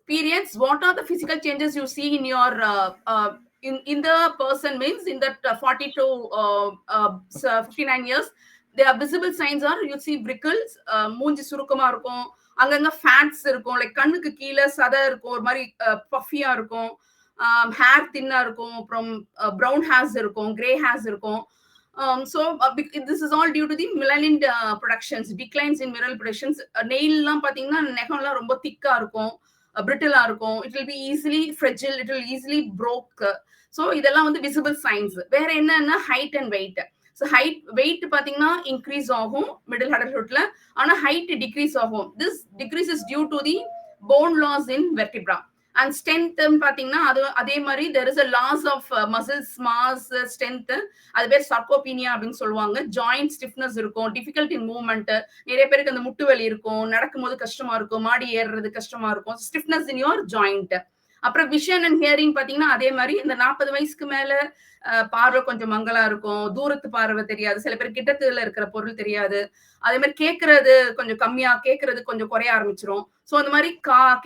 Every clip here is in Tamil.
periods, what are the physical changes you see in your in the person, means in that 40 to 59 years, there are visible signs are you see wrinkles, மூஞ்சி சுருக்கமா இருக்கும், அங்கங்க ஃபேட்ஸ் இருக்கும், லைக் கண்ணுக்கு கீழே சதை இருக்கும், ஒரு மாதிரி பஃபியா இருக்கும், ஹேர் தின்னா இருக்கும், அப்புறம் ப்ரௌன் ஹேர்ஸ் இருக்கும், கிரே ஹேர்ஸ் இருக்கும். So this is all due to the melanin productions, declines in mineral productions. Nail லாம் பாத்தீங்கன்னா நெகம்லாம் ரொம்ப திக்கா இருக்கும், பிரிட்டிலா இருக்கும், it will be easily fragile, it will easily broke. So இதெல்லாம் வந்து visible signs. வேற என்னன்னா height and weight. So height weight பாத்தீங்கன்னா increase ஆகும் middle adulthoodல, ஆனா height decrease ஆகும். This decrease is due to the bone loss in vertebra. And strength பாத்தீங்கன்னா அதே மாதிரி there is a loss of muscles mass strength, அது பேர் sarcopenia அப்படின்னு சொல்லுவாங்க. joint stiffness இருக்கும், difficult in movement, நிறைய பேருக்கு அந்த முட்டு வலி இருக்கும், நடக்கும்போது கஷ்டமா இருக்கும், மாடி ஏறுறது கஷ்டமா இருக்கும், stiffness in your joint. அப்புறம் விஷன் அண்ட் ஹியரிங் பாத்தீங்கன்னா அதே மாதிரி இந்த 40 வயசுக்கு மேல பார்வை கொஞ்சம் மங்களா இருக்கும், தூரத்து பார்வை தெரியாது, சில பேர் கிட்டத்துல இருக்கிற பொருள் தெரியாது, அதே மாதிரி கேட்கறது கொஞ்சம் கம்மியா, கேட்கறது கொஞ்சம் குறைய ஆரம்பிச்சிரும். சோ அந்த மாதிரி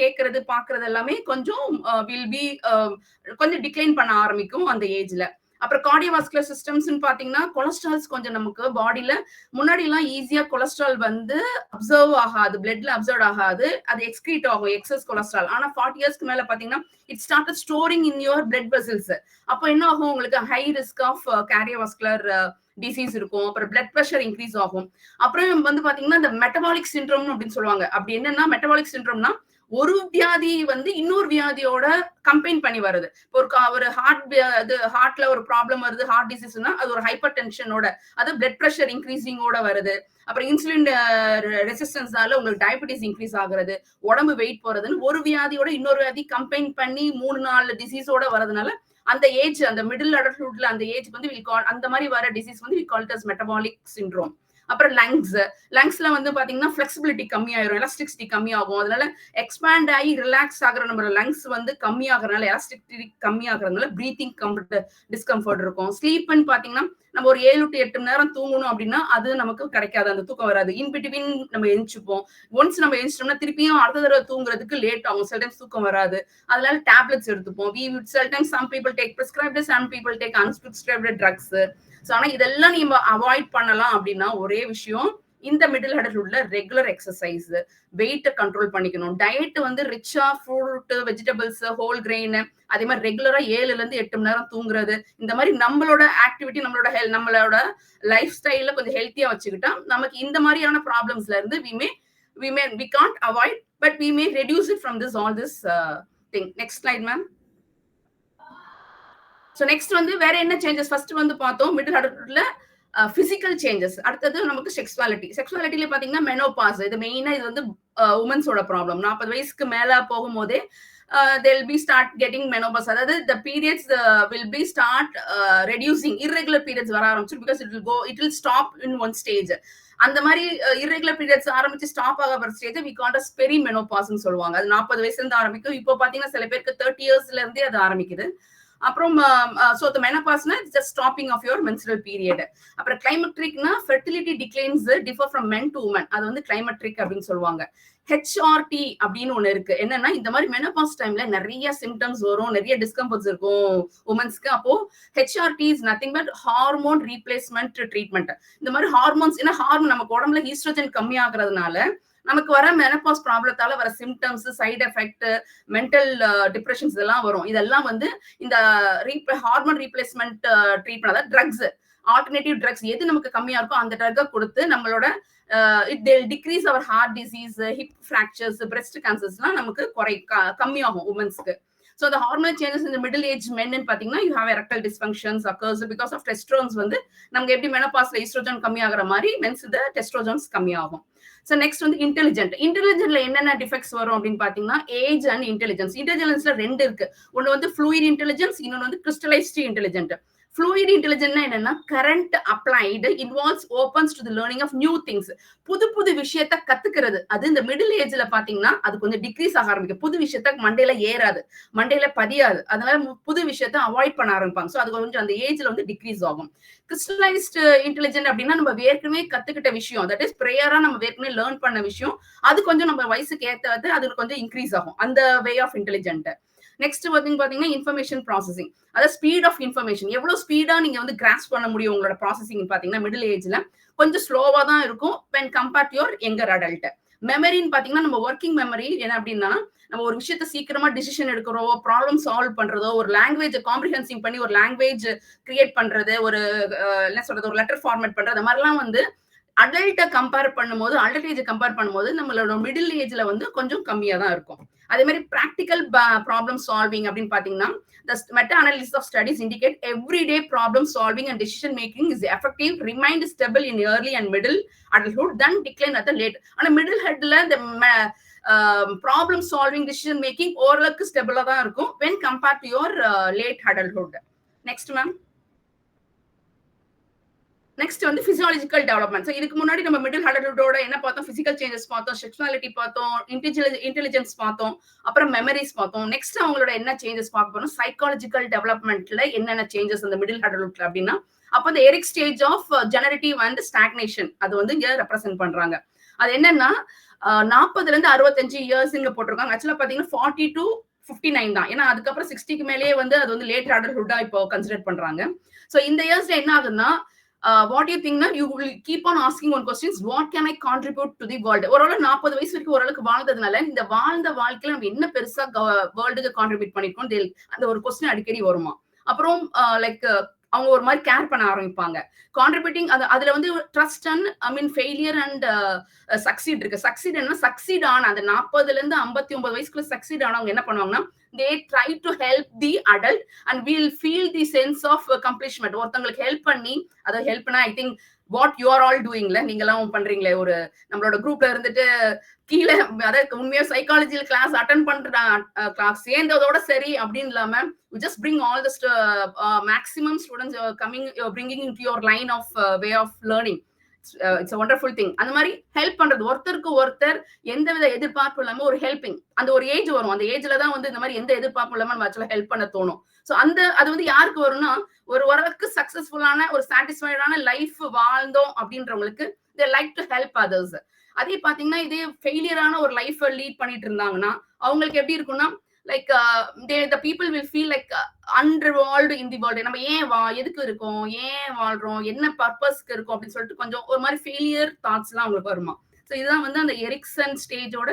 கேட்கறது பாக்குறது எல்லாமே கொஞ்சம் வில் பி கொஞ்சம் டிக்ளைன் பண்ண ஆரம்பிக்கும் அந்த ஏஜ்ல. அப்புறம் கார்டியோவாஸ்குலர் சிஸ்டம்ஸ் பாத்தீங்கன்னா கொலஸ்ட்ரால்ஸ் கொஞ்சம் நமக்கு பாடியில முன்னாடி எல்லாம் ஈஸியா கொலஸ்ட்ரால் வந்து அப்சர்வ் ஆகாது, பிளட்ல அப்சர்வ் ஆகாது, அது எக்ஸ்கிரீட் ஆகும் எக்ஸஸ் கொலஸ்ட்ரால். ஆனா 40 இயர்ஸ்க்கு மேல பாத்தீங்கன்னா it start storing in your blood vessels. அப்போ என்ன ஆகும், உங்களுக்கு high risk of cardiovascular disease இருக்கும், அப்புறம் பிளட் பிரஷர் இன்க்ரீஸ் ஆகும். அப்புறம் வந்து பாத்தீங்கன்னா இந்த மெட்டபாலிக் சிண்ட்ரோம் அப்படின்னு சொல்லுவாங்க. அப்படி என்னன்னா மெட்டபாலிக் சிண்ட்ரோம்னா ஒரு வியாதி வந்து இன்னொரு வியாதியோட கம்பைன் பண்ணி வருது. ஒரு ஹார்ட்ல ஒரு ப்ராப்ளம் வருது, ஹார்ட் டிசீஸ்னா அது ஒரு ஹைப்பர் டென்ஷனோட, அது பிளட் பிரஷர் இன்க்ரீசிங்கோட வருது. அப்புறம் இன்சுலின் ரெசிஸ்டன்ஸ்னால உங்களுக்கு டயபிட்டிஸ் இன்க்ரீஸ் ஆகுறது, உடம்பு வெயிட் போறதுன்னு ஒரு வியாதியோட இன்னொரு வியாதி கம்பைன் பண்ணி 3-4 டிசீஸோட வரதுனால அந்த ஏஜ், அந்த மிடில் அடல்ட்ஹுட்ல அந்த ஏஜ் வந்து அந்த மாதிரி வர டிசீஸ் வந்து we call it as metabolic syndrome. அப்புறம் லங்ஸ்ல வந்து பாத்தீங்கன்னா பிளெக்சிபிலிட்டி கம்மியாயிரும், எலாஸ்டிசிட்டி கம்மியாகும், அதனால எக்ஸ்பேண்ட் ஆகி ரிலாக்ஸ் ஆகுற நம்ம லங்ஸ் வந்து கம்மியாகிறதுனால, எலாஸ்டிசிட்டி கம்மியாகிறதுனால பிரீத்திங் டிஸ்கம்ஃபர்ட் இருக்கும். ஸ்லீப்னு பாத்தீங்கன்னா நம்ம ஒரு 7 to 8 மணி நேரம் தூங்கணும் அப்படின்னா அது நமக்கு கிடைக்காது, அந்த தூக்கம் வராது. இன்பிட்வீன் நம்ம எழுந்திருப்போம், ஒன்ஸ் நம்ம எழுந்திட்டோம்னா திருப்பியும் அடுத்த தடவை தூங்குறதுக்கு லேட் ஆகும், சில டைம்ஸ் தூக்கம் வராது, அதனால டேப்லெட்ஸ் எடுத்துப்போம். சில times some people take prescribed, some people take unprescribed drugs. ஆனா இதெல்லாம் நீங்க அவாய்ட் பண்ணலாம் அப்படின்னா ஒரே விஷயம், இந்த மிடில் அடல்ட்ஹுட்ல ரெகுலர் எக்ஸசைஸ், வெயிட்ட கண்ட்ரோல் பண்ணிக்கணும், டயட் வந்து ரிச்சா ஃப்ரூட் வெஜிடபிள்ஸ் ஹோல் கிரெயின், அதே மாதிரி ரெகுலரா 7 to 8 மணி நேரம் தூங்குறது, இந்த மாதிரி நம்மளோட ஆக்டிவிட்டி நம்மளோட லைஃப் ஸ்டைல கொஞ்சம் ஹெல்த்தியா வச்சுக்கிட்டா நமக்கு இந்த மாதிரியான ப்ராப்ளம்ஸ்ல இருந்து we can't avoid, but we may reduce it from all this thing. Next slide ma'am. So next வந்து வேற என்ன சேஞ்சஸ், ஃபர்ஸ்ட் வந்து பார்த்தோம் மிடில் அடல்ட்ஹுட்ல பிசிக்கல் சேஞ்சஸ். அடுத்தது நமக்கு செக்ஸுவாலிட்டில பாத்தீங்கன்னா மெனோபாஸ், இது மெயினா இது வந்து உமன்ஸோட ப்ராப்ளம். 40 வயசுக்கு மேல போகும்போதே they'll be start getting menopause, அதாவது the periods will be start reducing, irregular periods வர ஆரம்பிச்சு, because it will stop in one stage. அந்த மாதிரி irregular periods ஆரம்பிச்சு ஸ்டாப் ஆகிற stage we call as perimenopause னு சொல்லுவாங்க. அது 40 வயசுல இருந்து ஆரம்பிக்கும். இப்போ பாத்தீங்கன்னா சில பேருக்கு 30 இயர்ஸ்ல இருந்தே அது ஆரம்பிக்குது. அப்புறம் so the menopause na is just stopping of your menstrual period. அப்புறம் climacticனா fertility declines differ from men to women, அது வந்து climactic அப்படின்னு சொல்லுவாங்க. HRT அப்படின்னு ஒண்ணு இருக்கு. என்னன்னா இந்த மாதிரி மெனோபாஸ் டைம்ல நிறைய சிம்டம்ஸ் வரும், நிறைய டிஸ்கம்ஃபர்ட்ஸ் இருக்கும் உமன்ஸ்க்கு. அப்போ HRT is nothing but hormone replacement treatment. இந்த மாதிரி ஹார்மோன்ஸ், ஏன்னா ஹார்மோன் நமக்கு உடம்புல ஈஸ்ட்ரோஜன் கம்மியாகிறதுனால நமக்கு வர மெனோபாஸ் ப்ராப்ளத்தால வர symptoms, side effect, mental depressions இதெல்லாம் வரும். இதெல்லாம் வந்து இந்த ஹார்மோன் ரீப்ளேஸ்மெண்ட் ட்ரீட்மெண்ட், அதாவது ட்ரக்ஸ், ஆல்டர்னேட்டிவ் ட்ரக்ஸ் எது நமக்கு கம்மியா இருக்கோ அந்த ட்ரக்கை கொடுத்து நம்மளோட டிக்ரீஸ் அவர் ஹார்ட் டிசீஸ், ஹிப் ஃபிராக்சர்ஸ், பிரெஸ்ட் கேன்சர்ஸ்லாம் நமக்கு கம்மியாகும் உமன்ஸ்க்கு. So the hormonal changes in the middle age men பாத்தீங்கன்னா you have erectile dysfunctions occurs because of testosterone. வந்து நமக்கு எப்படி மெனோபாஸ்ல ஈஸ்ட்ரோஜன் கம்மியாகிற மாதிரி மென்ஸ் இந்த டெஸ்ட்ரோஜன்ஸ் கம்மியாகும். So next வந்து இன்டெலிஜென்ட்ல என்னென்ன டிஃபெக்ட்ஸ் வரும் அப்படின்னு பாத்தீங்கன்னா ஏஜ் அண்ட் இன்டெலிஜென்ஸ். இன்டெலிஜென்ஸ்ல 2 இருக்கு, ஒன்னு வந்து ஃப்ளூயிட் இன்டெலிஜென்ஸ், இன்னொன்னு வந்து கிறிஸ்டலைஸ்டு இன்டெலிஜென்ட். ஃப்ளூயிட் இன்டெலிஜென்ட்னா என்னன்னா current applied involves opens to the learning of new things, புது விஷயத்த கத்துக்கிறது. அது இந்த மிடில் ஏஜ்ல பாத்தீங்கன்னா அது கொஞ்சம் டிக்ரீஸ் ஆக ஆரம்பிக்கும், புது விஷயத்த மண்டையில ஏறாது, மண்டையில பதியாது, அதனால புது விஷயத்த அவாய்ட் பண்ண ஆரம்பிப்பாங்க. ஸோ அது கொஞ்சம் அந்த ஏஜ்ல வந்து டிக்ரீஸ் ஆகும். கிறிஸ்டலைஸ்டு இன்டெலிஜென்ட் அப்படின்னா நம்ம ஏற்கனவே கத்துக்கிட்ட விஷயம், தட் இஸ் ப்ரேயரா நம்ம ஏற்கனவே லேர்ன் பண்ண விஷயம், அது கொஞ்சம் நம்ம வயசுக்கு ஏற்றது அது கொஞ்சம் இன்க்ரீஸ் ஆகும், அந்த வே ஆஃப் இன்டெலிஜென்ட். நெக்ஸ்ட் பாத்தீங்கன்னா இன்ஃபர்மேஷன் ப்ராசஸிங், அதாவது ஸ்பீட் ஆஃப் இன்ஃபர்மேஷன், எவ்வளவு ஸ்பீடா நீங்க வந்து கிராஸ் பண்ண முடியும் உங்களோட ப்ராசஸிங் பாத்தீங்கன்னா மிடில் ஏஜ்ல கொஞ்சம் ஸ்லோவா தான் இருக்கும் when compared your younger adult. மெமரின்னு பாத்தீங்கன்னா நம்ம ஒர்க்கிங் மெமரி என்ன அப்படின்னா நம்ம ஒரு விஷயத்த சீக்கிரமா டிசிஷன் எடுக்கிறோம், ப்ராப்ளம் சால்வ் பண்றதோ, ஒரு லாங்குவேஜ் காம்ப்ரிஹென்சிங் பண்ணி ஒரு லாங்குவேஜ் கிரியேட் பண்றது, ஒரு என்ன சொல்றது, ஒரு லெட்டர் ஃபார்மேட் பண்றது, அந்த மாதிரிலாம் வந்து அடல்ட்டை கம்பேர் பண்ணும்போது, அடல்ட் ஏஜ் கம்பேர் பண்ணும்போது நம்மளோட மிடில் ஏஜ்ல வந்து கொஞ்சம் கம்மியா தான் இருக்கும். அதே மாதிரி ப்ராக்டிக்கல் ப்ராப்ளம் சால்விங் அப்படின்னு பாத்தீங்கன்னா the meta-analysis of studies indicate everyday problem solving and decision making is effective, remained stable in early and middle adulthood, then decline at the late. ஆனா மிடில் ஹெட்ல the problem solving decision making ஓரளவுக்கு ஸ்டெபிளா தான் இருக்கும் when compared to your late adulthood. Next ma'am. Next வந்து பிசியாலஜிக்கல் டெவலப்மெண்ட். ஸோ இதுக்கு முன்னாடி நம்ம மிடில் அடல்ட்ஹுட்டோட என்ன பார்த்தோம், பிசிக்கல் சேஞ்சஸ் பார்த்தோம், செக்ஷுவாலிட்டி பார்த்தோம், இன்டெலிஜென்ஸ் பார்த்தோம், அப்புறம் மெமரிஸ் பார்த்தோம். நெக்ஸ்ட் அவங்களோட என்ன சேஞ்சஸ் பார்க்க போறோம், சைக்காலஜிக்கல் டெவலப்மெண்ட்ல என்னென்ன சேஞ்சஸ் அந்த மிடில் அடல்ட்ஹுட்ல அப்படின்னா அப்போ இந்த Erik stage of generative and stagnation அது வந்து இங்க ரெப்ரசென்ட் பண்றாங்க. அது என்னன்னா 40ல இருந்து 65 இயர்ஸ் இங்க போட்டிருக்காங்க. ஆக்சுவலா பாத்தீங்கன்னா 40 to 59 தான். ஏன்னா அதுக்கப்புறம் 60க்கு மேலேயே வந்து அது வந்து லேட் அடல்ட்ஹுட்டா இப்போ கன்சிடர் பண்றாங்க. ஸோ இந்த இயர்ஸ்ல என்ன ஆகுதுன்னா what do you think na you will keep on asking one questions, what can I contribute to the world. ஒருவேளை 40 வயசு வரைக்கும் ஓரளவுக்கு வாழ்ந்ததுனால இந்த வாழ்ந்த வாழ்க்கையில நம்ம என்ன பெருசா வேர்ல்டுக்கு கான்ட்ரிபியூட் பண்ணிருக்கோம் அந்த ஒரு கொஸ்டின் அடிக்கடி வருமா. அப்புறம் லைக் அவங்க ஒரு மாதிரி கேர் பண்ண ஆரம்பிப்பாங்க. கான்ட்ரிபியூட்டிங் அதுல வந்து trust and I mean failure and succeed இருக்கு. சக்சீட் என்ன, சக்சீட் ஆன அந்த 40ல இருந்து 59 வயசுக்குள்ள சக்சீட் ஆனவங்க என்ன பண்ணுவாங்கன்னா they try to help the adult and we'll feel the sense of accomplishment. ஒருத்தங்களுக்கு ஹெல்ப் பண்ணி அதை ஹெல்ப்னா I think what you are all டூயிங்ல நீங்க எல்லாம் பண்றீங்களே, ஒரு நம்மளோட குரூப்ல இருந்துட்டு கீழே அதாவது உண்மையா சைக்காலஜியில் கிளாஸ் அட்டன் பண்ற கிளாஸ் சேர்ந்ததோட சரி அப்படின்னு இல்லாம you just bring all the maximum students coming bringing into your line of way of learning. It's a wonderful thing. அந்த மாதிரி ஹெல்ப் பண்றது, ஒருத்தருக்கு ஒருத்தர் எந்தவித எதிர்பார்ப்பு இல்லாம ஒரு ஹெல்பிங், அந்த ஒரு ஏஜ் வரும், அந்த ஏஜ்ல தான் வந்து இந்த மாதிரி எந்த எதிர்பார்ப்பு இல்லாம நம்ம ஆக்சுவலா ஹெல்ப் பண்ண தோணும். ஸோ அது வந்து யாருக்கு வரும்னா ஒரு ஓரளவுக்கு சக்சஸ்ஃபுல்லான ஒரு சாட்டிஸ்ஃபைடான லைஃப் வாழ்ந்தோம் அப்படின்றவங்களுக்கு they like to help others. அதே பாத்தீங்கன்னா இதே ஃபெயிலியரான ஒரு லைஃப் லீட் பண்ணிட்டு இருந்தாங்கன்னா அவங்களுக்கு எப்படி இருக்கும்னா like the people will feel like unrevolved in the world. நம்ம ஏன் எதுக்கு இருக்கோம், ஏன் வாழ்றோம், என்ன பர்பஸ்க்கு இருக்கும் அப்படின்னு சொல்லிட்டு கொஞ்சம் ஒரு மாதிரி ஃபெயிலியர் தாட்ஸ் எல்லாம் அவங்களுக்கு வருமா. ஸோ இதுதான் வந்து அந்த எரிக்சன் ஸ்டேஜோட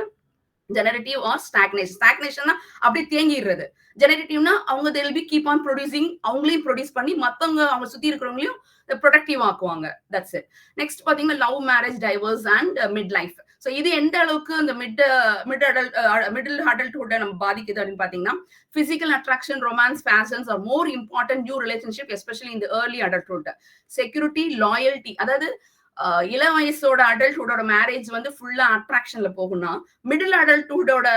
ஜெனரேட்டிவ் ஆர் ஸ்டாக்னேஷன். ஸ்டாக்னேஷன்னா அப்படியே தேங்கிடுறது. ஜெனரேட்டிவ்னா அவங்க they will be keep on producing, அவங்களையும் ப்ரொடியூஸ் பண்ணி மத்தவங்க அவங்க சுத்தி இருக்கிறவங்களையும் ப்ரொடக்டிவ் ஆக்குவாங்க. That's it. நெக்ஸ்ட் பாத்தீங்கன்னா love, marriage, divorce and mid life. So இது எந்த அளவுக்கு இந்த மிடில் அடல்ட்ஹுட்டை நம்ம பாதிக்குது அப்படின்னு பாத்தீங்கன்னா physical attraction, romance, passions are more important new relationship especially இந்த ஏர்லி அடல்ட்ஹுட். செக்யூரிட்டி, லாயல்ட்டி, அதாவது இள வயசோட அடல்ட்ஹுட்டோட மேரேஜ் வந்து ஃபுல்லா அட்ராக்ஷன்ல போகும்னா மிடில் அடல்ட்ஹுட்டோட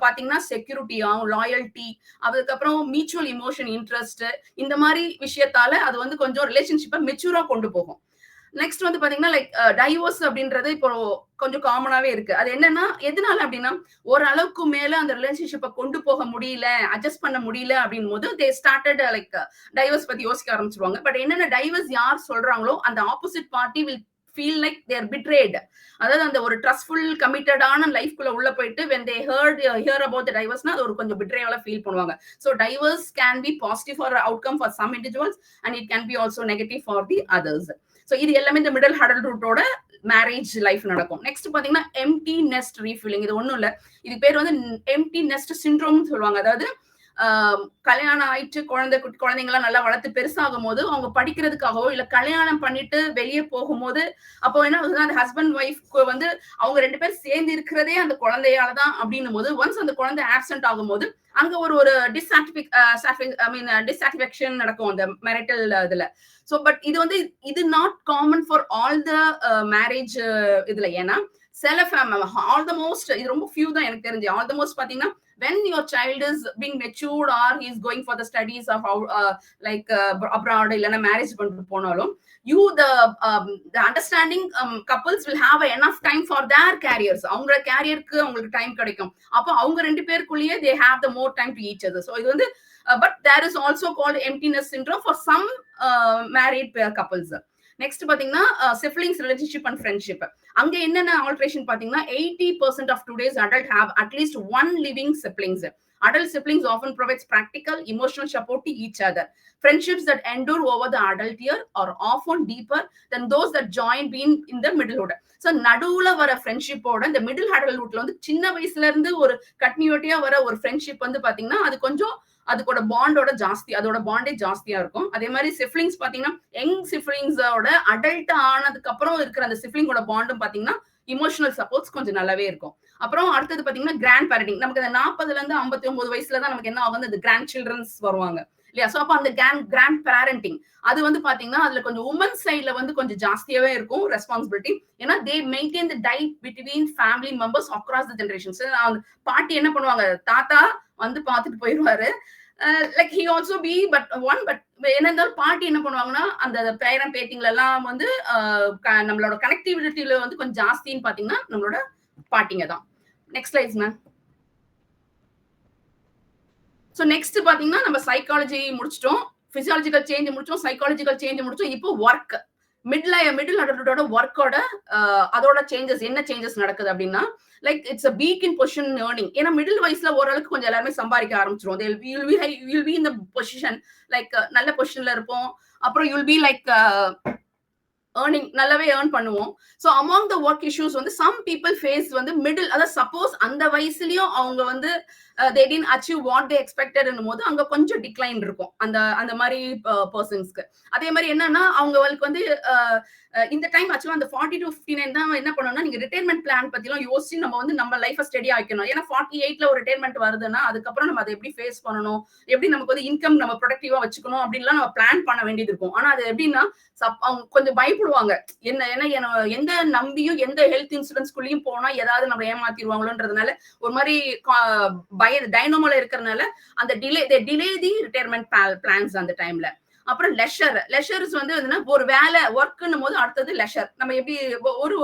பாத்தீங்கன்னா செக்யூரிட்டியாவும் லாயல்ட்டி, அதுக்கப்புறம் மியூச்சுவல் இமோஷன், இன்ட்ரெஸ்ட், இந்த மாதிரி விஷயத்தால அது வந்து கொஞ்சம் ரிலேஷன்ஷிப்பை மெச்சூரா கொண்டு போகும். நெக்ஸ்ட் வந்து பாத்தீங்கன்னா லைக் டைவோர்ஸ் அப்படின்றது இப்போ கொஞ்சம் காமனாவே இருக்கு. அது என்னன்னா எதனால அப்படின்னா ஒரு அளவுக்கு மேல அந்த ரிலேஷன்ஷிப்பை கொண்டு போக முடியல, அட்ஜஸ்ட் பண்ண முடியல அப்படின் போது தே ஸ்டார்டட் லைக் டைவர்ஸ் பத்தி யோசிக்க ஆரம்பிச்சிருவாங்க. பட் என்னென்ன டைவர்ஸ் யார் சொல்றாங்களோ அந்த opposite party will feel like they are betrayed. அதாவது அந்த ஒரு ட்ரஸ்ட்ஃபுல் கமிட்டடான லைஃப்குள்ள உள்ள போயிட்டு when they hear about the divorce அது ஒரு கொஞ்சம் betrayal ஃபீல் பண்ணுவாங்க. So divorce can be positive for outcome for some individuals and it can be also negative for the others. So இது எல்லாமே இந்த மிடில் அடல்ட்ஹுட்டோட மேரேஜ் லைஃப் நடக்கும். நெக்ஸ்ட் பாத்தீங்கன்னா எம்டி நெஸ்ட் ரீஃபில்லிங். இது ஒண்ணும் இல்ல, இது பேர் வந்து எம்டி நெஸ்ட் சிண்ட்ரோம் சொல்லுவாங்க. அதாவது கல்யாணம் ஆயிட்டு குழந்தைங்களாம் நல்லா வளர்த்து பெருசாகும் போது அவங்க படிக்கிறதுக்காகவோ இல்ல கல்யாணம் பண்ணிட்டு வெளியே போகும்போது அப்போ என்ன அந்த ஹஸ்பண்ட் ஒய்ஃப்க்கு வந்து அவங்க 2 பேர் சேர்ந்து இருக்கிறதே அந்த குழந்தையாலதான் அப்படின்னும் போது ஒன்ஸ் அந்த குழந்தை ஆப்சென்ட் ஆகும் போது அங்க ஒரு டிஸ்சாட்டிஸ்ஃபேக்ஷன் நடக்கும் அந்த மேரிட்டல் இதுல. சோ பட் இது வந்து இது not common for all the marriage இதுல. ஏன்னா சில ஆல் த மோஸ்ட் இது ரொம்ப ஃபியூ தான் எனக்கு தெரிஞ்சு. ஆல் த மோஸ்ட் பாத்தீங்கன்னா when your child is being matured or he's going for the studies of how abroad இல்லனா மேரேஜ் பண்ணிட்டு போனாலும் the understanding couples will have enough time for their careers. அவங்களோட கேரியருக்கு அவங்களுக்கு டைம் கிடைக்கும். அப்போ அவங்க ரெண்டு பேருக்குள்ளேயே they have the more time to each other. So இது வந்து but there is also called emptiness syndrome for some married couples. Next பாத்தீங்கன்னா siblings relationship and friendship. அங்க என்னென்ன ஆல்ட்ரேஷன் பாத்தீங்கன்னா 80% of today's adult have at least one living siblings. Adult siblings often provides practical emotional support to each other. Friendships that endure over the adult year are often deeper than those that join being in the middlehood. So நடுவுல வர ஃப்ரெண்ட்ஷிப்போட இந்த மிடில் அடல்ட்ஹுட்ல வந்து சின்ன வயசுல இருந்து ஒரு கண்டினியூட்டியா வர ஒரு ஃப்ரெண்ட்ஷிப் வந்து பாத்தீங்கன்னா அது கொஞ்சம் அதுக்கோட பாண்டோட ஜாஸ்தி, அதோட பாண்டே ஜாஸ்தியா இருக்கும். அதே மாதிரி சிப்லிங்ஸ் பாத்தீங்கன்னா யங் சிப்லிங்ஸோட அடல்ட் ஆனதுக்கு அப்புறம் இருக்கிற அந்த சிப்லிங்கோட பாண்டும் பாத்தீங்கன்னா இமோஷனல் சப்போர்ட்ஸ் கொஞ்சம் நல்லாவே இருக்கும். அப்புறம் அடுத்தது பாத்தீங்கன்னா கிராண்ட் பேரண்டிங். நமக்கு அந்த 40ல இருந்து 59 வயசுல தான் நமக்கு என்ன ஆகுது, இந்த கிராண்ட் சில்ட்ரன்ஸ் வருவாங்க இல்லையா? சோ அப்ப அந்த கிராண்ட் பேரண்டிங் அது வந்து பாத்தீங்கன்னா அதுல கொஞ்சம் உமன் சைட்ல வந்து கொஞ்சம் ஜாஸ்தியாவே இருக்கும் ரெஸ்பான்சிபிலிட்டி. ஏன்னா they maintain the tight between family members across the generations. பாட்டி என்ன பண்ணுவாங்க, தாத்தா வந்து பாத்துட்டு போயிடுவாரு. Like he also be but என்ன இருந்தாலும் பாட்டி என்ன பண்ணுவாங்கன்னா அந்த பேரன் பேத்திங்கள எல்லாம் வந்து நம்மளோட கனெக்டிவிட்டியில வந்து கொஞ்சம் ஜாஸ்தின்னு பாத்தீங்கன்னா நம்மளோட பாட்டிங்க தான். Next slides ma'am. So next பாத்தீங்கன்னா நம்ம சைக்காலஜி முடிச்சிட்டோம், பிசியாலஜிக்கல் சேஞ்ச் முடிச்சோம், சைக்காலஜிக்கல் சேஞ்ச் முடிச்சோம். இப்போ ஒர்க் மிடில் அடல்ட்டோட ஒர்க்கோட அதோட சேஞ்சஸ் என்ன சேஞ்சஸ் நடக்குது அப்படின்னா like it's a week in position earning. ஏன்னா மிடில் வயசுல ஓரளவுக்கு கொஞ்சம் எல்லாருமே சம்பாதிக்க ஆரம்பிச்சிரும். வில் பி இந்த பொசிஷன் லைக் நல்ல பொசிஷன்ல இருப்போம். அப்புறம் யூல் பி லைக் ஏர்னிங் நல்லாவே ஏர்ன் பண்ணுவோம். So among the work issues வந்து சம் பீப்புள் ஃபேஸ் வந்து மிடில், அதாவது சப்போஸ் அந்த வயசுலயும் அவங்க வந்து they didn't achieve what they expected போது அங்க கொஞ்சம் டிக்ளைன் இருக்கும் அந்த மாதிரி பர்சன்ஸ்க்கு. அதே மாதிரி என்னன்னா அவங்களுக்கு வந்து இந்த டைம் ஆக்சுவலா அந்த 40 to 59 தான் என்ன பண்ணணும்னா நீங்க ரிட்டைர்மெண்ட் பிளான் பத்தி எல்லாம் யோசிச்சு நம்ம வந்து நம்ம லைஃபை ஸ்டடி ஆக்கணும். ஏன்னா 48ல ஒரு ரிட்டைர்மெண்ட் வருதுன்னா அதுக்கப்புறம் நம்ம அதை எப்படி ஃபேஸ் பண்ணணும், எப்படி நமக்கு வந்து இன்கம் நம்ம ப்ரொடக்டிவா வச்சுக்கணும் அப்படின்லாம் நம்ம பிளான் பண்ண வேண்டியது இருக்கும். ஆனா அது எப்படின்னா அவங்க கொஞ்சம் பயப்படுவாங்க. ஏன்னா எந்த நம்பியும் எந்த ஹெல்த் இன்சூரன்ஸ்குள்ளயும் போனா ஏதாவது நம்ம ஏமாத்திடுவாங்களோன்றதுனால ஒரு மாதிரி டைனோமோல இருக்கிறதுனால அந்த டிலே தி ரிட்டையர்மெண்ட் பிளான்ஸ் அந்த டைம்ல. அப்புறம் லெஷர்ஸ் வந்து ஒரு வேலை ஒர்க்னும் போது அடுத்தது லெஷர். நம்ம எப்படி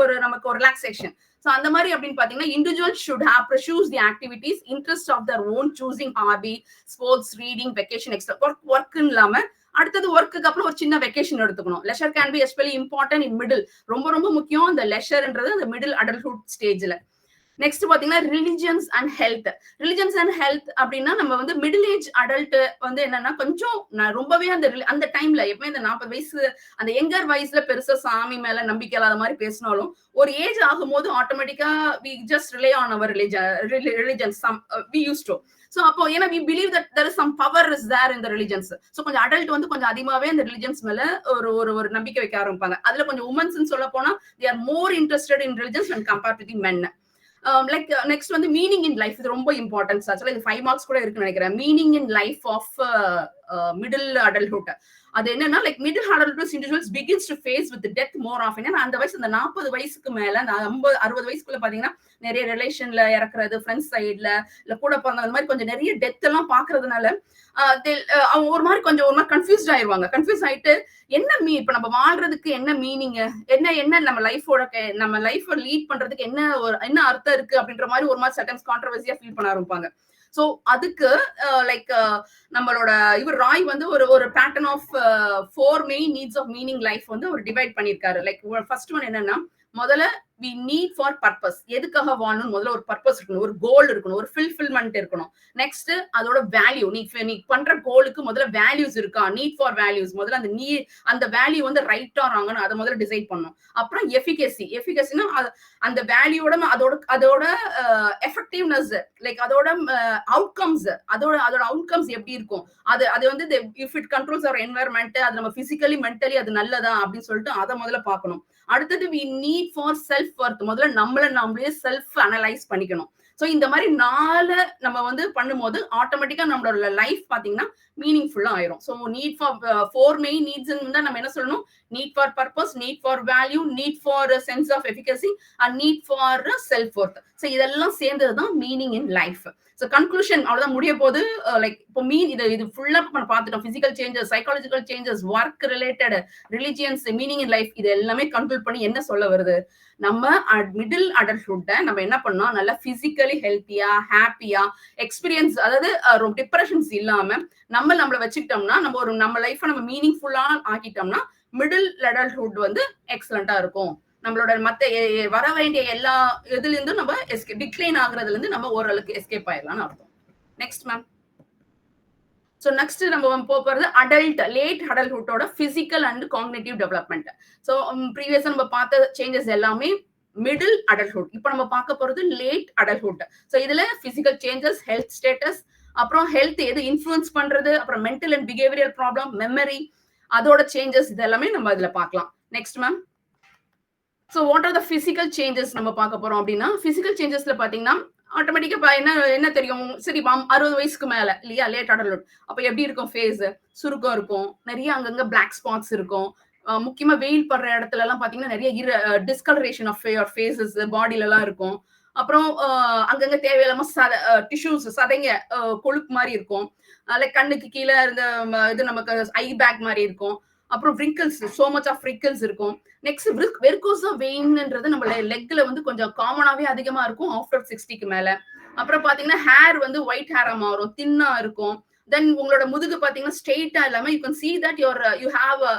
ஒரு நமக்கு ஒரு ரிலாக்ஸேஷன். சோ அந்த மாதிரி அப்படின்னு பாத்தீங்கன்னா individual should have pursues the activities interest of their own choosing hobby, sports, reading, vacation, extra ஒர்க்னு இல்லாம அடுத்தது ஒர்க்குக்கு அப்புறம் ஒரு சின்ன வெக்கேஷன் எடுத்துக்கணும். Leisure can be especially important in middle. ரொம்ப ரொம்ப முக்கியம் இந்த லெஷர்ன்றது அந்த மிடில் அடல்ட்ஹுட் ஸ்டேஜ்ல. நெக்ஸ்ட் பாத்தீங்கன்னா ரிலிஜியன்ஸ் அண்ட் ஹெல்த் அப்படின்னா நம்ம வந்து மிடில் ஏஜ் அடல்ட் வந்து என்னன்னா கொஞ்சம் ரொம்பவே அந்த டைம்ல எப்பவுமே இந்த 40 வயசு அந்த யங்கர் வயசுல பெருசா சாமி மேல நம்பிக்கை இல்லாத மாதிரி பேசினாலும் ஒரு ஏஜ் ஆகும் போது ஆட்டோமேட்டிக்கா we just rely on our religion we use to. So அப்போ ஏன்னா we believe that there is some power is there in the religions. So கொஞ்சம் அடல்ட் வந்து கொஞ்சம் அதிகமாவே அந்த ரிலிஜன்ஸ் மேல ஒரு நம்பிக்கை வைக்க ஆரம்பிப்பாங்க. அதுல கொஞ்சம் உமன்ஸ் சொல்ல போனா they are more interested in religions when compared to the men. Like next வந்து மீனிங் இன் லைஃப். இது ரொம்ப இம்பார்ட்டன்ஸ். ஆக்சுவலா இது 5 மார்க்ஸ் கூட இருக்குன்னு நினைக்கிறேன். Meaning in life of middle adulthood. அது என்னன்னா like middle adulthood individuals begins to face with death more of. ஏன்னா அந்த வயசு அந்த 40 வயசுக்கு மேல 50-60 வயசுக்குள்ள பாத்தீங்கன்னா நிறைய ரிலேஷன்ல இறக்குறது, ஃப்ரெண்ட்ஸ் சைட்ல இல்ல கூட பிறந்த அந்த மாதிரி கொஞ்சம் நிறைய டெத் எல்லாம் பாக்குறதுனால அவங்க ஒரு மாதிரி கன்ஃபியூஸ்ட் ஆயிருவாங்க. கன்ஃபியூஸ் ஆயிட்டு என்ன இப்ப நம்ம வாழ்றதுக்கு என்ன மீனிங், என்ன நம்ம லைஃப் லீட் பண்றதுக்கு என்ன அர்த்தம் இருக்கு அப்படின்ற மாதிரி ஒரு மாதிரி சட்டன்ஸ் கான்ட்ரவர்சியா ஃபீல் பண்ண ஆரம்பிப்பாங்க. சோ அதுக்கு லைக் நம்மளோட இவர் ராய் வந்து ஒரு pattern of 4 main needs of meaning life வந்து ஒரு டிவைட் பண்ணிருக்காரு. லைக் ஃபர்ஸ்ட் ஒன் என்னன்னா முதல்ல we need for purpose. எதுக்காக வாழணும், முதல்ல ஒரு பர்பஸ் இருக்கணும், ஒரு கோல் இருக்கணும், ஒரு fulfillment இருக்கணும். நெக்ஸ்ட் அதோட வேல்யூ, நீ பண்ற கோலுக்கு முதல்ல வேல்யூஸ் இருக்கா, நீட் ஃபார் வேல்யூஸ், முதல்ல அந்த வேல்யூ வந்து ரைட்டா ராங்கன்னு அதை முதல்ல டிசைட் பண்ணணும். அப்புறம் எஃபிகசினா அந்த வேல்யூட அதோட எஃபெக்டிவ்னஸ், லைக் அதோட அவுட்கம்ஸ் எப்படி இருக்கும், அது வந்து if it controls our environment, அது நம்ம பிசிக்கலி மென்டலி அது நல்லதா அப்படின்னு சொல்லிட்டு அதை முதல்ல பார்க்கணும். அடுத்தது we need for self worth. முதல்ல நம்மளே செல்ஃப் அனலைஸ் பண்ணிக்கணும். ஸோ இந்த மாதிரி 4 நம்ம வந்து பண்ணும்போது ஆட்டோமேட்டிக்கா நம்மளோட லைஃப் பாத்தீங்கன்னா மீனிங்ஃபுல்லா ஆயிரும். So need for 4 main needs தான் நம்ம என்ன சொல்லணும், need for purpose, need for value, need for sense of efficacy and need for self worth. So இதெல்லாம் சேர்ந்ததுதான் meaning in life. So conclusion அவ்வளவுதான் முடிய போது. லைக் இப்போ இது ஃபுல்லா நம்ம பார்த்துட்டோம். Physical changes, psychological changes, work related, religions, meaning in life, இது எல்லாமே கன்க்ளூட் பண்ணி என்ன சொல்ல வருது, நம்ம மிடில் அடல்ட்ஹுட் நம்ம என்ன பண்ணோம், நல்லா பிசிக்கலி ஹெல்த்தியா, ஹாப்பியா எக்ஸ்பீரியன்ஸ், அதாவது டிப்ரெஷன்ஸ் இல்லாம நம்மளை வச்சுக்கிட்டோம்னா, நம்ம லைஃப் நம்ம மீனிங்ஃபுல்லா ஆக்கிட்டோம்னா மிடில் அடல்ட்ஹுட் வந்து எக்ஸலண்டா இருக்கும். நம்மளோட மத்த வர வேண்டிய எல்லா இதுல இருந்தும் நம்ம டிக்ளைன் ஆகுறதுல இருந்து நம்ம ஓரளவுக்கு எஸ்கேப் ஆயிடலாம்னு அர்த்தம். Next ma'am. ஸோ நெக்ஸ்ட் நம்ம போறது லேட் அடல்ட்ஹுட்டோட physical and cognitive development. So ப்ரீவியஸா நம்ம பார்த்த சேஞ்சஸ் எல்லாமே மிடில் அடல்ட்ஹுட். இப்போ நம்ம பார்க்க போறது லேட் அடல்ட்ஹுட். ஸோ இதுல பிசிக்கல் சேஞ்சஸ், ஹெல்த் ஸ்டேட்டஸ், அப்புறம் ஹெல்த் எது இன்ஃபுளுன்ஸ் பண்றது, அப்புறம் mental and behavioural problem, memory, அதோட சேஞ்சஸ், இது எல்லாமே நம்ம இதுல பார்க்கலாம். Next ma'am. So what are the physical changes நம்ம பார்க்க போறோம் அப்படின்னா, பிசிக்கல் சேஞ்சஸ்ல பாத்தீங்கன்னா ஆட்டோமேட்டிக்கா என்ன தெரியும், சரி 60 வயசுக்கு மேல இல்லையா லேட் அடல்ட்ஹுட். அப்ப எப்படி இருக்கும் ஃபேஸ், சுருக்கம் இருக்கும், நிறைய அங்கங்க பிளாக் ஸ்பாட்ஸ் இருக்கும். முக்கியமா வெயில் படுற இடத்துல எல்லாம் பாத்தீங்கன்னா நிறைய டிஸ்கலரேஷன் ஆஃப் யுவர் ஃபேஸஸ் பாடியில எல்லாம் இருக்கும். அப்புறம் அங்கங்க தேவையில்லாம டிஷ்யூஸ், சதைங்க கொழுப்பு மாதிரி இருக்கும். லைக் கண்ணுக்கு கீழே இருந்த இது நமக்கு ஐ பேக் மாதிரி இருக்கும். அப்புறம் wrinkles, so much of wrinkles இருக்கும். நெக்ஸ்ட் வெர்கோசா வெயின்ன்றது நம்ம லெக்ல வந்து கொஞ்சம் காமனாவே அதிகமா இருக்கும் ஆஃப்டர் 60க்கு மேல. அப்புறம் பாத்தீங்கன்னா ஹேர் வந்து ஒயிட் ஹேரா மாறும், தின்னா இருக்கும். தென் உங்களோட முதுகு பாத்தீங்கன்னா ஸ்ட்ரெயிட்டா இல்லாம you can see that you have a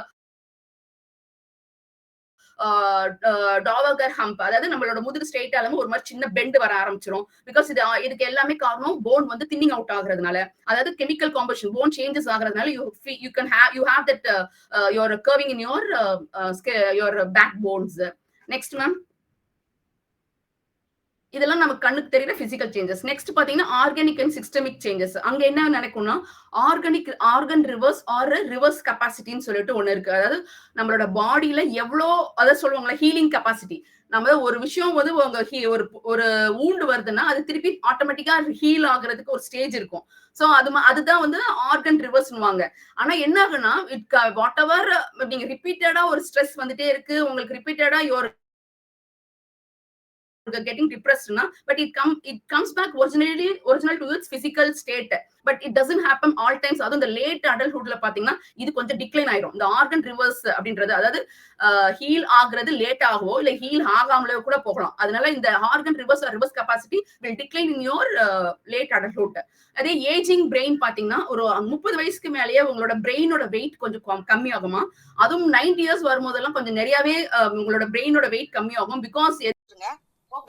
dowager hump, அதாவது நம்மளோட முதுகு ஸ்ட்ரெயிட்டா இல்லாம ஒரு மாதிரி சின்ன பெண்ட் வர ஆரம்பிச்சிடும். பிகாஸ் இதுக்கு எல்லாமே காரணம் போன் வந்து தின்னிங் அவுட் ஆகுறதுனால, அதாவது கெமிக்கல் காம்பஷன், போன் சேஞ்சஸ் ஆகுறதுனால you have that your curving in your back bones. Next ma'am. இதெல்லாம் நமக்கு கண்ணுக்கு தெரியற பிசிக்கல் சேஞ்சஸ். நெக்ஸ்ட் பாத்தீங்கன்னா ஆர்கானிக் அண்ட் சிஸ்டமிக் சேஞ்சஸ். அங்க என்ன நினைக்கும்னா ஆர்கன் ரிவர்ஸ் கெப்பாசிட்டின்னு சொல்லிட்டு ஒண்ணு இருக்கு. அதாவது நம்மளோட பாடியில எவ்வளோ, அதாவது சொல்லுவாங்களா ஹீலிங் கெப்பாசிட்டி. நம்ம ஒரு விஷயம் வந்து ஒரு ஊண்டு வருதுன்னா அது திருப்பி ஆட்டோமேட்டிக்கா ஹீல் ஆகுறதுக்கு ஒரு ஸ்டேஜ் இருக்கும். சோ அதுதான் வந்து ஆர்கன் ரிவர்ஸ்னுவாங்க. ஆனா என்ன ஆகுனா வாட் எவர் நீங்க ரிப்பீட்டடா ஒரு ஸ்ட்ரெஸ் வந்துட்டே இருக்கு, உங்களுக்கு ரிப்பீட்டடா getting depressed na, but it comes back original to its physical state, but it doesn't happen all times. அதுவும் இந்த லேட் அடல்ட்ஹுட்ல பாத்தீங்கன்னா இது கொஞ்சம் டிக்ளைன் ஆயிரும். இந்த ஆர்கன் ரிவர்ஸ் அப்படின்றது, அதாவது ஹீல் ஆகுறது லேட் ஆகவோ இல்ல ஹீல் ஆகாமலோ கூட போகலாம். அதனால இந்த organ reverse capacity will decline in your late adulthood. அதே ஏஜிங் பிரெயின் பாத்தீங்கன்னா ஒரு 30 வயசுக்கு மேலேயே உங்களோட பிரெயினோட வெயிட் கொஞ்சம் கம்மி ஆகுமா. அதுவும் 90 இயர்ஸ் வரும்போதெல்லாம் கொஞ்சம் நிறையவே உங்களோட பிரெயினோட வெயிட் கம்மி ஆகும்.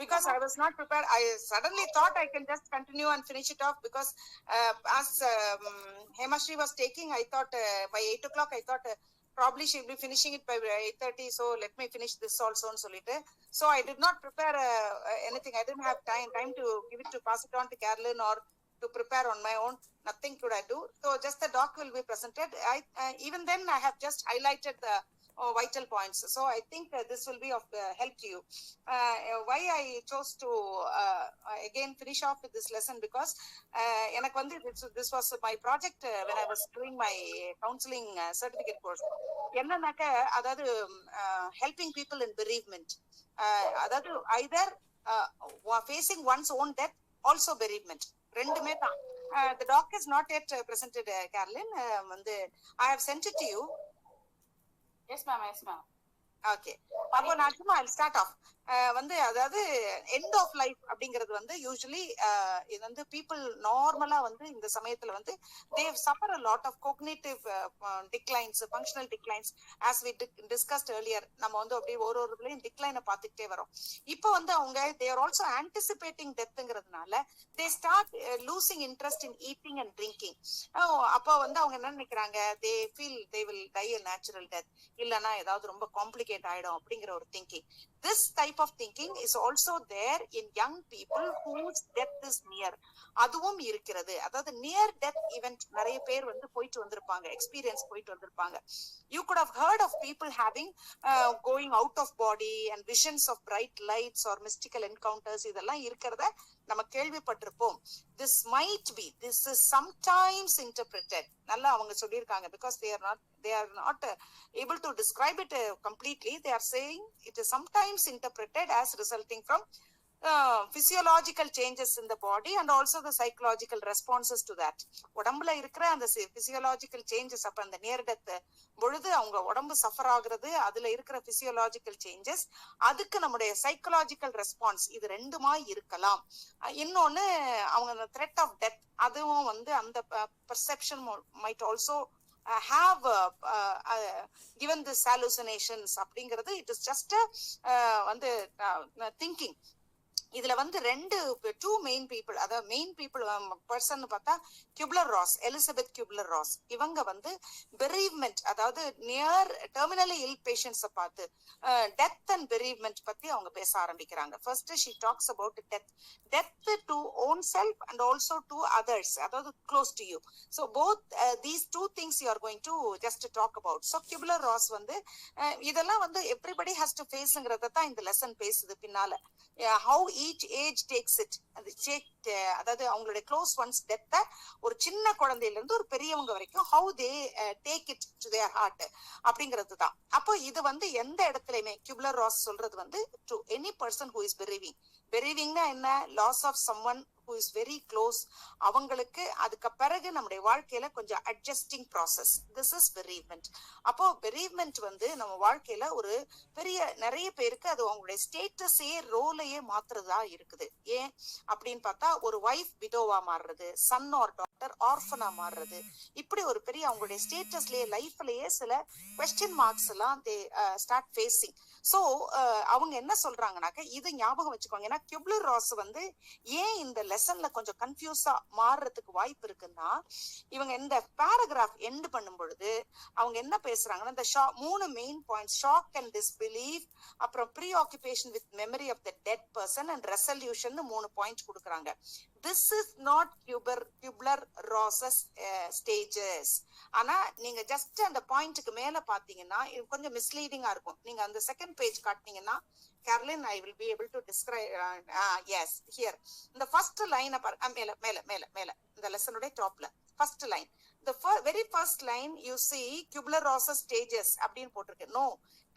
because I was not prepared. I suddenly thought I can just continue and finish it off because as Hemashri was taking, I thought by 8 o'clock, I thought probably she'll be finishing it by 8:30. So let me finish this also and solite. So I did not prepare anything. I didn't have time to give it, to pass it on to Carolyn or to prepare on my own. Nothing could I do. So just the doc will be presented. Even then I have just highlighted the vital points. So I think this will be of help to you. Why I chose to again finish off with this lesson, because this was my project when I was doing my counseling certificate course. Ennanaka adadu helping people in bereavement, adadu either facing one's own death, also bereavement, rendume da. The doc is not yet presented, Carolyn. I have sent it to you. Yes ma'am. Okay. அப்போ நான் சும்மா I'll start off. அதாவது எண்ட் ஆஃப் லைஃப் அப்படிங்கிறது யூசுவலி இது பீப்புள் நார்மலா இந்த சமயத்துல they suffer a lot of cognitive declines, functional declines, as we discussed earlier. நம்ம அப்படியே ஒரு இதுலயும் டிக்ளைனை பார்த்துக்கிட்டே வரோம். இப்போ அவங்க they are also anticipating deathங்கிறதுனால they start losing interest in eating and drinking. அப்போ அவங்க என்ன நினைக்கிறாங்க, they feel they will die a natural death, இல்லனா ஏதாவது ரொம்ப காம்ப்ளிகேட் ஆயிடும் அப்படிங்கிற ஒரு thinking. this type of thinking is also there in young people whose death is near. அதுவும் இருக்கிறது. அதாவது near death event நிறைய பேர் வந்து போயிட்டு வந்திருப்பாங்க, எக்ஸ்பீரியன்ஸ் போயிட்டு வந்திருப்பாங்க. You could have heard of people having going out of body and visions of bright lights or mystical encounters. இதெல்லாம் இருக்கிறத நம்ம கேள்விப்பட்டிருப்போம். This might be, this is sometimes interpreted, நல்லா அவங்க சொல்லியிருக்காங்க, because they are not able to describe it completely. They are saying it is sometimes interpreted as resulting from physiological changes in the body and also the psychological responses to that. உடம்புல இருக்கிற அந்த physiological changes, அப்ப அந்த near death பொழுது அவங்க உடம்பு சஃபர் ஆகுறது, அதுல இருக்கிற physiological changes, அதுக்கு நம்முடைய psychological response, இது ரெண்டுமா இருக்கலாம். இன்னொன்னு அவங்க அந்த threat of death, அதுவும் வந்து அந்த perception might also have given this hallucinations அப்படிங்கிறது. It is just வந்து thinking. இதுல வந்து two main people, அதாவது மெயின் பீப்புள் பர்சன் பார்த்தா கியூப்லர்-ராஸ், எலிசபெத் கியூப்லர்-ராஸ். இவங்க வந்து பெரீவ்மெண்ட், அதாவது நியர் டெர்மினலி இல் பேஷண்ட்ஸை பார்த்து டெத் அண்ட் பெரீவ்மெண்ட் பத்தி அவங்க பேச ஆரம்பிக்கிறாங்க. First she talks about death to own self and also to others, அதாவது close to you. So both these two things you are going to just talk about. So Kubler Ross வந்து இதெல்லாம் வந்து எவ்ரிபடி ஹாஸ் டு ஃபேஸ்ங்கிறத தான் இந்த லெசன் பேசுது பின்னால. How each age takes it, அதாவது அவங்களுடைய க்ளோஸ் ஒன்ஸ் டெத்த ஒரு சின்ன குழந்தையில இருந்து ஒரு பெரியவங்க வரைக்கும் how they take it to their heart அப்படிங்கிறது தான். அப்போ இது வந்து எந்த இடத்துலயுமே கியூப்லர்-ராஸ் சொல்றது வந்து to any person who is bereavingனா என்ன, loss of someone who is very close, அவங்களுக்கு அதுக்கு பிறகு நம்முடைய வாழ்க்கையில கொஞ்சம் adjusting process, this is bereavement. அப்போ bereavement வந்து நம்ம வாழ்க்கையில ஒரு நிறைய பேருக்கு அது அவங்களுடைய ஸ்டேட்டஸே ரோலையே மாத்துறதா இருக்குது. ஏன் அப்படின்னு பார்த்தா, ஒரு வைஃப் விடோவா மாறுறது, சன் ஆர் டாட்டர் ஆர்ஃபனா மாறுறது, இப்படி ஒரு பெரிய அவங்களுடைய ஸ்டேட்டஸ்லயே லைஃப்லயே சில கொஸ்டின் மார்க்ஸ் எல்லாம் தே ஸ்டார்ட் ஃபேஸிங். சோ அவங்க என்ன சொல்றாங்கன்னாக்க, இது ஞாபகம் வச்சுக்கோங்க. ஏன்னா கியூப்லர்-ராஸ் வந்து ஏன் இந்த லெசன்ல கொஞ்சம் கன்ஃபியூஸா மாறுறதுக்கு வாய்ப்பு இருக்குன்னா, இவங்க இந்த பேராகிராஃப் எண்ட் பண்ணும் பொழுது அவங்க என்ன பேசுறாங்கன்னா, இந்த மூணு main points, shock and disbelief, அப்புறம் preoccupation with memory of the dead person and resolution 3 point கொடுக்குறாங்க. This is not Kubler-Ross's stages. ஆனா நீங்க ஜஸ்ட் அந்த பாயிண்ட்க்கு மேல பாத்தீங்கன்னா இது கொஞ்சம் மிஸ்லீடிங்கா இருக்கும். நீங்க அந்த செகண்ட் பேஜ் காட்டினீங்கன்னா, Caroline, I will be able to describe. Yes, here the first line மேல மேல மேல மேல இந்த லெசனுடைய டாப்ல first line, the very first line you see Kubler-Ross's stages அப்படின்னு போட்டிருக்கு. No,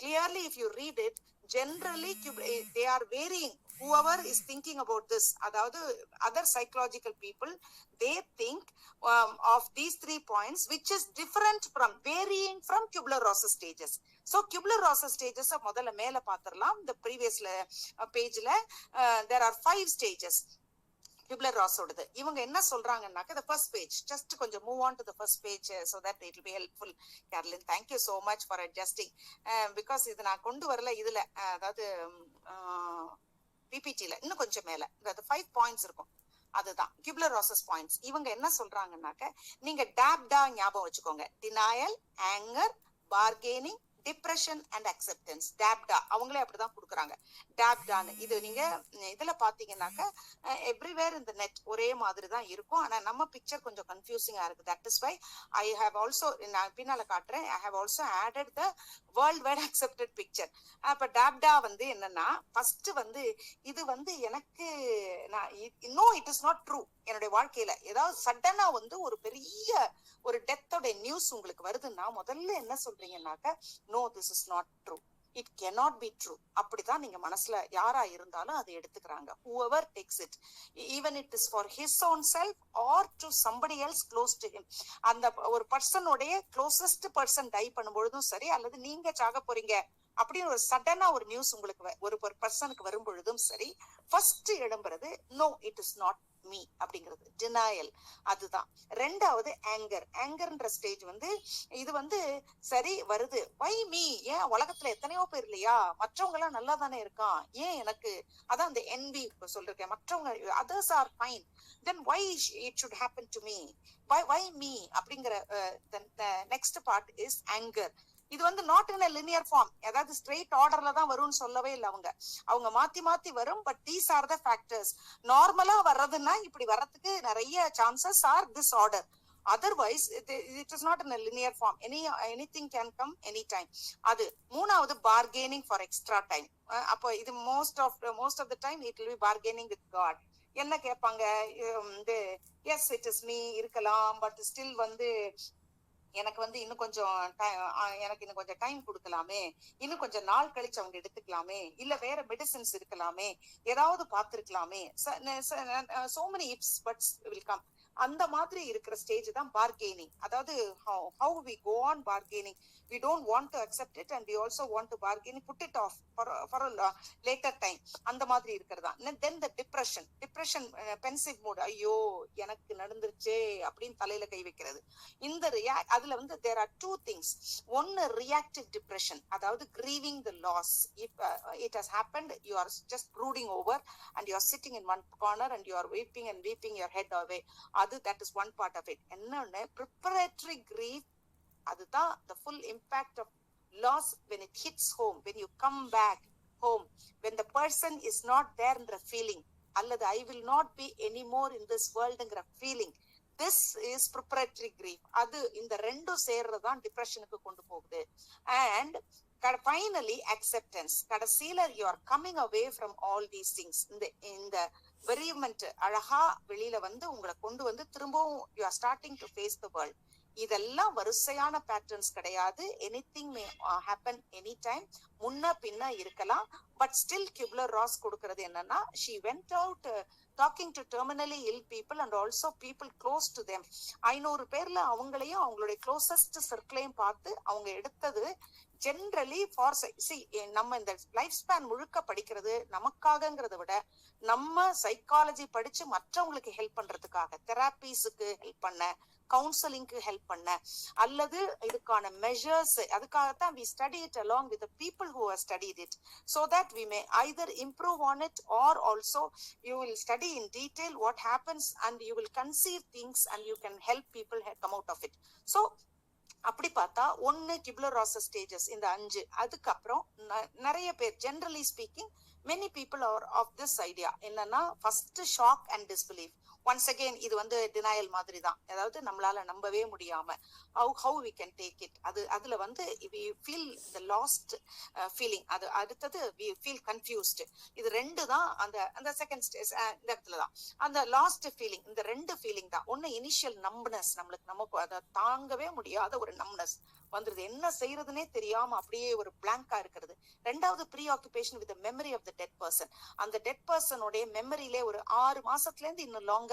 clearly if you read it, generally they are varying. Whoever is thinking about this, அதாவது other psychological people, they think of these 3 points which is different from, varying from Kubler-Ross's stages. So Kubler-Ross's stages முதல்ல மேல பாத்திரலாம். இந்த previous pageல there are 5 stages Kubler-Ross ஓடது. இவங்க என்ன சொல்றாங்கன்னாக்க, the first page, just கொஞ்சம் move on to the first page so that it will be helpful. Caroline, thank you so much for adjusting, because இது நான் கொண்டு வரல இதுல, அதாவது பிபிடில இன்னும் கொஞ்சம் மேல அதாவது 5 பாயிண்ட்ஸ் இருக்கும், அதுதான் கியூப்லர்-ராஸஸ் பாயிண்ட்ஸ். இவங்க என்ன சொல்றாங்கன்னாக்க, நீங்க டேப்டா ஞாபகம் வச்சுக்கோங்க, denial, anger, bargaining, depression and acceptance. டேப்டா அவங்களே அப்படிதான் கொடுக்குறாங்க, டேப்டான்னு. இது நீங்க இதுல பாத்தீங்கன்னாக்க எவ்ரிவேர் இந்த நெட் ஒரே மாதிரி தான் இருக்கும். ஆனா நம்ம பிக்சர் கொஞ்சம் கன்ஃபியூசிங்கா இருக்கு. That is why I have also, நான் பின்னால காட்டுறேன், I have also added the world wide accepted picture. அப்ப டேப்டா வந்து என்னன்னா, ஃபர்ஸ்ட் வந்து இது வந்து எனக்கு no, it is not true. என்னுடைய வாழ்க்கையில ஏதாவது சடனா வந்து ஒரு பெரிய ஒரு டெத்தோட நியூஸ் உங்களுக்கு வருதுன்னா, முதல்ல என்ன சொல்றீங்கன்னாக்க, no, this is not true, it cannot be true. அப்படிதான் நீங்க மனசுல யாரா இருந்தாலும் அதை எடுத்துக்கிறாங்க. whoever takes it, even it is for his own self or to somebody else close to him. அந்த ஒரு பர்சனுடைய க்ளோசஸ்ட் பர்சன் டை பண்ணும்பொழுதும் சரி, அல்லது நீங்க சாக போறீங்க அப்படின்னு ஒரு சடனா ஒரு நியூஸ் உங்களுக்கு ஒரு பர்சனுக்கு வரும் பொழுதும் சரி, ஃபர்ஸ்ட் எழும்புறது no, it is not me அப்படிங்கிறது, டினாயல். அதுதான். ரெண்டாவது ஆங்கர். ஆங்கர்ன்ற ஸ்டேஜ் வந்து இது வந்து சரி வருது, வை மீ, ஏன் உலகத்துல எத்தனையோ பேர் இல்லையா, மற்றவங்க எல்லாம் நல்லா தானே இருக்கான், ஏன் எனக்கு, அதான் அந்த envy சொல்லிருக்கேன், மற்றவங்க others are fine, then why it should happen to me, why me அப்படிங்கிற. the next part is anger. இது வந்து not in a linear form, அதாவது ஸ்ட்ரெயிட் ஆர்டர்ல தான் வரும்னு சொல்லவே இல்லை அவங்க மாத்தி மாத்தி வரும். But these are the factors. நார்மலா வர்றதுன்னா இப்படி வர்றதுக்கு நிறைய chances are this order. Otherwise it is not in a linear form. Anything can come anytime. அது மூணாவது bargaining for extra time. அப்போ இது most of the time it will be bargaining with God. என்ன கேட்பாங்க, எஸ் இட் இஸ் மீ இருக்கலாம், பட் ஸ்டில் வந்து எனக்கு வந்து இன்னும் கொஞ்சம் டைம் கொடுக்கலாமே, இன்னும் கொஞ்சம் நாள் கழிச்சு அவங்க எடுத்துக்கலாமே, இல்ல வேற மெடிசின்ஸ் இருக்கலாமே, ஏதாவது பார்த்திருக்கலாமே, so many ifs buts will come. அந்த மாதிரி இருக்கிற ஸ்டேஜ் தான் bargaining. அதாவது how we go on bargaining, we don't want to accept it and we also want to bargain, put it off for a later time. அந்த மாதிரி இருக்கிறதா. Then the depression pensive mood, ஐயோ எனக்கு நடந்துருச்சே அப்படின்னு தலையில கை வைக்கிறது. இந்த அதுல வந்து there are two things. One, reactive depression, அதாவது grieving the loss. If it has happened, you are just brooding over and you are sitting in one corner and you are weeping and weeping your head away. That is one part of it. Enna preparatory grief, அதுதான் the full impact of loss when it hits home, when you come back home, when the person is not there in the feeling, அல்லது I will not be anymore in this world ங்கற feeling. This is preparatory grief. அது இந்த ரெண்டும் சேர்றதான் டிப்ரெஷனுக்கு கொண்டு போகுது. And finally acceptance. கடைசியில you are coming away from all these things. இந்த bereavement அழகா வெளியில வந்து உங்களை கொண்டு வந்து திரும்பவும் you are starting to face the world. இதெல்லாம் வரிசையான பேட்டர்ன்ஸ் கிடையாது. Anything may happen any time, முன்ன பின்ன இருக்கலாம். பட் ஸ்டில் கியூப்லர்-ராஸ் கொடுக்கிறது என்னன்னா, she went out talking to terminally ill people and also people close to them. 500 பேர்ல அவங்களையும் அவங்களுடைய க்ளோசஸ்ட் சர்க்கிளையும் பார்த்து அவங்க எடுத்தது ஜென்ரலி ஃபார் நம்ம இந்த லைஃப் ஸ்பேன் முழுக்க படிக்கிறது நமக்காகங்கிறத விட நம்ம சைக்காலஜி படிச்சு மற்றவங்களுக்கு ஹெல்ப் பண்றதுக்காக, தெராபிஸுக்கு ஹெல்ப் பண்ண, கவுன்சிலிங்க்கு ஹெல்ப் பண்ண, அல்லது இதுக்கான மெஷர்ஸ், அதுக்காகத்தான் we study it along with the people who have studied it, so that we may either improve on it or also you will study in detail what happens and you will conceive things and you can help people come out of it. So அப்படி பார்த்தா ஒன்னு கியூப்லர்-ராஸ் ஸ்டேஜஸ் இந்த 5. அதுக்கப்புறம் நிறைய பேர் generally speaking many people are of this idea. என்னன்னா first shock and disbelief. once again இது வந்து denial மாதிரி தான். அதாவது நம்மளால நம்பவே முடியாம how we can take it. அதுல வந்து we feel the lost feeling. அது அடுத்தது we feel confused. இது ரெண்டு தான் அந்த செகண்ட் ஸ்டேஜ். இந்த இடத்துல தான் அந்த லாஸ்ட் ஃபீலிங். இந்த ரெண்டு ஃபீலிங் தான். ஒன்னு இனிஷியல் நம்பனஸ், நமக்கு அதை தாங்கவே முடியாத ஒரு நம்பனஸ் வந்துருது, என்ன செய்யறதுன்னே தெரியாம அப்படியே ஒரு பிளாங்கா இருக்கிறது. ரெண்டாவது preoccupation with memory of the dead person. அந்த டெட் பர்சனோடைய மெமரியிலே ஒரு 6 மாசத்துல இருந்து இன்னும் லாங்கரா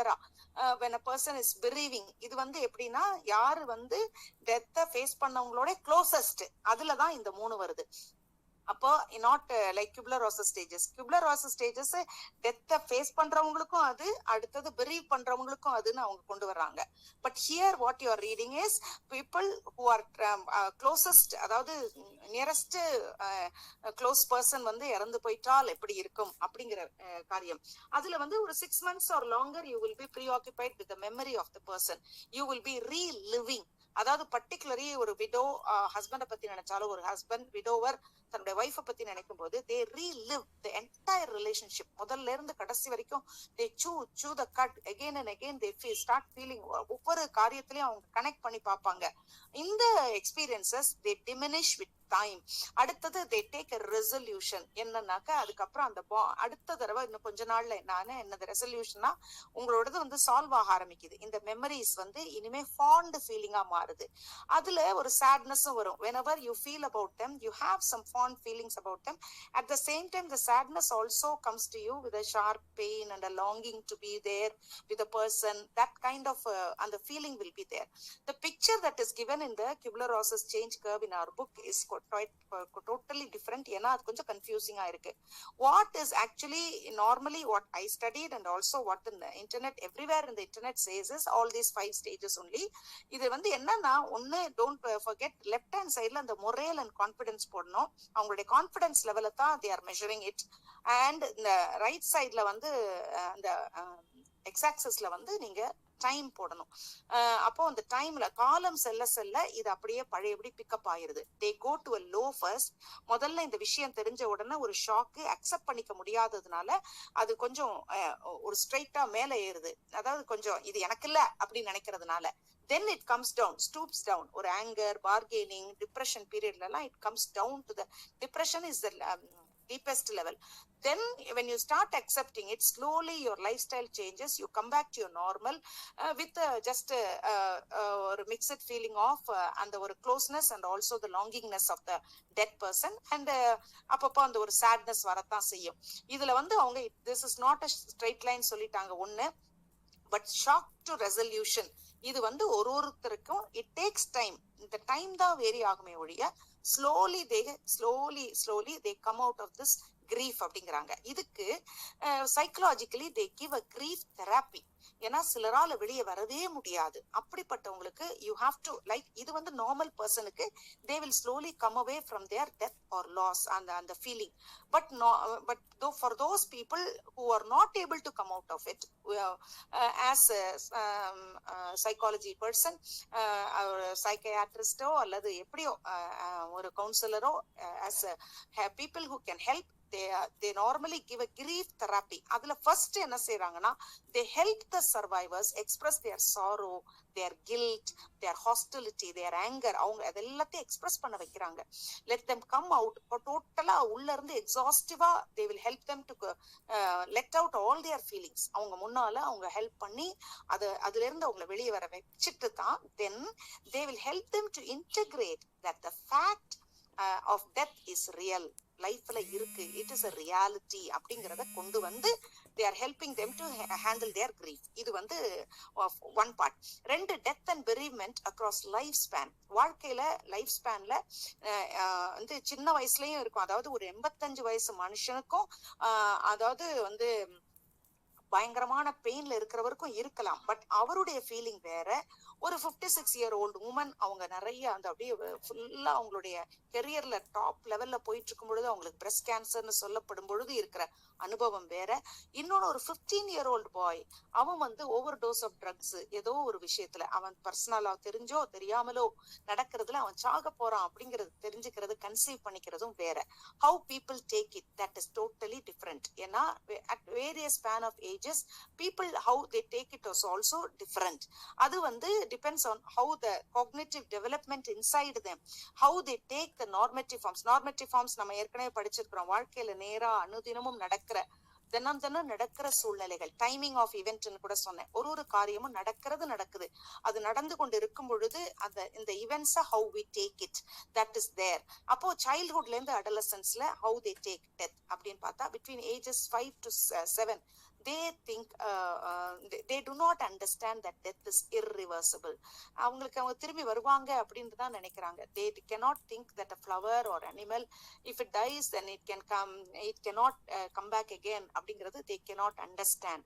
when a person is bereaving. இது வந்து எப்படின்னா, யாரு வந்து டெத்தை ஃபேஸ் பண்ணவங்களோட க்ளோசஸ்ட், அதுலதான் இந்த 3 வருது. அப்போ not like Kubler Ross stages. Kubler Ross stages டெத்தை ஃபேஸ் பண்றவங்களுக்கும் அது, அடுத்தது பெரீவ் பண்றவங்களுக்கும் அதுன்னு அவங்க கொண்டு வர்றாங்க. But here what you are reading is people who are closest, அதாவது நியரஸ்ட் க்ளோஸ் பர்சன் வந்து இறந்து போயிட்டால் எப்படி இருக்கும் அப்படிங்கிற காரியம். அதுல வந்து ஒரு 6 months or longer you will be preoccupied with the memory of the person. You will be reliving. அதாவது பர்டிகுலரி ஒரு விடோ ஹஸ்பண்டை பத்தி நினைச்சாலும், ஒரு ஹஸ்பண்ட் விடோவர் தன்னுடைய ஒய்ஃபை பத்தி நினைக்கும் போது they relive the entire relationship. முதல்ல இருந்து கடைசி வரைக்கும் they chew the cud again and again. They start feeling, ஒவ்வொரு காரியத்திலையும் அவங்க கனெக்ட் பண்ணி பார்ப்பாங்க. இந்த experiences they diminish with time. அடுத்தது they take a resolution. என்னன்னாக்கா அதுக்கப்புறம் அந்த அடுத்த தடவை இன்னும் கொஞ்ச நாள்ல என்னது ரெசல்யூஷனா, உங்களோடது வந்து சால்வ் ஆக ஆரம்பிக்குது. இந்த மெமரிஸ் வந்து இனிமே ஃபாண்ட் ஃபீலிங்கா மாறுது. அதுல ஒரு சேட்னஸும் வரும். whenever you feel about them, you have some fond feelings about them. At the same time, the sadness also comes to you with a sharp pain and a longing to be there with the person. That kind of and the feeling will be there. The picture that is given in the Kübler-Ross change curve in our book is totally different. ஏன்னா அது கொஞ்சம் கன்ஃபியூசிங்கா இருக்கு. What is actually normally what I studied and also what the internet everywhere in the internet says is all these 5 stages only. இது வந்து என்னன்னா, ஒன்னு don't forget left hand sideல அந்த morale and confidence போடணும். அவங்களுடைய கான்ஃபிடன்ஸ் லெவல தான் they are measuring it. and இந்த ரைட் சைட்ல வந்து அந்த எக்ஸ் ஆக்சிஸ்ல வந்து நீங்க டைம் போடணும். அப்போ அந்த டைம்ல காலம் செல்ல செல்ல இது அப்படியே பழையபடி பிக்கப் ஆயிருது. They go to a low first. முதல்ல இந்த விஷயம் தெரிஞ்ச உடனே ஒரு ஷாக்கு அக்செப்ட் பண்ணிக்க முடியாததுனால அது கொஞ்சம் ஒரு ஸ்ட்ரைட்டா மேல ஏறுது. அதாவது கொஞ்சம் இது எனக்கு இல்ல அப்படின்னு நினைக்கிறதுனால then it comes down, stoops down. ஒரு anger, bargaining, depression periodல எல்லாம் it comes down to the depression is the deepest level. Then when you start accepting it, slowly your lifestyle changes, you come back to your normal with just a mixed feeling of and ஒரு closeness and also the longingness of the dead person and அப்பப்போ அந்த ஒரு sadness வரத்தான் செய்யும். இதுல வந்து அவங்க this is not a straight line சொல்லிட்டாங்க ஒண்ணு, but shock to resolution இது வந்து ஒருத்தருக்கும் it takes time. இந்த டைம் தான் வேரி ஆகுமே ஒழிய slowly they come out of this grief அப்படிங்கிறாங்க. இதுக்கு psychologically they give a grief therapy. ஏன்னா சிலரால வெளியே வரவே முடியாது. அப்படிப்பட்டவங்களுக்கு you have to like இது வந்து normal personக்கு they will slowly come away from their death or loss and the feeling. But though for those people who are not able to come out of it as a psychology person, psychiatrist அல்லது எப்படியோ ஒரு counselor as people who can help, they normally give a grief therapy. அதுல first என்ன செய்றாங்கன்னா they help the survivors express their sorrow, their guilt, their hostility, their anger. அவங்க அதெல்லாத்தையும் எக்ஸ்பிரஸ் பண்ண வைக்கிறாங்க. let them come out. டோட்டலா உள்ள இருந்து எக்ஸாஸ்டிவா they will help them to let out all their feelings. அவங்க முன்னால அவங்க ஹெல்ப் பண்ணி அதுல இருந்து அவங்களை வெளியே வர வச்சுட்டு தான் then they will help them to integrate that the fact of death is real. லைஃப்ல இருக்கு, இட் இஸ் a reality அப்படிங்கறத கொண்டு வந்து they are helping them to handle their grief. இது வந்து one part. ரெண்டு, death and bereavement across life span. வாழ்க்கையில லைஃப் ஸ்பேன்ல வந்து சின்ன வயசுலயும் இருக்கும். அதாவது ஒரு 85 வயசு மனுஷனுக்கும் அதாவது வந்து பயங்கரமான பெயின்ல இருக்கிறவருக்கும் இருக்கலாம். பட் அவருடைய ஃபீலிங் வேற. ஒரு 56 year old உமன் அவங்க நிறைய அந்த அப்படியே ஃபுல்லா அவங்களுடைய கெரியர்ல டாப் லெவல்ல போயிட்டு இருக்கும் பொழுது அவங்களுக்கு பிரஸ்ட் கேன்சர்னு சொல்லப்படும் பொழுது இருக்கிற அனுபவம் வேற. இன்னொன்னு ஒரு 15 year old பாய், அவன் வந்து ஓவர் டோஸ் ஆஃப் ட்ரக்ஸ் ஏதோ ஒரு விஷயத்துல அவன் பர்சனலா தெரிஞ்சோ தெரியாமலோ நடக்கிறதுல அவன் சாக போறான் அப்படிங்கறது தெரிஞ்சுக்கிறது, கன்சீவ் பண்ணிக்கிறதும் வேற. How people take it, that is totally different. ஏன்னா at various span of ages people how they take it is also different. அது வந்து depends on how the cognitive development inside them, how they take the normative forms. Normative forms நம்ம ஏற்கனவே படிச்சிருக்கிறோம். வாழ்க்கையில நேரா அனுதினமும் நடக்கிற தினம் நடக்கிற சூழ்நிலைகள், டைமிங் ஆஃப் இவெண்ட்னு கூட சொன்னேன். ஒரு காரியமும் நடக்குது. அது நடந்து கொண்டு இருக்கும் பொழுது அந்த இந்த events how we take it, that is there. அப்போ சைல்ட்ஹுட்ல இருந்து அடலசன்ஸ்ல how they take death அப்படின்னு பார்த்தா between ages 5 to 7 they think they do not understand that death is irreversible. அவங்களுக்கு அவங்க திரும்பி வருவாங்க அப்படின்னு தான் நினைக்கிறாங்க. They cannot think that a flower or animal, if it dies then it cannot come back again அப்படிங்கிறது they cannot understand.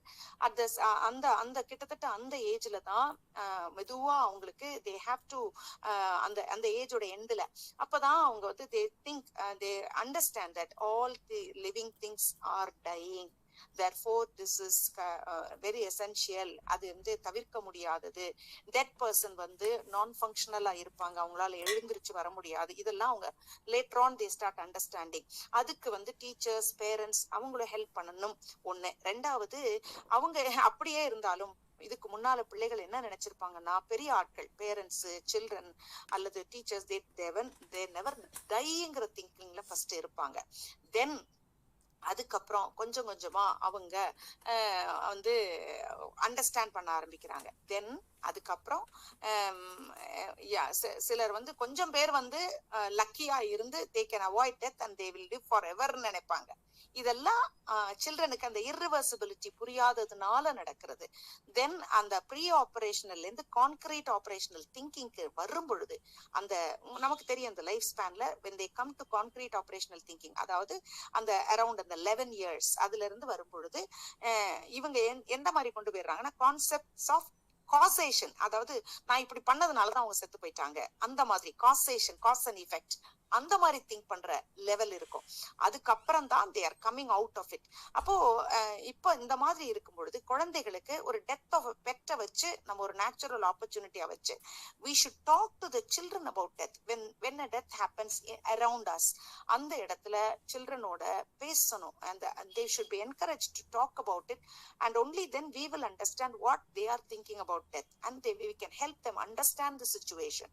அந்த கிட்டத்தட்ட அந்த ஏஜ்ல தான் மெதுவா அவங்களுக்கு they have to அந்த ஏஜோட எண்ட்ல அப்பதான் அவங்க வந்து they think they understand that all the living things are dying. Therefore this is very essential. அது வந்து தவிர்க்க முடியாதது. டெட் பர்சன் வந்து நான் ஃபங்க்ஷனலா இருப்பாங்க, அவங்களால எழுந்திருச்சு வர முடியாது. இதெல்லாம் அவங்க later on they start understanding. அதுக்கு வந்து டீச்சர்ஸ், பேரண்ட்ஸ் அவங்கள ஹெல்ப் பண்ணணும் ஒண்ணு. ரெண்டாவது, அவங்க அப்படியே இருந்தாலும் இதுக்கு முன்னால பிள்ளைகள் என்ன நினைச்சிருப்பாங்கன்னா, பெரிய ஆட்கள், பேரண்ட்ஸ், சில்ட்ரன் அல்லது டீச்சர்ஸ், they never dieங்கிற திங்கிங்ல ஃபர்ஸ்ட் இருப்பாங்க. தென் அதுக்கப்புறம் கொஞ்சம் கொஞ்சமா அவங்க வந்து அண்டர்ஸ்டாண்ட் பண்ண ஆரம்பிக்கிறாங்க. தென் அதுக்கப்புறம் சிலர் வந்து கொஞ்சம் பேர் வந்து லக்கியா இருந்து they can avoid death and they will live forever நினைப்பாங்க. இதெல்லாம் சில்ட்ரனுக்கு அந்த irreversibility புரியாததுனால நடக்கிறது. தென் அந்த ப்ரீ ஆபரேஷனல்ல இருந்து கான்கிரீட் ஆபரேஷனல் திங்கிங்க்கு வரும் பொழுது அந்த நமக்கு தெரியும் அந்த life ஸ்பேன்ல when they come to concrete operational thinking, அதாவது அந்த அரௌண்ட் அந்த 11 years அதுல இருந்து வரும் பொழுது இவங்க எந்த மாதிரி கொண்டு போயிடுறாங்கன்னா கான்செப்ட்ஸ் ஆஃப் காசேஷன், அதாவது நான் இப்படி பண்ணதுனாலதான் அவங்க செத்து போயிட்டாங்க, அந்த மாதிரி காசேஷன், காஸ் அண்ட் எஃபெக்ட், அந்த மாதிரி திங்க் பண்ற லெவல் இருக்கும். அதுக்கப்புறம் தான் they are coming out of it. அப்போ இப்போ இந்த மாதிரி இருக்கும் பொழுது குழந்தைகளுக்கு ஒரு டெத் ஆஃப் பெட்டை வச்சு நம்ம ஒரு நேச்சுரல் ஆப்பர்ச்சுனிட்டியா வச்சு we should talk to the children about death when a death happens around us. அந்த இடத்துல சில்ட்ரனோட பேசணும், and they should be encouraged to talk about it, and only then we will understand what they are thinking about death, and we can help them understand the situation.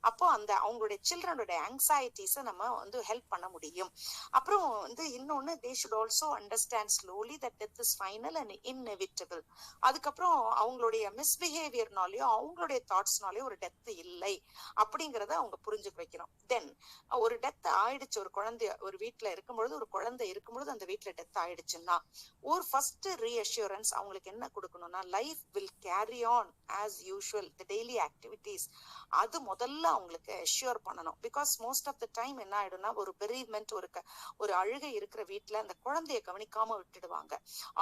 அப்போ அந்த அவங்களுடைய சில்ட்ரனோட ஆங்ஸைட்டிஸை நம்ம வந்து ஹெல்ப் பண்ண முடியும். அப்புறம் வந்து இன்னொன்னு, they should also understand slowly that death is final and inevitable. அதுக்கப்புறம் அவங்களுடைய மிஸ்பிஹேவியர்னாலயோ அவங்களுடைய தாட்ஸ்னாலயோ ஒரு டெத் இல்லை அப்படிங்கறத அவங்க புரிஞ்சுக்க வைக்கணும். தென் ஒரு டெத் ஆயிடுச்சு, ஒரு குழந்தை ஒரு வீட்டுல இருக்கும்பொழுது, ஒரு குழந்தை இருக்கும்பொழுது அந்த வீட்டுல டெத் ஆயிடுச்சுன்னா ஒரு ஃபர்ஸ்ட் ரீஅஷூரன்ஸ் அவங்களுக்கு என்ன கொடுக்கணும்னா, life will carry on as usual, the daily activities. அது முதல்ல அவங்களுக்கு அஷ்யூர் பண்ணணும். Because most of the time என்ன ஆயிடும்னா, ஒரு பெரியமெண்ட் ஒரு அழுகை இருக்கிற வீட்டுல அந்த குழந்தைய கவனிக்காம விட்டுடுவாங்க.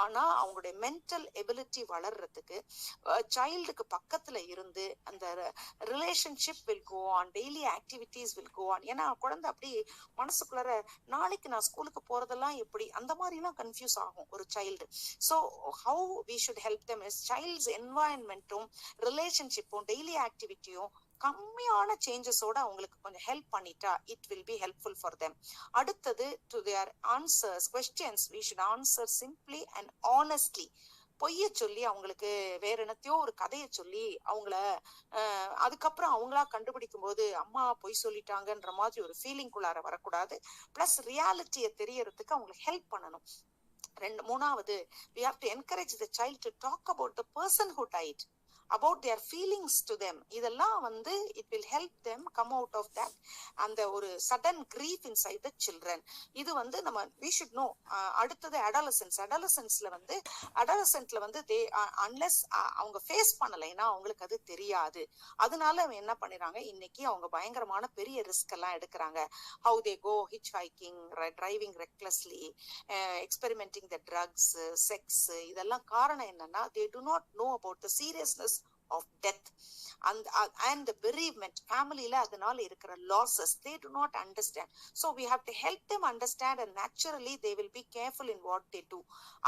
ஆனா அவங்களுடைய மென்டல் எபிலிட்டி வளர்றதுக்கு சைல்டுக்கு பக்கத்துல இருந்து அந்த relationship will go on, daily activities will go on. ஏன்னா குழந்தை அப்படி மனசுக்குள்ளார நாளைக்கு நான் ஸ்கூலுக்கு போறதெல்லாம் எப்படி, அந்த மாதிரி எல்லாம் கன்ஃபியூஸ் ஆகும் ஒரு child. So how we should help them is child's என்வாயன்மெண்ட்டும் ரிலேஷன்ஷிப்பும் டெய்லி ஆக்டிவிட்டியும் கம்மியான சேஞ்சஸோட அவங்களுக்கு கொஞ்சம் ஹெல்ப் பண்ணிட்டா it will be helpful for them. அடுத்தது, to their answers questions we should answer simply and honestly. பொய்ய சொல்லி அவங்களுக்கு வேற என்னத்தையோ ஒரு கதையை சொல்லி அவங்கள அதுக்கப்புறம் அவங்களா கண்டுபிடிக்கும் போது அம்மா பொய் சொல்லிட்டாங்கன்ற மாதிரி ஒரு ஃபீலிங்குள்ளார வரக்கூடாது. பிளஸ் ரியாலிட்டியை தெரியறதுக்கு அவங்களுக்கு ஹெல்ப் பண்ணணும். மூணாவது, we have to encourage the child to talk about the person who died, about their feelings to them. இதெல்லாம் வந்து it will help them come out of that அந்த ஒரு sudden grief inside the children. இது வந்து நம்ம we should know. அடுத்தது adolescentல வந்து they unless அவங்க ஃபேஸ் பண்ணலைன்னா அவங்களுக்கு அது தெரியாது. அதனால என்ன பண்ணிடுறாங்க, இன்னைக்கு அவங்க பயங்கரமான பெரிய ரிஸ்க் எல்லாம் எடுக்கிறாங்க. how they go hitchhiking, driving recklessly, experimenting the drugs, sex. இதெல்லாம் காரணம் என்னன்னா, they do not know about the seriousness of death and the bereavement. familyல அதனால இருக்கிற losses they do not understand. So we have to help them understand, and naturally they will be careful in what they do.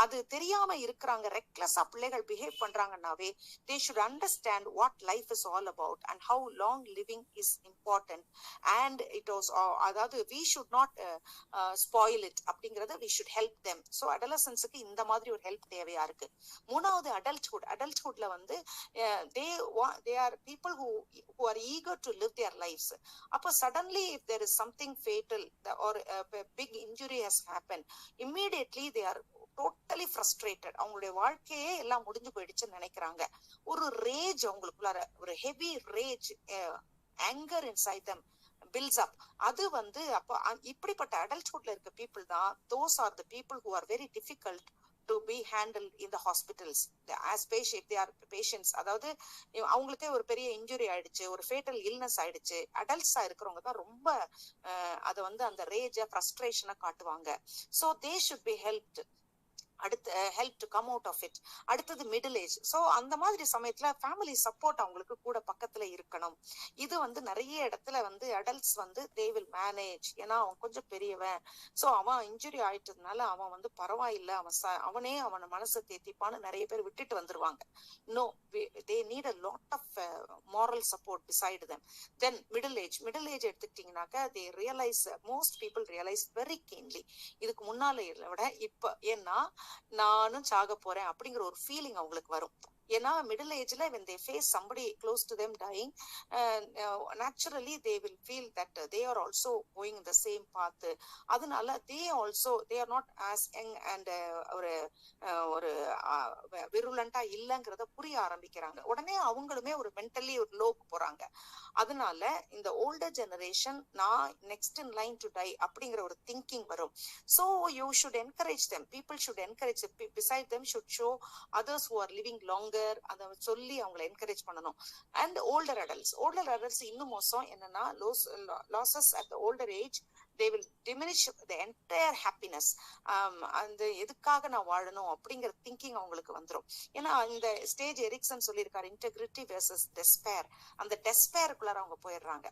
அது தெரியாம இருக்கிறாங்க, ரெக்லெஸ்ஸா பிள்ளைகள் behave பண்றாங்கன்னாவே they should understand what life is all about and how long living is important, and it was அதாவது we should not spoil it அப்படிங்கறத we should help them. So adolescents-க்கு இந்த மாதிரி ஒரு ஹெல்ப் தேவையா இருக்கு. மூணாவது, adulthoodல வந்து they are people who are eager to live their lives. அப்ப suddenly if there is something fatal or a big injury has happened, immediately they are totally frustrated. அவங்களுடைய வாழ்க்கையே எல்லாம் முடிஞ்சு போயிடுச்சுன்னு நினைக்கிறாங்க. ஒரு ரேஜ் அவங்களுக்குள்ளார, ஒரு heavy rage, anger inside them builds up. அது வந்து அப்ப இப்படிப்பட்ட adulthoodல இருக்க people தான், those are the people who are very difficult to be handled in the hospitals as patient. They are patients. அதாவது அவங்களுக்கே ஒரு பெரிய இன்ஜுரி ஆயிடுச்சு, ஒரு ஃபேட்டல் இல்னஸ் ஆயிடுச்சு, அடல்ட்ஸா இருக்கிறவங்க தான் ரொம்ப அதை வந்து அந்த ரேஜ ஃப்ரஸ்ட்ரேஷனை காட்டுவாங்க. so they should be helped. அடுத்து help to come out of it. அடுத்தது மிடில் ஏஜ். ஸோ அந்த மாதிரி சமயத்துல ஃபேமிலி சப்போர்ட் அவங்களுக்கு கூட பக்கத்துல இருக்கணும். இது வந்து நிறைய இடத்துல வந்து அடல்ட்ஸ் வந்து தே வில் மேனேஜ். ஏன்னா அவன் கொஞ்சம் பெரியவன், ஸோ அவன் இன்ஜுரி ஆயிட்டதுனால அவன் வந்து பரவாயில்ல, அவனே அவனை மனசை தேத்திப்பான்னு நிறைய பேர் விட்டுட்டு வந்துருவாங்க. No, they need a lot of moral support beside them. Then middle age எடுத்துக்கிட்டீங்கன்னாக்கா they realize, most people realize very keenly, இதுக்கு முன்னால விட இப்ப, ஏன்னா நானும் சாக போறேன் அப்படிங்கிற ஒரு ஃபீலிங் அவங்களுக்கு வரும். ஏன்னா மிடில் ஏஜ்ல when they face somebody close to them dying, naturally they will feel that they are also going in the same path. அதனால they are not as young and ஒரு விருலண்டா இல்லங்கிறத புரிய ஆரம்பிக்கிறாங்க. உடனே அவங்களுமே ஒரு மென்டலி ஒரு லோக்கு போறாங்க. அதனால இந்த ஓல்டர் ஜெனரேஷன், நான் next in line to tie அப்படிங்கிற ஒரு திங்கிங் வரும். so you should encourage them. people should encourage, beside them should show others who are living longer. அதை சொல்லி அவங்களை என்கரேஜ் பண்ணணும். அண்ட் ஓல்டர் அடல்ட்ஸ் இன்னும் மோசம். என்னன்னா losses at the older age they will diminish the entire happiness. அந்த எதுக்காக நான் வாழணும் அப்படிங்கிற திங்கிங் அவங்களுக்கு வந்துடும். ஏன்னா இந்த ஸ்டேஜ் எரிக்சன் சொல்லியிருக்காரு, இன்டெகிரிட்டி வெர்சஸ் டெஸ்பேர். அந்த டெஸ்பேருக்குள்ளார அவங்க போயிடுறாங்க.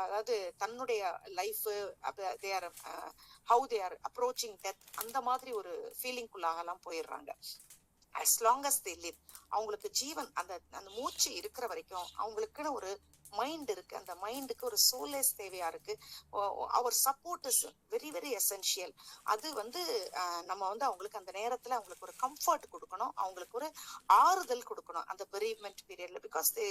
அதாவது தன்னுடைய life, they are how they are approaching death, அந்த மாதிரி ஒரு ஃபீலிங்குள்ளாக எல்லாம் போயிடுறாங்க. as long as they live, அவங்களுக்கு ஜீவன், அந்த அந்த மூச்சு இருக்கிற வரைக்கும் அவங்களுக்குன்னு ஒரு மைண்ட் இருக்கு. அந்த மைண்டுக்கு ஒரு சோலேஸ் தேவையா இருக்கு. Our support is very very essential. அது வந்து நம்ம வந்து அவங்களுக்கு அந்த நேரத்துல அவங்களுக்கு ஒரு கம்ஃபர்ட் கொடுக்கணும், அவங்களுக்கு ஒரு ஆறுதல் கொடுக்கணும் அந்த bereavement period. Because they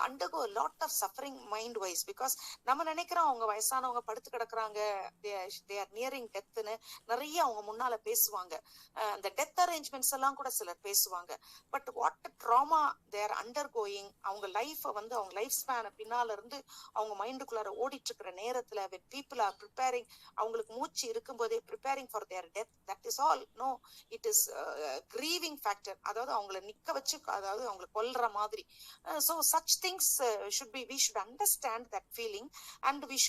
undergo lot of suffering mind wise. Because நம்ம நினைக்கிறோம் அவங்க வயசானவங்க படுத்து கிடக்குறாங்க, தே ஆர் நியரிங் டெத்னு நிறைய அவங்க முன்னால பேசுவாங்க. அந்த டெத் அரேஞ்ச்மெண்ட்ஸ் எல்லாம் கூட சிலர் பேசுவாங்க. But what drama they are under going, அவங்க லைஃப் வந்து அவங்க லைஃப் ஸ்பேன் பின்னால இருந்து அவங்க மைண்டுக்குள்ளார ஓடிட்டு இருக்கிற நேரத்துல when people are preparing, அவங்களுக்கு மூச்சு இருக்கும் போதே preparing for their death, that is all. No, it is grieving factor. அதாவது அவங்களை நிக்க வச்சு, அதாவது அவங்களை கொல்ற மாதிரி. So such things we should understand that feeling, and we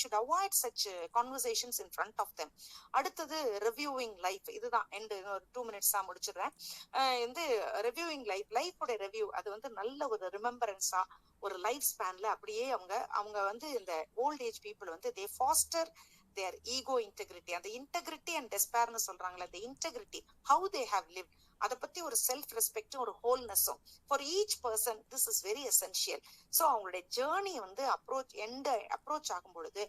should avoid such conversations in front of them. அடுத்தது reviewing life. இதுதான் end. 2 minutes முடிச்சிடுறேன். வந்து reviewing life உடைய ரிவ்யூ, அது வந்து நல்ல ஒரு ரிமெம்பரன்ஸா ஒரு லைஃப் ஸ்பேன்ல அப்படியே அவங்க வந்து இந்த ஓல்ட் ஏஜ் பீப்புள் வந்து they foster their ego integrity. அந்த இன்டெகிரிட்டி அண்ட் டெஸ்பேர்னு சொல்றாங்களே, அந்த integrity, how they have lived, அதை பத்தி ஒரு செல்ஃப் ரெஸ்பெக்டும் ஒரு ஹோல்னஸும் for each person, this is very essential. So அவங்களுடைய ஜேர்னி வந்து அப்ரோச் ஆகும் பொழுது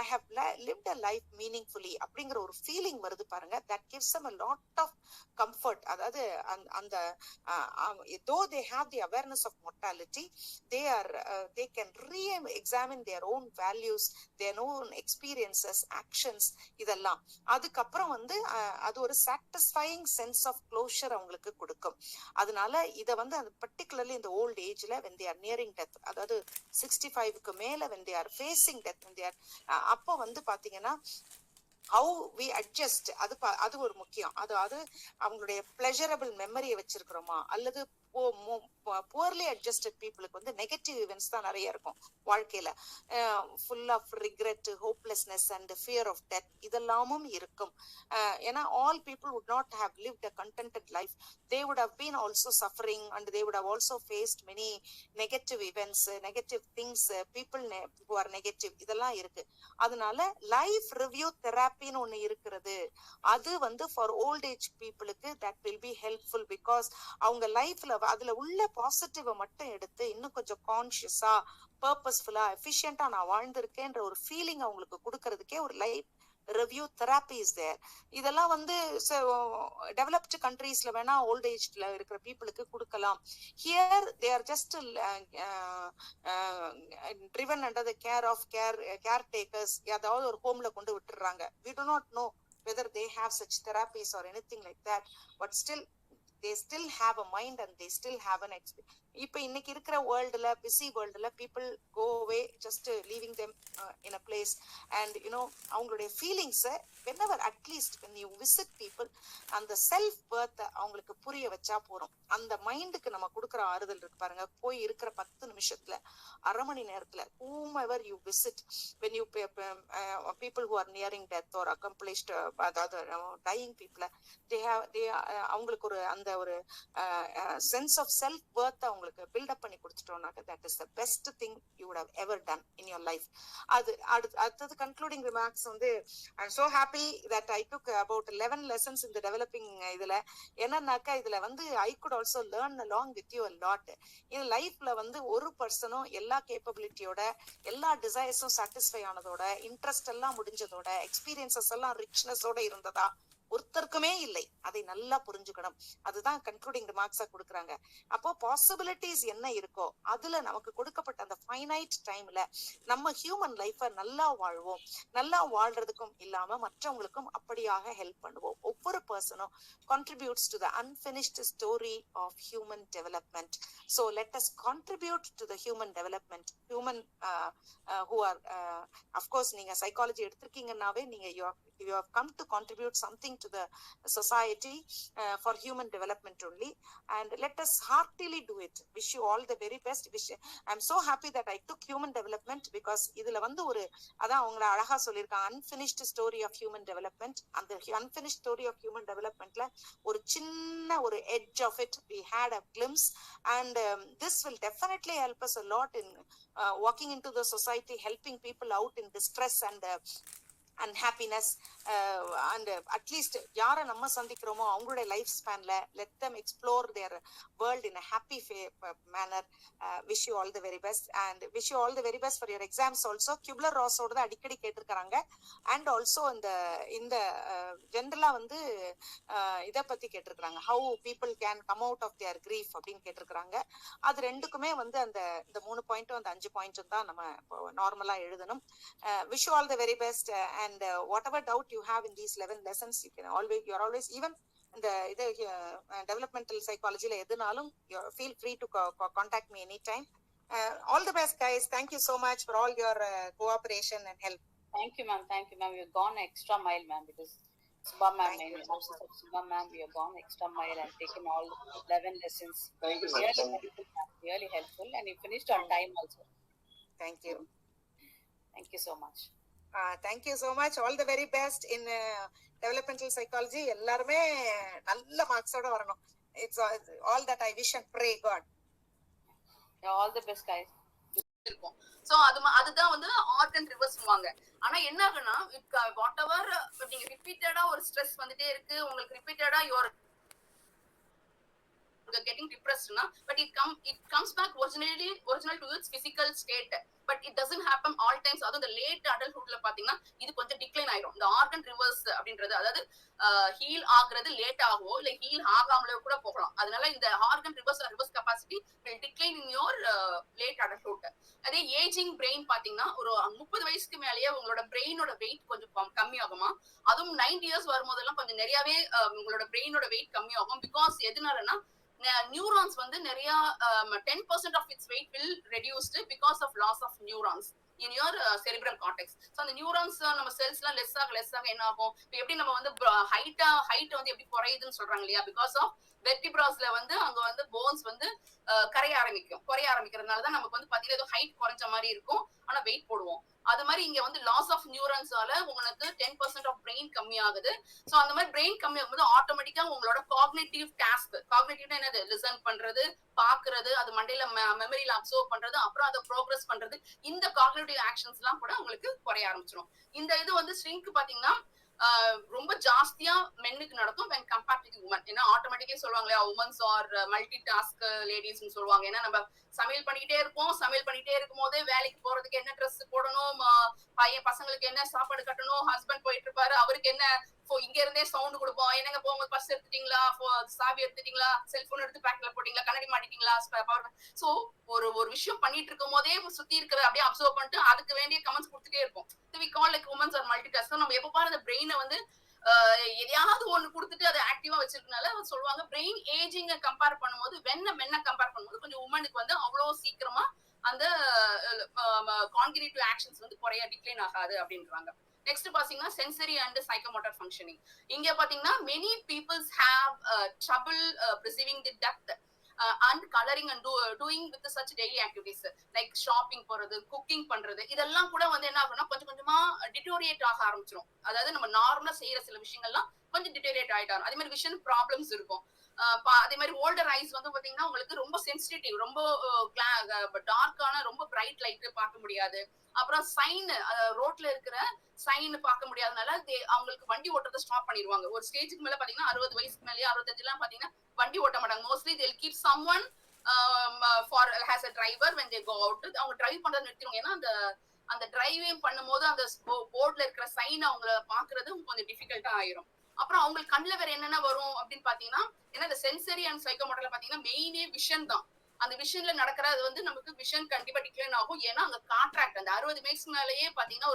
I have lived a life meaningfully அப்படிங்கிற ஒரு ஃபீலிங் வருது பாருங்க. That gives them a lot of comfort. அதாவது அந்த though they have the awareness of mortality, they can re-examine their own values, their own experiences, actions, இதெல்லாம். அதுக்கப்புறம் வந்து அது ஒரு satisfying sense of closure அவங்களுக்கு கொடுக்கும். அதனால இத வந்து particularly இந்த old ageல when they are nearing death, அதாவது 65க்கு மேல when they are facing death, அப்போ வந்து பாத்தீங்கன்னா how we adjust, அது ஒரு முக்கியம். அதாவது அவங்களுடைய pleasurable மெமரியை வச்சிருக்கிறோமா, அல்லது poorly adjusted peopleக்கு வந்து நெகட்டிவ் இவெண்ட்ஸ் தான் நிறைய இருக்கும் வாழ்க்கையில. Full of regret, hopelessness and fear of death, இதெல்லாமும் இருக்கும். ஏன்னா all people would not have lived a contented life. They would have been also suffering, and they would have also faced many negative events, negative things, people who are negative, இதெல்லாம் இருக்கு. அதனால லைஃப் ரிவ்யூ தெராப்பின்னு ஒண்ணு இருக்கிறது. அது வந்து ஃபார் ஓல்ட் ஏஜ் பீப்புளுக்கு that will be helpful. Because அவங்க லைஃப்ல அதுல உள்ள பாசிட்டிவ மட்டும் எடுத்து இன்னும் கொஞ்சம் கான்சியஸா, பர்பஸ்ஃபுல்லா, எஃபிஷியன்டா நான் வாழ்ந்திருக்கேன்ற ஒரு ஃபீலிங் அவங்களுக்கு கொடுக்கறதுக்கே ஒரு life review therapy is there. இதெல்லாம் வந்து டெவலப்டு கண்ட்ரீஸ்ல வேணா ஓல்ட் ஏஜ்ல இருக்கிற பீப்புளுக்கு கொடுக்கலாம். Here they are just driven under the care takers. ஏதாவது ஒரு ஹோம்ல கொண்டு விட்டுறாங்க. we do not know whether they have such therapies or anything like that, but still they still have a mind and they still have an experience. இப்ப இன்னைக்கு இருக்கிற வேர்ல்டுல, பிஸி வேர்ல்டுல, people go away just leaving them in a place. And you know அவங்களுடைய ஃபீலிங்ஸை whenever, at least when you visit people, அந்த செல்ஃப் பர்த் அவங்களுக்கு புரிய வச்சா போறோம். அந்த மைண்டுக்கு நம்ம கொடுக்குற ஆறுதல் இருக்கு பாருங்க. போய் இருக்கிற 10 நிமிஷத்துல, அரை மணி நேரத்துல, whomever you visit, when you people who are nearing death or accomplished, அதாவது dying people, அவங்களுக்கு ஒரு அந்த ஒரு சென்ஸ் ஆஃப் செல்ஃப் பர்த் அவங்களுக்கு பில்டப் பண்ணி கொடுத்துட்டோம்னாக்க that is the best thing you would have ever done in your life. அடுத்தது கன்க்ளூடிங் ரிமார்க்ஸ் வந்து I'm so happy that I took about 11 lessons in the developing இதுல. என்னன்னாக்கா இதுல வந்து I could also learn along with you a lot. இந்த லைஃப்ல வந்து ஒரு பர்சனும் எல்லா கேப்பபிலிட்டியோட, எல்லா டிசைர்ஸும் சாட்டிஸ்ஃபை ஆனதோட, இன்ட்ரெஸ்ட் எல்லாம் முடிஞ்சதோட, எக்ஸ்பீரியன்சஸ் எல்லாம் ரிச்னஸோட இருந்ததா ஒருத்தருக்குமே இல்லை. அதை நல்லா புரிஞ்சுக்கணும். அதுதான் கன்க்ளூடிங் ரிமார்க்ஸா கொடுக்குறாங்க. அப்போ பாசிபிலிட்டிஸ் என்ன இருக்கோ அதுல நமக்கு கொடுக்கப்பட்ட அந்த ஃபைனைட் டைம்ல நம்ம ஹியூமன் லைஃபை நல்லா வாழ்வோம். நல்லா வாழ்றதுக்கும் இல்லாம மற்றவங்களுக்கும் அப்படியாக ஹெல்ப் பண்ணுவோம். ஒவ்வொரு பர்சனும் contributes to the unfinished story of human development. So let us contribute to the human development. Human who are of course, நீங்க சைக்காலஜி எடுத்திருக்கீங்கன்னாவே நீங்க You have come to contribute something to the society for human development only, and let us heartily do it. Wish you all the very best. I'm so happy that I took human development because இதுல வந்து ஒரு அதான் அவங்கள அழகா சொல்லியிருக்காங்க, unfinished story of human development. அந்த unfinished story of human developmentல ஒரு சின்ன ஒரு edge of it we had a glimpse, and this will definitely help us a lot in walking into the society, helping people out in distress and happiness, and at least யாரை நம்ம சந்திக்கிறோமோ அவங்களுடைய life ஸ்பேன்ல let them explore their world in a happy manner. Wish you all the very best, and wish you all the very best for your exams also. Kubler-Ross ஓட அடிக்கடி கேட்டிருக்காங்க, and also இந்த ஜெனரலா வந்து இத பத்தி கேட்டிருக்காங்க, how people can come out of their grief அப்படின்னு கேட்டிருக்காங்க. அது ரெண்டுக்குமே வந்து இந்த 3 பாயிண்ட்டும் அந்த 5 பாயிண்ட்டும் தான் நம்ம நார்மலா எழுதணும். Wish you all the very best, and whatever doubt you have in these 11 lessons, you're always even in the developmental psychology la edunalum, you feel free to contact me anytime. All the best, guys. Thank you so much for all your cooperation and help. Thank you, ma'am. Thank you, ma'am. You've gone extra mile, ma'am, because Subha ma'am, Subha ma'am, we have gone extra mile and taken all 11 lessons. Thank you, really helpful, and you finished on time also. Thank you. Thank you so much. Thank you so much. All the very best in developmental psychology. எல்லாருமே நல்ல மார்க்ஸோட வரணும். It's all that I wish and pray God. All the best, guys. இருக்கும். சோ அதுதான் வந்து ஆர்க் அண்ட் ரிவர்ஸ் சொல்லுவாங்க. ஆனா என்ன ஆகுனா, வாட் எவர் நீங்க ரிப்பீட்டடா ஒரு ஸ்ட்ரெஸ் வந்துட்டே இருக்கு, உங்களுக்கு ரிப்பீட்டடா your getting depressed na, but it comes back original to its physical state, but it doesn't happen all times. Adu the late adulthood la pathina idu konja decline airum. The organ reverse அப்படின்றது, அதாவது ஹீல் ஆகுறது லேட் ஆகவோ இல்ல ஹீல் ஆகாமலே கூட போகலாம். அதனால இந்த organ reverse capacity will decline in your late adulthood. அதே ஏஜிங் பிரெயின் பாத்தீங்கன்னா ஒரு 30 வயசுக்கு மேலேயே உங்களோட பிரெயினோட வெயிட் கொஞ்சம் கம்மி ஆகுமா. அதுவும் 90 இயர்ஸ் வரும்போதெல்லாம் கொஞ்சம் நிறையவே உங்களோட பிரெயினோட வெயிட் கம்மி ஆகும். பிகாஸ் எதனாலனா நியூரான்ஸ் வந்து நிறைய 10% of its weight will reduced because of loss of neurons in your cerebral cortex. So அந்த நியூரான்ஸ் நம்ம செல்ஸ்லாம் லெஸ் ஆக என்ன ஆகும், எப்படி நம்ம வந்து ஹைட் வந்து எப்படி குறையுதுன்னு சொல்றாங்க இல்லையா, பிகாஸ் ஆஃப் வெர்டிபிராஸ்ல வந்து அங்க வந்து போன்ஸ் வந்து குறைய ஆரம்பிக்கிறதுனாலதான் நமக்கு வந்து பாத்தீங்கன்னா ஏதோ ஹைட் குறைஞ்ச மாதிரி இருக்கும், ஆனா வெயிட் போடுவோம். அது மாதிரி இங்க வந்து லாஸ் ஆஃப் நியூரன்ஸால உங்களுக்கு 10% ஆஃப் பிரெயின் கம்மி ஆகுது. சோ அந்த மாதிரி பிரெயின் கம்மி ஆகும்போது ஆட்டோமேட்டிக்கா உங்களோட காக்னிட்டிவ் டாஸ்க், காக்னிட்டிவ்னா என்னது, லிசன் பண்றது, பாக்குறது, அது மண்டையில மெமரியில அப்சர்வ் பண்றது, அப்புறம் அதை ப்ரோக்ரஸ் பண்றது, இந்த காக்னிட்டிவ் ஆக்ஷன்ஸ் எல்லாம் கூட உங்களுக்கு குறைய ஆரம்பிச்சிடும். இந்த இது வந்து ஸ்ட்ரிங்க் பாத்தீங்கன்னா ரொம்ப ஜாஸ்தியா மென்னுக்கு நடக்கும் when compared to the women. ஏன்னா ஆட்டோமேட்டிக்கா சொல்லுவாங்க உமன்ஸ் ஆர் மல்டி டாஸ்க் லேடிஸ்ன்னு சொல்லுவாங்க. ஏன்னா நம்ம சமையல் பண்ணிக்கிட்டே இருக்கும் போதே வேலைக்கு போறதுக்கு என்ன ட்ரெஸ் போடணும், பசங்களுக்கு என்ன சாப்பாடு கட்டணும், ஹஸ்பண்ட் போயிட்டு இருப்பாரு, அவருக்கு என்ன இங்க இருந்தே சவுண்ட் கொடுப்போம், என்னங்க போகும்போது பர்ஸ் எடுத்துட்டீங்களா, சாவி எடுத்துட்டீங்களா, செல்போன் எடுத்து பேக்ல போட்டீங்களா, கண்ணாடி மாட்டிட்டீங்களா. சோ ஒரு விஷயம் பண்ணிட்டு இருக்கும் போதே சுத்தி இருக்கிறத அப்படியே அப்சர்வ் பண்ணிட்டு அதுக்கு வேண்டிய கமெண்ட்ஸ் கொடுத்துட்டே இருக்கும். we call like women's are multitask. நம்ம எப்ப பாரு அந்த பிரெயினை வந்து எதையாவது ஒண்ணு கொடுத்துட்டு அதை ஆக்டிவா வச்சிருக்கனால சொல்லுவாங்க பிரெயின் ஏஜிங்க கம்பேர் பண்ணும்போது மென்ன கம்பேர் பண்ணும்போது கொஞ்சம் உமனுக்கு வந்து அவ்வளவு சீக்கிரமா அந்த கான்கிரீட்டிவ் ஆக்ஷன்ஸ் வந்து குறைய டிக்ளைன் ஆகாது அப்படின்றாங்க. நெக்ஸ்ட் பாத்தீங்கன்னா சென்சரி அண்ட் சைக்கோமோட்டர் ஃபங்க்ஷனிங். இங்க பாத்தீங்கன்னா many peoples have trouble perceiving the depth and coloring and doing with such daily activities like shopping போறது, குக்கிங் பண்றது, இதெல்லாம் கூட வந்து என்ன ஆகும்னா கொஞ்சம் கொஞ்சமா டிட்டோரியேட் ஆக ஆரம்பிச்சிடும். அதாவது நம்ம நார்மலா செய்யற சில விஷயங்கள்லாம் கொஞ்சம் டிட்டோரியேட் ஆயிட்டாரு. அதே மாதிரி விஷன் ப்ராப்ளம்ஸ் இருக்கும். அதே மாதிரி ஓல்டர் ஐஸ் வந்து பாத்தீங்கன்னா உங்களுக்கு ரொம்ப சென்சிட்டிவ், ரொம்ப டார்க்கான ரொம்ப பிரைட் லைட் பார்க்க முடியாது. அப்புறம் சைன், ரோட்ல இருக்கிற சைன் பார்க்க முடியாதனால அவங்களுக்கு வண்டி ஓட்டுறதை ஸ்டாப் பண்ணிடுவாங்க. ஒரு ஸ்டேஜுக்கு மேல பாத்தீங்கன்னா 60 வயசுக்கு மேலேயே 65 எல்லாம் பாத்தீங்கன்னா வண்டி ஓட்ட மாட்டாங்க. Mostly they'll keep someone for has a driver when they go out. அவங்க டிரைவ் பண்றதை நிறுத்திடுவாங்க. ஏன்னா அந்த டிரைவிங் பண்ணும்போது அந்த போர்ட்ல இருக்கிற சைன் அவங்கள பாக்குறது கொஞ்சம் டிஃபிகல்ட்டா ஆயிரும். அப்புறம் அவங்களுக்கு கண்ணுல வேற என்னென்ன வரும் அப்படின்னு பாத்தீங்கன்னா, ஏன்னா இந்த சென்சரி அண்ட் சைக்கோமோட்டர்ல பாத்தீங்கன்னா மெயினே விஷன் தான். அந்த விஷன்ல நடக்கிறது வந்து நமக்கு விஷன் கண்டிப்பா டிக்ளைன் ஆகும். ஏன்னா அங்க கான்ட்ராக்ட் அந்த 60 வயசுக்கு மேலேயே பாத்தீங்கன்னா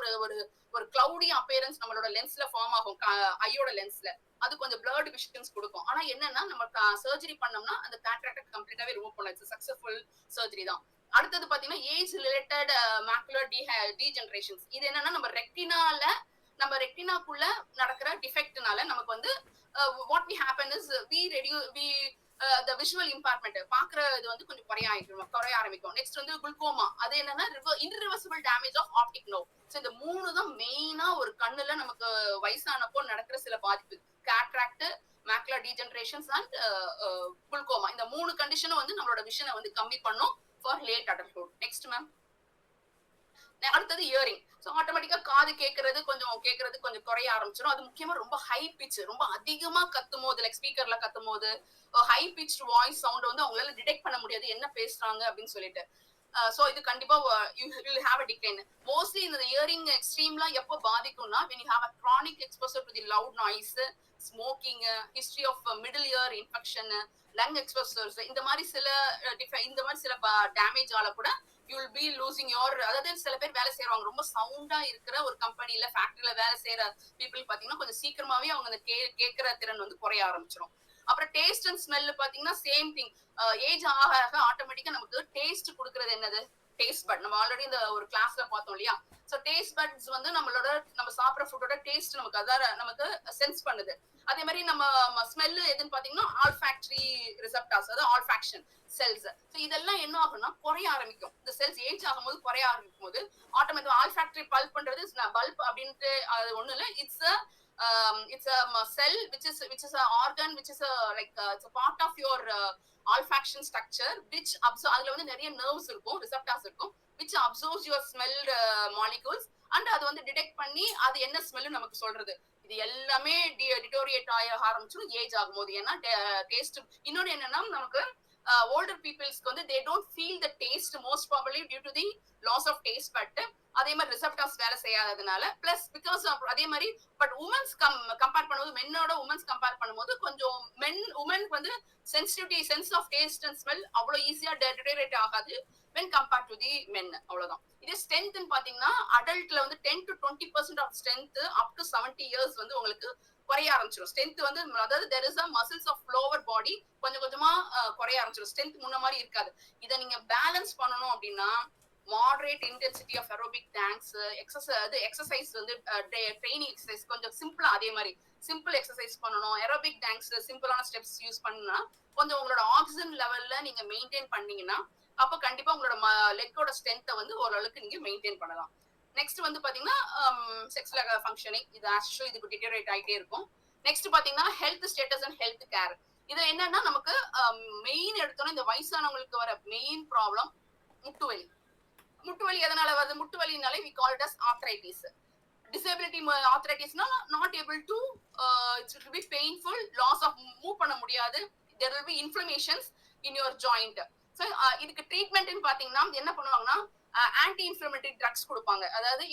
ஒரு கிளவுடி அப்பியரன்ஸ் நம்மளோட லென்ஸ்ல ஃபார்ம் ஆகும், ஐயோட லென்ஸ்ல. அது கொஞ்சம் பிளர்ட் விஷன்ஸ் கொடுக்கும். ஆனா என்னன்னா நம்ம சர்ஜரி பண்ணோம்னா அந்த கான்ட்ராக்டை கம்ப்ளீட்டாவே ரிமூவ் பண்ணலாம். சக்சஸ்ஃபுல் சர்ஜரி தான். அடுத்தது பாத்தீங்கன்னா ஏஜ் ரிலேட்டட் மேக்குலர் டீஜெனரேஷன்ஸ். இது என்னன்னா நம்ம ரெட்டினால நம்ம ரெட்டினாக்குள்ள நடக்கிற டிஃபெக்ட்னால நமக்கு வந்து what we happen is we the visual impairment பாக்குற இது வந்து கொஞ்சம் குறைய ஆரம்பிக்கும். நெக்ஸ்ட் வந்து குளுக்கோமா, அது என்னன்னா irreversible damage of optic nerve. So இந்த மூணு தான் மெயினா ஒரு கண்ணுல நமக்கு வயசானப்போ நடக்கிற சில பாதிப்பு. Cataract, macular degenerations and glaucoma, இந்த மூணு கண்டிஷனும் வந்து நம்மளோட விஷனை வந்து கம்மி பண்ணும் for late adulthood. Next ma'am, அடுத்தது இயரிங். ஸோ ஆட்டோமேட்டிக்கா காது கேட்கறது கொஞ்சம் குறைய ஆரம்பிச்சிடும். அது முக்கியமா ரொம்ப ஹை பிச், ரொம்ப அதிகமா கத்தும் போது, லைக் ஸ்பீக்கர்ல கத்தும் போது ஹை பிச் வாய்ஸ் சவுண்ட் வந்து அவங்களால டிடெக்ட் பண்ண முடியாது என்ன பேசுறாங்க அப்படின்னு சொல்லிட்டு. சோ இது கண்டிப்பா you will have a decline. Mostly இந்த இயரிங் எக்ஸ்ட்ரீம்லாம் எப்போ பாதிக்கும்னா when you have a chronic exposure to the loud noise, smoking, history of middle ear infection, lung exposures, இந்த மாதிரி சில டேமேஜ் ஆல கூட you will be losing your, அதாவது சில பேர் வேலை செய்யறாங்க ரொம்ப சவுண்டா இருக்கிற ஒரு கம்பெனில ஃபேக்டரியில வேலை செய்யற பீப்புள் பாத்தீங்கன்னா கொஞ்சம் சீக்கிரமாவே அவங்க அந்த கேட்கிற திறன் வந்து குறைய ஆரம்பிச்சிடும். அப்புறம் டேஸ்ட் அண்ட் ஸ்மெல் பாத்தீங்கன்னா சேம் திங். ஏஜ் ஆக ஆக ஆட்டோமேட்டிக்கா நமக்கு டேஸ்ட் கொடுக்கறது என்னது? Taste but. நம்ம ஆல்ரெடி இந்த ஒரு கிளாஸ்ல பார்த்தோம் இல்லையா? சோ டேஸ்ட் பட்ஸ் வந்து நம்ம சாப்பிட்ற ஃபுட்டோட டேஸ்ட் நமக்கு நமக்கு சென்ஸ் பண்ணுது. அதே மாதிரி நம்ம ஸ்மெல் எதுன்னு பாத்தீங்கன்னா ஆல்ஃபாக்டரி ரிசெப்டார்ஸ், அதாவது ஆல்ஃபாக்ஷன் செல்ஸ். சோ இதெல்லாம் என்ன ஆகும்னா குறைய ஆரம்பிக்கும். இந்த செல்ஸ் ஏஜ் ஆகும்போது குறைய ஆரம்பிக்கும் போது ஆட்டோமேட்டிக் ஆல்ஃபாக்டரி பல்ப்ன்றது பல்ப் அப்படின்ட்டு அது ஒண்ணு இல்ல, it's a cell which is a organ which is it's a part of your olfaction structure which absorb, அதுல வந்து நிறைய nerves இருக்கும், receptors இருக்கும், which absorbs your smell molecules and அது வந்து டிடெக்ட் பண்ணி அது என்ன ஸ்மெல் நமக்கு சொல்றது. இது எல்லாமே டிட்டோரியேட் ஆக ஆரம்பிச்சிடும் ஏஜ் ஆகும்போது. ஏன்னா டேஸ்ட். இன்னொன்னு என்னன்னா நமக்கு older peopleஸ்க்கு வந்து they don't feel the taste most probably due to the loss of taste bud. அதே மாதிரி ரிசெப்டார்ஸ் வேலை செய்யாததுனால பிளஸ் பிகாஸ் அதே மாதிரி பட் உமன்ஸ் கம்பேர் பண்ணும்போது மென்னோட உமன்ஸ் கம்பேர் பண்ணும்போது கொஞ்சம் உமனுக்கு வந்து sense of taste and smell அவ்வளவு ஈஸியா டெரிட்டேட் ஆகாது when compared to the men. அவ்வளவுதான். இதே ஸ்ட்ரென்த் பாத்தீங்கன்னா அடல்ட்ல வந்து 10 to 20% of strength up to 70 years வந்து உங்களுக்கு குறைய ஆரம்பிச்சிடும். ஸ்ட்ரென்த் வந்து அதாவது there is a muscles of lower body கொஞ்சம் கொஞ்சமா குறைய ஆரம்பிச்சிடும். ஸ்ட்ரென்த் முன்ன மாதிரி இருக்காது. இதை நீங்க பேலன்ஸ் பண்ணணும் அப்படின்னா moderate intensity of aerobic dance exercise வந்து ட்ரைனிங் எக்ஸசைஸ் கொஞ்சம் சிம்பிளா, அதே மாதிரி சிம்பிள் எக்ஸசைஸ் பண்ணணும். aerobic dance சிம்பிளான ஸ்டெப்ஸ் யூஸ் பண்ணா கொஞ்சம் உங்களோட ஆக்சிஜன் லெவல்ல நீங்க மெயின்டைன் பண்ணீங்கன்னா அப்ப கண்டிப்பா உங்களோட லெக்கோட ஸ்ட்ரென்த்தை வந்து ஓரளவுக்கு நீங்க மெயின்டைன் பண்ணலாம். நெக்ஸ்ட் வந்து பாத்தீங்கன்னா செக்ஸ்ல ஃபங்க்ஷனிங், இது ஆக்சுவலி இதுக்கு டிட்டோரேட் ஆகிட்டே இருக்கும். நெக்ஸ்ட் பாத்தீங்கன்னா health status and health care. இது என்னன்னா நமக்கு மெயின் எடுத்தோம்னா இந்த வயசானவங்களுக்கு வர மெயின் ப்ராப்ளம் முட்டுவலி. முட்டுவலி எதனால வருது? முட்டுவலினாலே we call it as arthritis. Disability arthritisனா not able to it will be painful, loss of move பண்ண முடியாது, there will be inflammations in your joint. So இதுக்கு ட்ரீட்மென்ட்னு பாத்தீங்கன்னா என்ன பண்ணுவாங்கன்னா ஆன்டி இன்ஃப்ளமேட்டரி ட்ரக்ஸ் கொடுப்பாங்க. அதாவது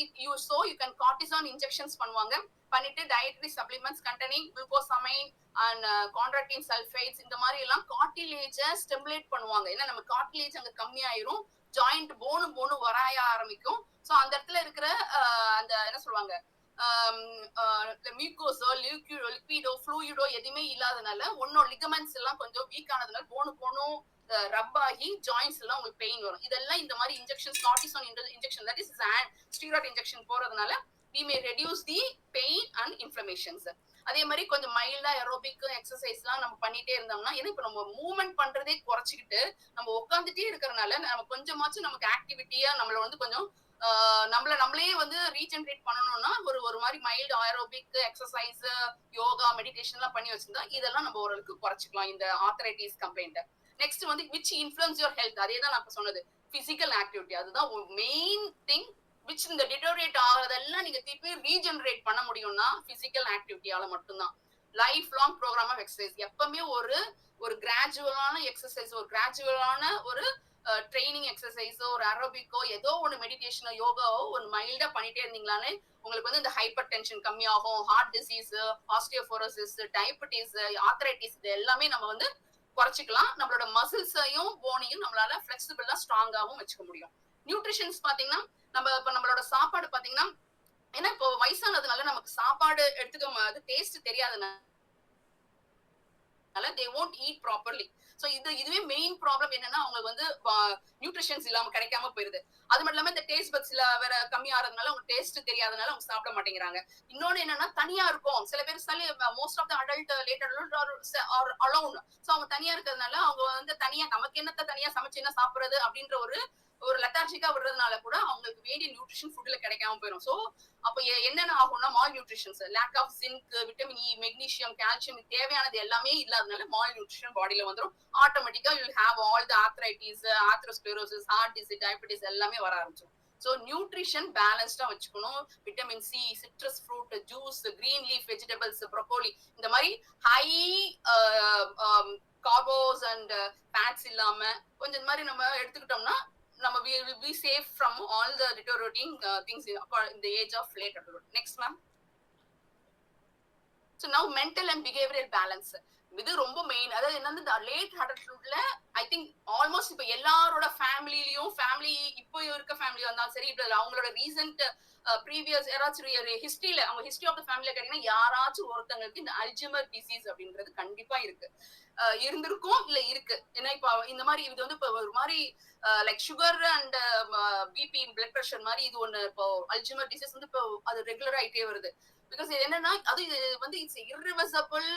you can cortisone injections பண்ணுவாங்க. பண்ணிட்டு dietary supplements containing glucosamine and chondroitin sulfates இந்த மாதிரி எல்லாம் கார்டிலேஜ ஸ்டிமுலேட் பண்ணுவாங்க. ஏன்னா நம்ம கார்டிலேஜ் அங்க கம்மியாயிரும், ஜாயிண்ட் போனு வராய ஆரம்பிக்கும். சோ அந்த இடத்துல இருக்கிற அந்த என்ன சொல்லுவாங்க மியூக்கோஸோ லிக்விடோ ஃப்ளூயிடோ எதுவுமே இல்லாதனால ஒன்னோட லிகமெண்ட்ஸ் எல்லாம் கொஞ்சம் வீக் ஆனதுனால போனும் ரப் ஆகி ஜாயின்ஸ் எல்லாம் உங்களுக்கு பெயின் வரும். இதெல்லாம் இந்த மாதிரி injection cortisone injection that is steroid injection போறதுனால we may reduce the pain and inflammations. அதே மாதிரி கொஞ்சம் மைல்டா ஏரோபிக் எக்ஸசைஸ்லாம் நம்ம பண்ணிட்டே இருந்தோம்னா, ஏன்னா இப்ப நம்ம மூவ்மெண்ட் பண்றதே குறைச்சிக்கிட்டு நம்ம உட்காந்துட்டே இருக்கிறதுனால நம்ம கொஞ்சமாச்சும் நமக்கு ஆக்டிவிட்டியா நம்மள வந்து கொஞ்சம் நம்மளே வந்து ரீஜெனரேட் பண்ணணும்னா ஒரு மாதிரி mild aerobic exercise, yoga, meditation எல்லாம் பண்ணி வச்சிருந்தா இதெல்லாம் நம்ம ஓரளவுக்கு குறைச்சிக்கலாம் இந்த ஆர்த்தரைட்டிஸ் கம்ப்ளைண்ட். நெக்ஸ்ட் வந்து which influence your health. அதே தான் நான் சொன்னது பிசிக்கல் ஆக்டிவிட்டி, அதுதான் மெயின் திங். which இந்த டிட்டோரியேட் ஆகிறதெல்லாம் நீங்க திருப்பி ரீஜெனரேட் பண்ண முடியும்னா பிசிக்கல் ஆக்டிவிட்டியால மட்டும்தான். Life long program of exercise எப்பவுமே ஒரு கிராஜுவலான எக்ஸசைஸ், ஒரு கிராஜுவலான ஒரு ட்ரைனிங் எக்ஸசைஸோ ஒரு அரோபிக்கோ ஏதோ ஒன்று மெடிடேஷனோ யோகாவோ ஒரு மைல்டா பண்ணிட்டே இருந்தீங்களானே உங்களுக்கு வந்து இந்த ஹைப்பர் டென்ஷன் கம்மியாகும், heart disease, osteoporosis, diabetes, arthritis இது எல்லாமே நம்ம வந்து குறைச்சிக்கலாம். நம்மளோட மசில்ஸையும் போனையும் நம்மளால ஃபிளெக்சிபிளா ஸ்ட்ராங்காவும் வச்சுக்க முடியும். நியூட்ரிஷன்ஸ் பாத்தீங்கன்னா நம்மளோட சாப்பாடு பாத்தீங்கன்னா, ஏன்னா இப்போ வயசானதுனால நமக்கு சாப்பாடு எடுத்துக்க டேஸ்ட் தெரியாதனால they won't eat properly. So இதுவே மெயின் ப்ராப்ளம் என்னன்னா அவங்களுக்கு வந்து நியூட்ரிஷன்ஸ் இல்லாம கிடைக்காம போயிருது. அது மட்டும் இல்லாம இந்த டேஸ்ட் பட்ஸ்ல வேற கம்மியாறதுனால அவங்க டேஸ்ட் தெரியாதனால அவங்க சாப்பிட மாட்டேங்கிறாங்க. இன்னொன்னு என்னன்னா தனியா இருக்கும். சில பேர் most of the adult late adult are alone. So அவங்க தனியா இருக்கிறதுனால அவங்க வந்து தனியா நமக்கு என்னத்த தனியா சமைச்சு என்ன சாப்பிடுறது அப்படின்ற ஒரு லெத்தார்ஜிக்கா விடுறதுனால கூட அவங்களுக்கு வேண்டிய நியூட்ரிஷன் ஃபுட்ல கிடைக்காம போயிடும். சோ அப்ப என்னென்ன ஆகும்னா malnutritions, lack of zinc, vitamin E, magnesium, calcium தேவையானது எல்லாமே இல்லாதனால மால் நியூட்ரிஷன் பாடியில வந்துடும். ஆட்டோமேட்டிக்கா you have all the arthritis, atherosclerosis, heart disease, diabetes எல்லாமே வர ஆரம்பிச்சிடும். ஸோ நியூட்ரிஷன் பேலன்ஸ்டா வச்சுக்கணும். Vitamin C, citrus fruit, juice, green leaf vegetables, broccoli இந்த மாதிரி ஹை கார்போஸ் அண்ட் ஃபேட்ஸ் இல்லாம கொஞ்சம் இந்த மாதிரி நம்ம எடுத்துக்கிட்டோம்னா நம்ம we will be safe from all the deteriorating things in the age of late adulthood. Next ma'am. So now mental and behavioral balance இது ரொம்ப மெயின். அதாவது என்னன்னா லேட் அடல்ட்ஹுட்ல ஐ திங்க் ஆல்மோஸ்ட் இப்ப எல்லாரோட ஃபேமிலி இப்போ இருக்க ஃபேமிலி வந்தாலும் சரி, இப்ப அவங்களோட ரீசெண்ட் ப்ரீவியஸ் யாராச்சும் ஹிஸ்டரியில அவங்க ஹிஸ்டரி ஆஃப் த ஃபேமிலில கேட்டீங்கன்னா யாராச்சும் ஒருத்தங்களுக்கு இந்த அல்ஜிமர் டிசீஸ் அப்படின்றது கண்டிப்பா இருக்கு, இருந்திருக்கும் இல்ல இருக்கு. ஏன்னா இப்ப இந்த மாதிரி இது வந்து இப்ப ஒரு மாதிரி like sugar and BP blood pressure மாதிரி இது ஒண்ணு இப்போ அல்ஜிமர் டிசீஸ் வந்து இப்போ அது ரெகுலர் ஆயிட்டே வருது. பிகாஸ் என்னன்னா அது வந்து it's irreversible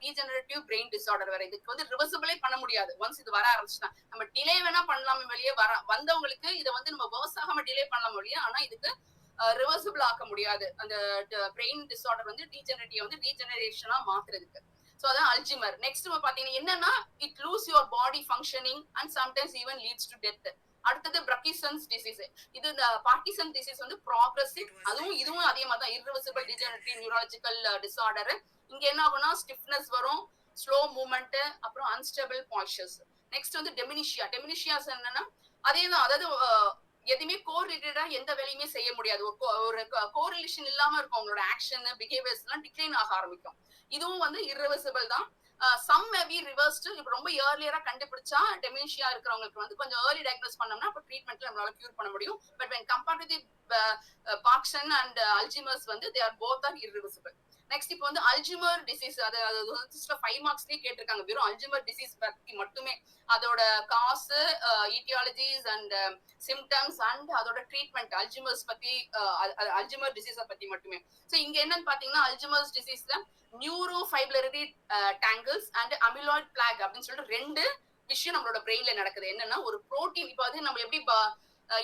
degenerative brain disorder வேற. இதுக்கு வந்து ரிவர்சிபிளே பண்ண முடியாது. ஒன்ஸ் இது வர ஆரம்பிச்சுன்னா நம்ம டிலே வேணா பண்ணலாமே வெளியே வந்தவங்களுக்கு இதை வந்து நம்ம வேர்ஸ் ஆகாம டிலே பண்ணலாம் வெளியே, ஆனா இதுக்கு ரிவர்சிபிள் ஆக்க முடியாது. அந்த பிரெயின் டிசார்டர் வந்து டீஜெனரேட்டிவ் வந்து டீஜெனரேஷனா மாத்துறதுக்கு. சோ அதான் அல்ஜிமர். நெக்ஸ்ட் பாத்தீங்கன்னா என்னன்னா it lose your body functioning and sometimes even leads to death. அடுத்தது பார்க்கின்சன்ஸ் டிசீஸ். இது இந்த பார்க்கின்சன் டிசீஸ் வந்து ப்ராக்ரசிவ், இதுவும் அதே மாதிரி தான் இர்ரிவர்சிபிள் டீஜெனரேட்டிவ் நியூரலாஜிக்கல் டிசார்டர். இங்க என்ன ஆகும்னா ஸ்டிஃப்னஸ் வரும், ஸ்லோ மூவ்மெண்ட், அப்புறம் அன்ஸ்டேபிள் பாய்ச்சர்ஸ். நெக்ஸ்ட் வந்து டெமினிஷியாஸ் என்னன்னா அதேதான், அதாவது எதுவுமே கோரிலேட்டடா எந்த வேலையுமே செய்ய முடியாது. ஒரு கோரிலேஷன் இல்லாம இருக்கும் அவங்களோட ஆக்ஷன் பிஹேவியர்ஸ் எல்லாம் டிக்ளைன் ஆக ஆரம்பிக்கும். இதுவும் வந்து இர்ரிவர்சிபிள் தான். Some may be reversed. இப்போ ரொம்ப ஏர்லியரா கண்டுபிடிச்சா டெமென்ஷியா இருக்கிறவங்களுக்கு வந்து கொஞ்சம் ஏர்லி டயக்னோஸ் பண்ணோம்னா அப்போ ட்ரீட்மெண்ட்ல நம்மளால கியூர் பண்ண முடியும். But when compared to the Parkinson and Alzheimer's வந்து they are both are irreversible. Next இப்போ வந்து அல்ஜிமர் டிசீஸ், அது 5 மார்க்ஸ்லயே கேட்டிருக்காங்க வெறும் அல்ஜிமர் டிசீஸ் பத்தி மட்டுமே. அதோட காசு, ஈட்டியாலஜிஸ் அண்ட் சிம்டம்ஸ் அண்ட் அதோட ட்ரீட்மெண்ட் அல்ஜிமர்ஸ் பத்தி, அல்ஜிமர் டிசீஸை பத்தி மட்டுமே. ஸோ இங்க என்னன்னு பாத்தீங்கன்னா அல்ஜிமர்ஸ் டிசீஸ்ல நியூரோ ஃபைப்ரரி டேங்கிள்ஸ் அண்ட் அமிலாய்ட் பிளாக் அப்படின்னு சொல்லிட்டு 2 விஷயம் நம்மளோட பிரெயின்ல நடக்குது. என்னன்னா ஒரு புரோட்டீன், இப்போ வந்து நம்ம எப்படி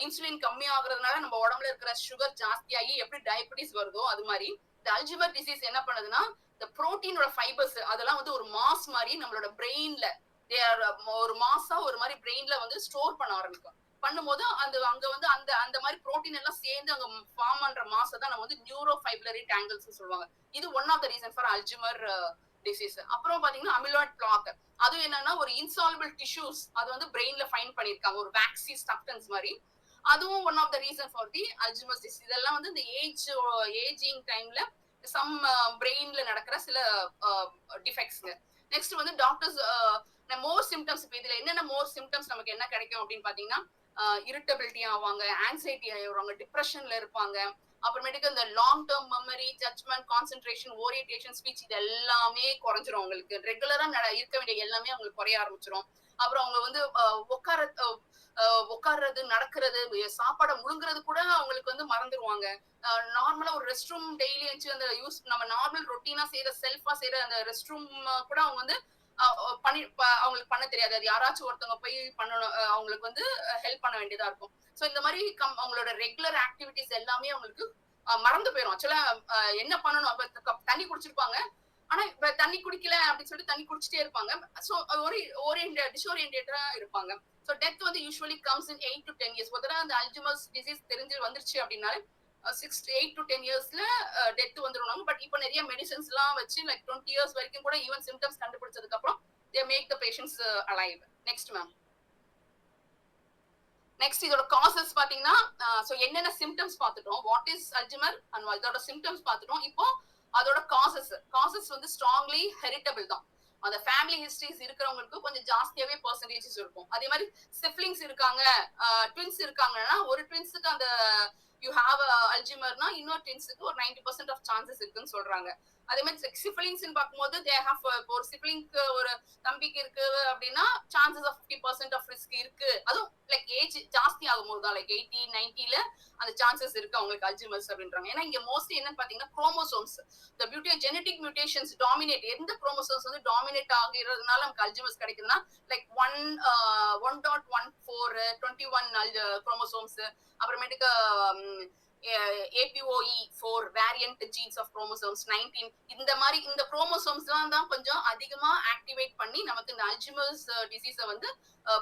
இன்சுலின் கம்மி ஆகுறதுனால நம்ம உடம்புல இருக்கிற சுகர் ஜாஸ்தியாகி எப்படி டயபிட்டிஸ் வருதோ அது மாதிரி இந்த அல்ஜிமர் டிசீஸ் என்ன பண்ணுதுன்னா இந்த புரோட்டீனோட ஃபைபர்ஸ் அதெல்லாம் வந்து ஒரு மாஸ் மாதிரி நம்மளோட பிரெயின்ல ஒரு மாசா ஒரு மாதிரி பிரெயின்ல வந்து ஸ்டோர் பண்ண ஆரம்பிக்கும். பண்ணும்போது அங்க வந்து அந்த மாதிரி புரோட்டீன் எல்லாம் சேர்ந்து அங்க ஃபார்ம் பண்ற மாசை தான் நம்ம வந்து நியூரோ ஃபைப்ரரி டேங்கிள்ஸ் சொல்லுவாங்க. இது one of the reason for Alzheimer disease. அப்புறம் பாத்தீங்கன்னா அமிலாய்ட் பிளாக், அது என்னன்னா ஒரு இன்சால்பிள் டிஷ்யூஸ் அது வந்து பிரெயின்ல ஃபைண்ட் பண்ணிருக்காங்க, ஒரு வேக்சி சப்ஸ்டன்ஸ் மாதிரி. அதுவும் one of the reason for the Alzheimer's disease. இதெல்லாம் வந்து இந்த ஏஜிங் டைம்ல சம் பிரெயின்ல நடக்கிற சில டிஃபெக்ட்ஸ்ங்க. நெக்ஸ்ட் வந்து டாக்டர்ஸ் மோர் சிம்டம்ஸ். இப்போ இதுல என்னென்ன மோர் சிம்டம்ஸ் நமக்கு என்ன கிடைக்கும் அப்படின்னு பாத்தீங்கன்னா இரிட்டபிலிட்டி ஆவாங்க, ஆன்சைட்டி ஆயிடுவாங்க, டிப்ரெஷன்ல இருப்பாங்க. அப்புறமேட்டுக்கு இந்த long term memory, judgment, concentration, orientation, speech இது எல்லாமே குறைஞ்சிரும். அவங்களுக்கு ரெகுலரா இருக்க வேண்டிய எல்லாமே அவங்களுக்கு குறைய ஆரம்பிச்சிடும். அப்புறம் அவங்க வந்து உட்கார்றது, நடக்கிறது, சாப்பாடை முழுங்குறது கூட அவங்களுக்கு வந்து மறந்துடுவாங்க. நார்மலா ஒரு ரெஸ்ட் ரூம் டெய்லி வச்சு அந்த யூஸ் நம்ம நார்மல் ரொட்டீனா செய்யற செல்ஃபா செய்யற அந்த ரெஸ்ட் ரூம் கூட அவங்க வந்து அவங்களுக்கு பண்ண தெரியாது. அது யாராச்சும் ஒருத்தவங்க போய் பண்ணணும், அவங்களுக்கு வந்து ஹெல்ப் பண்ண வேண்டியதா இருக்கும். சோ இந்த மாதிரி அவங்களோட ரெகுலர் ஆக்டிவிட்டிஸ் எல்லாமே அவங்களுக்கு மறந்து போயிடும். ஆக்சுவலா என்ன பண்ணணும், அப்ப தண்ணி குடிச்சிருப்பாங்க, ஆனா இப்ப தண்ணி குடிக்கல அப்படின்னு சொல்லிட்டு தண்ணி குடிச்சிட்டே இருப்பாங்க. சோ ஒரு டிஸ்ஓரியன்டேட்டரா இருப்பாங்க. சோ டெத் வந்து usually comes in 8 to 10 years. முதல்ல அந்த அல்ஜிமர்ஸ் டிசீஸ் தெரிஞ்சு வந்துருச்சு அப்படின்னாலே 8 to 10 yearsல டெத் வந்துருவாங்க. பட் இப்போ நிறைய மெடிசன்ஸ் எல்லாம் வச்சு லைக் 20 years வரைக்கும் கூட ஈவன் சிம்டம்ஸ் கண்டுபிடிச்சதுக்கு அப்புறம் they make the patients alive. Next ma'am. Next இதோட காசஸ் பாத்தீங்கன்னா சோ என்னென்ன சிம்டம்ஸ் பார்த்துட்டோம், வாட் இஸ் அல்ஜிமர் அண்ட் இதோட சிம்டம்ஸ் பார்த்துட்டோம். இப்போ அதோட காசஸ் வந்து ஸ்ட்ராங்லி ஹெரிட்டபிள் தான். அந்த ஃபேமிலி ஹிஸ்டரிஸ் இருக்கிறவங்களுக்கு கொஞ்சம் ஜாஸ்தியாவே பெர்சன்டேஜஸ் இருக்கும். அதே மாதிரி சிப்லிங்ஸ் இருக்காங்க, ட்வின்ஸ் இருக்காங்கன்னா ஒரு ட்வின்ஸுக்கு அந்த யூ ஹாவ் அல்ஜிமர்னா இன்னொரு டென்ஸுக்கு ஒரு 90% ஆஃப் சான்சஸ் இருக்குன்னு சொல்றாங்க. அதே மாதிரி சிப்லிங்ஸ் பார்க்கும்போது தே ஹாவ் ஒரு சிப்லிங்க்கு ஒரு தம்பிக்கு இருக்கு அப்படின்னா சான்சஸ் ஆஃப் 50% ஆஃப் ரிஸ்க் இருக்கு. அதுவும் லைக் ஏஜ் ஜாஸ்தி ஆகும்போது தான் லைக் 80 90ல அந்த சான்சஸ் இருக்கு அவங்களுக்கு அல்ஜிமர்ஸ் அப்படின்றாங்க. ஏன்னா இங்க மோஸ்ட்லி என்னன்னு பாத்தீங்கன்னா chromosomes the beauty genetic mutations dominate. எந்த குரோமோசோம்ஸ் வந்து டாமினேட் ஆகிறதுனால நமக்கு அல்ஜிமர்ஸ் கிடைக்குதுன்னா லைக் 1.14 21 குரோமோசோம்ஸ், அப்புறமேட்டுக்கு APOE4 variant jeans of chromosomes 19 இந்த மாதிரி இந்த குரோமோசோம்ஸ் தான் கொஞ்சம் அதிகமா ஆக்டிவேட் பண்ணி நமக்கு இந்த அல்ஜிமர்ஸ் டிசீஸை வந்து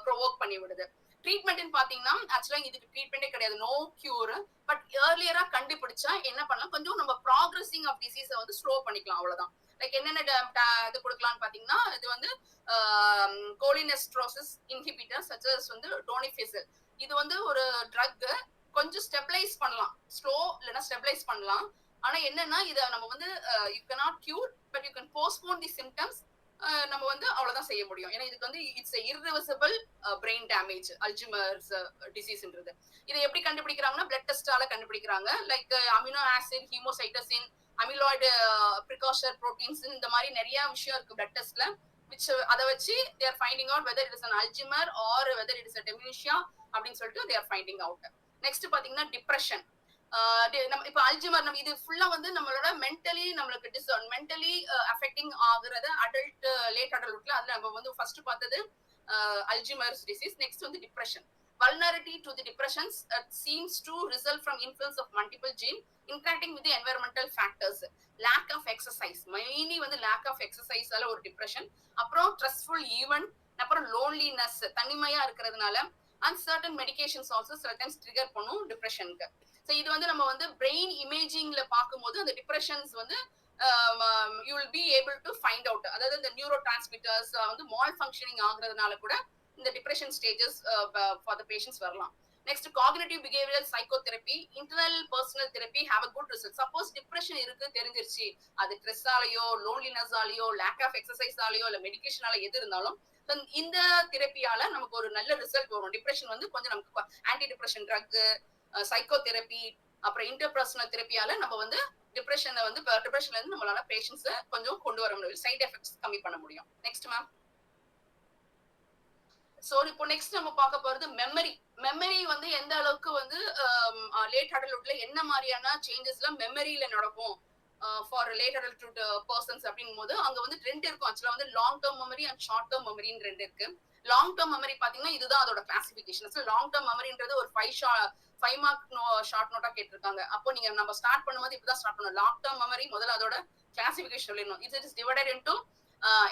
ப்ரொவோக் பண்ணி விடுது. ட்ரீட்மெண்ட் பாத்தீங்கன்னா ஆக்சுவலா இதுக்கு ட்ரீட்மெண்டே கிடையாது, நோ கியூர். பட் ஏர்லியரா கண்டுபிடிச்சா என்ன பண்ணலாம், கொஞ்சம் நம்ம ப்ராக்ரஸிங் ஆஃப் டிசீஸை வந்து ஸ்லோ பண்ணிக்கலாம், அவ்வளவுதான். லைக் என்னென்ன இது கொடுக்கலாம்னு பாத்தீங்கன்னா இது வந்து கோலினெஸ்ட்ரோசிஸ் இன்ஹிபிட்டர் சச்சஸ் வந்து டோனிஃபிசில். இது வந்து ஒரு ட்ரக், கொஞ்சம் ஸ்டெபிலைஸ் பண்ணலாம், ஸ்லோ இல்லைன்னா ஸ்டெபிலைஸ் பண்ணலாம். ஆனா என்னன்னா இதை நம்ம வந்து you cannot cure but you can postpone the symptoms. நம்ம வந்து அவ்வளவுதான் செய்ய முடியும். ஏன்னா இதுக்கு வந்து it's irreversible brain damage Alzheimer's டிசீஸ்ன்றது. இதை எப்படி கண்டுபிடிக்கிறாங்கன்னா பிளட் டெஸ்டால கண்டுபிடிக்கிறாங்க. Like amino acid, homocysteine, amyloid precursor proteins, இந்த மாதிரி நிறைய விஷயம் இருக்கு பிளட் டெஸ்ட்ல. which அதை வச்சு they are finding out whether it is an Alzheimer or whether it is a dementia அப்படின்னு சொல்லிட்டு they are finding out. Next பாத்தீங்கன்னா டிப்ரெஷன். இப்ப அல்ஜிமர் நம்ம இது ஃபுல்லா வந்து நம்மளோட மென்டலி அஃபெக்டிங் ஆகுறது அடல்ட் லேட் அடல்ட்ல. அதுல நம்ம வந்து ஃபர்ஸ்ட் பார்த்தது அல்ஜிமர்ஸ் டிசீஸ். நெக்ஸ்ட் வந்து depression. Vulnerability to the depressions seems to result from influence of multiple gene interacting with the environmental factors. Lack of exercise, mainly வந்து lack of exercise ஆல ஒரு டிப்ரெஷன். அப்புறம் stressful event, அப்புறம் loneliness, தனிமையா இருக்கிறதுனால, and certain medications also sometimes trigger பண்ணும் டிப்ரெஷனுக்கு. ஸோ இது வந்து நம்ம வந்து பிரெயின் இமேஜிங்ல பார்க்கும்போது அந்த டிப்ரெஷன்ஸ் வந்து you will be able to find out. அதாவது இந்த நியூரோ டிரான்ஸ்மிட்டர்ஸ் வந்து மால் ஃபங்க்ஷனிங் ஆகுறதுனால கூட இந்த depression stages for the patients வரலாம். Next cognitive behavioural psychotherapy, internal personal therapy have a good result. Suppose depression இருக்கு தெரிஞ்சிருச்சு, அது ஸ்ட்ரெஸ்ஸாலேயோ லோன்லினஸாலேயோ லேக் ஆஃப் எக்ஸசைஸாலேயோ இல்லை மெடிக்கேஷனால எது இருந்தாலும் இந்த தெரப்பியால நமக்கு ஒரு நல்ல ரிசல்ட் வரும். டிப்ரெஷன் வந்து கொஞ்சம் நமக்கு ஆன்டி டிப்ரெஷன் ட்ரக், சைக்கோதெரப்பி, அப்புறம் இன்டர்பர்சனல் தெரப்பியால நம்ம வந்து டிப்ரெஷன்ல இருந்து நம்மளால பேஷண்ட்ஸை கொஞ்சம் கொண்டு வர முடியும், சைட் எஃபெக்ட்ஸ் கம்மி பண்ண முடியும். Next ma'am. சோ இப்போ நெக்ஸ்ட் நம்ம பார்க்க போறது மெமரி வந்து எந்த அளவுக்கு வந்து லேட் அடல்ட்ல என்ன மாதிரியான சேஞ்சஸ்லாம் மெமரியில நடக்கும் ஃபார் லேட் அடல்ட் பர்சன்ஸ் அப்படிங்கும் போது அங்க வந்து ரெண்டு இருக்கும். ஆக்சுவலா வந்து long term memory and short term மெமரின்னு ரெண்டு இருக்கு. லாங் டேர்ம் மெமரி பாத்தீங்கன்னா இதுதான் அதோட கிளாசிபிகேஷன். லாங் டேர்ம் மெமரின்றது ஒரு 5 மார்க் ஷார்ட் நோட்டா கேட்டிருக்காங்க. அப்போ நீங்க நம்ம ஸ்டார்ட் பண்ணும்போது இப்படிதான் ஸ்டார்ட் பண்ணணும். லாங் டேர்ம் மெமரி முதல்ல அதோட கிளாசிபிகேஷன் சொல்லிடணும். It is divided into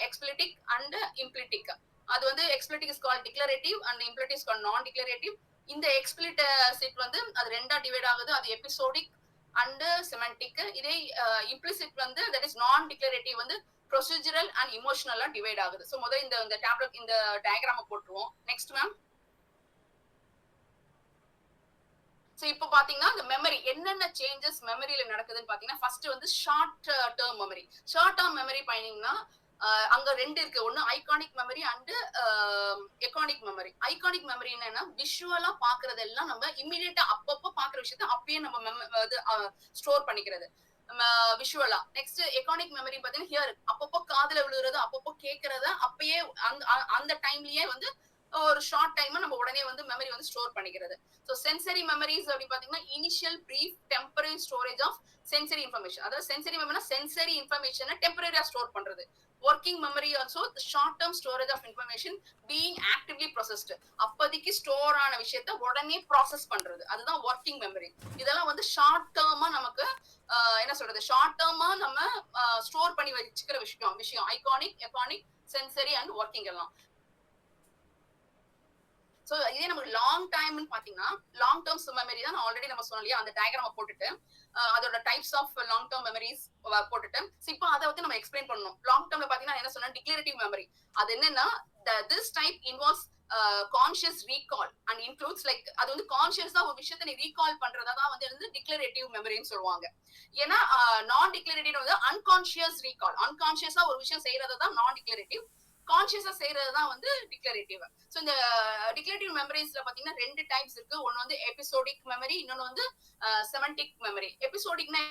explicit and implicit. அது வந்து explicit is called declarative and implicit is called non declarative. இந்த எக்ஸ்பிளிட் வந்து அது ரெண்டா டிவைட் ஆகுது. அது எபிசோடிக் அண்ட் செமண்டிக். இதே இம்ப்ளிசிட் வந்து தட் இஸ் நான் டிக்ளரேட்டிவ் வந்து ப்ரொசீஜரல் அண்ட் இமோஷனலா டிவைட் ஆகுது. ஸோ முதல்ல இந்த டேப்லெட் இந்த டயக்ராம போட்டுருவோம். Next ma'am. ஸோ இப்போ பாத்தீங்கன்னா இந்த மெமரி என்னென்ன சேஞ்சஸ் மெமரியில நடக்குதுன்னு பாத்தீங்கன்னா ஃபர்ஸ்ட் வந்து short term memory. Short term memory பாத்தீங்கன்னா அங்க ரெண்டு இருக்கு. ஒன்னு ஐகானிக் மெமரி அண்ட் எக்கானிக் மெமரி. ஐகானிக் மெமரி என்னன்னா விஷுவலா பாக்குறதெல்லாம் நம்ம இம்மிடியேட்டா அப்பப்போ பாக்குற விஷயத்த அப்பயே நம்ம ஸ்டோர் பண்ணிக்கிறது விஷுவலா. நெக்ஸ்ட் எக்கானிக் மெமரி பாத்தீங்கன்னா ஹியர் அப்பப்போ காதுல விழுறது, அப்பப்போ கேட்கறத அப்பயே அந்த டைம்லயே வந்து ஒரு ஷார்ட் டைம் நம்ம உடனே வந்து மெமரி வந்து ஸ்டோர் பண்ணிக்கிறது. ஸோ சென்சரி மெமரிஸ் அப்படி பாத்தீங்கன்னா initial brief temporary storage of sensory information. அதாவது சென்சரி மெமரினா சென்சரி இன்ஃபர்மேஷனை டெம்பரரியா ஸ்டோர் பண்றது. Working memory also the short term storage of information being actively processed. அப்போதைக்கு ஸ்டோர் ஆன விஷயத்தை உடனே ப்ராசஸ் பண்றது, அதுதான் ஒர்க்கிங் மெமரி. இதெல்லாம் வந்து ஷார்ட் டேர்மா நமக்கு என்ன சொல்றது, ஷார்ட் டேர்மா நம்ம ஸ்டோர் பண்ணி வச்சுக்கிற விஷயம் ஐகானிக், எக்கானிக், சென்சரி அண்ட் ஒர்க்கிங் எல்லாம். சோ இதே நமக்கு லாங் டைம்னு பாத்தீங்கன்னா லாங் டேர்ம்ஸ் மெமரி தான் ஆல்ரெடி நம்ம சொன்னோம் இல்லையா. அந்த டயக்ராம போட்டுட்டு அதோட types of long term memories போட்டுட்டு இப்போ அதை வந்து நம்ம எக்ஸ்பிளைன் பண்ணணும். லாங் டேர்ம்ல பாத்தீங்கன்னா என்ன சொன்னா டிக்ளரேட்டிவ் மெமரி. அது என்னன்னா this type involves conscious recall and includes like அது வந்து கான்ஷியஸா ஒரு விஷயத்தை நீ ரீகால் பண்றதா தான் வந்து டிக்ளரேட்டிவ் மெமரின்னு சொல்லுவாங்க. ஏன்னா நான் டிக்ளரேட்டிவ் வந்து அன்கான்ஷியஸ் ரீகால், அன்கான்ஷியஸா ஒரு விஷயம் செய்யறதை தான் நான் டிக்ளரேட்டிவ். கான்சியஸா செய்யறதுதான் வந்து டிக்ளரேட்டிவ். ஸோ இந்த டிக்ளரேட்டிவ் மெமரிஸ்ல பாத்தீங்கன்னா 2 டைப்ஸ் இருக்கு. ஒன்னு வந்து எபிசோடிக் மெமரி, இன்னொன்னு வந்து செமண்டிக் மெமரி. எபிசோடிக்னா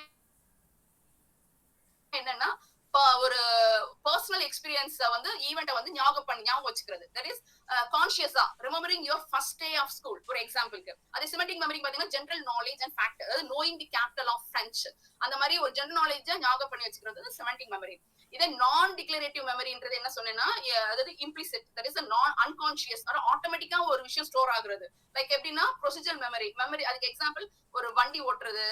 என்னன்னா ஒரு பர்சனல் எக்ஸ்பீரியன்ஸ் வந்து ஈவெண்ட்டை வந்து ஞாபகம் வச்சுக்கிறது. தட் இஸ் கான்சியஸா remembering your first day of school ஒரு எக்ஸாம்பிளுக்கு. அது சிமெட்டிக் மெமரி பாத்தீங்கன்னா ஜெனரல் நாலேஜ் அண்ட் ஃபேக்ட், அதாவது knowing the capital of French, அந்த மாதிரி ஒரு ஜெனரல் நாலேஜ் ஞாபகம் பண்ணி வச்சுக்கிறது செமெண்டிக் மெமரி. இதே நான் டிக்ளரேட்டிவ் மெமரின்றது என்ன சொன்னேன்னா, அதாவது இம்ப்ளிசிட், தட் இஸ் நான் அன்கான்சியஸ், ஆட்டோமேட்டிக்கா ஒரு விஷயம் ஸ்டோர் ஆகுறது. லைக் எப்படின்னா ப்ரொசீஜர் மெமரி. அதுக்கு எக்ஸாம்பிள் ஒரு வண்டி ஓட்டுறது,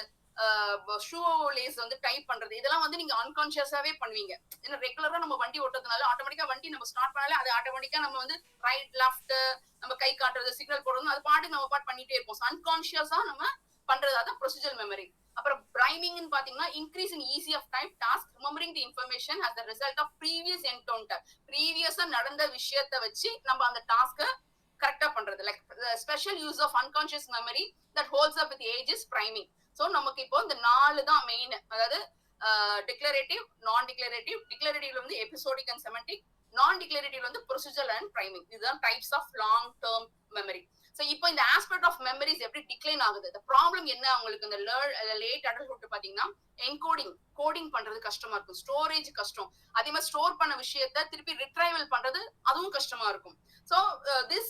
ஷூ லேஸ் வந்து டைப் பண்றது, இதெல்லாம் வந்து நீங்க அன்கான்சியஸாவே பண்ணுவீங்க. ஏன்னா ரெகுலரா நம்ம வண்டி ஓட்டுறதுனால ஆட்டோமேட்டிக்கா வண்டி நம்ம ஸ்டார்ட் பண்ணாலே அது ஆட்டோமேட்டிக்கா நம்ம வந்து ரைட் லெஃப்ட் நம்ம கை காட்டுறது, சிக்னல் போடுறது, அது பாட்டு நம்ம பாட்டு பண்ணிட்டே இருப்போம். அன்கான்சியஸா நம்ம பண்றது அதான் ப்ரொசீஜர் மெமரி. அப்புறம் பிரைமிங் பாத்தீங்கன்னா increasing easy of time task, remembering the information as the result of previous encounter. ப்ரீவியஸா நடந்த விஷயத்தை வச்சு நம்ம அந்த டாஸ்க கரெக்டா பண்றது. Like special use of unconscious memory that holds up with age is priming. So நமக்கு இப்போ இந்த 4 தான் மெயின். அதாவது டிக்ளரேட்டிவ், நான் டிக்ளரேட்டிவ், டிக்ளரேட்டிவ்ல வந்து எபிசோடிக் அண்ட் செமண்டிக், நான் டிக்ளரேட்டிவ்ல வந்து ப்ரொசீஜர் அண்ட் பிரைமிங். இதுதான் types of long term memory. So இப்போ இந்த ஆஸ்பெக்ட் ஆஃப் மெமரிஸ் எப்படி டிக்ளைன் ஆகுது, இந்த ப்ராப்ளம் என்ன அவங்களுக்கு இந்த லேட் அடல்ட்ஹுட் பாத்தீங்கன்னா என்கோடிங், கோடிங் பண்றது கஷ்டமா இருக்கும், ஸ்டோரேஜ் கஷ்டம், அதே மாதிரி ஸ்டோர் பண்ண விஷயத்தை திருப்பி ரிட்ரைவல் பண்றது அதுவும் கஷ்டமா இருக்கும். So this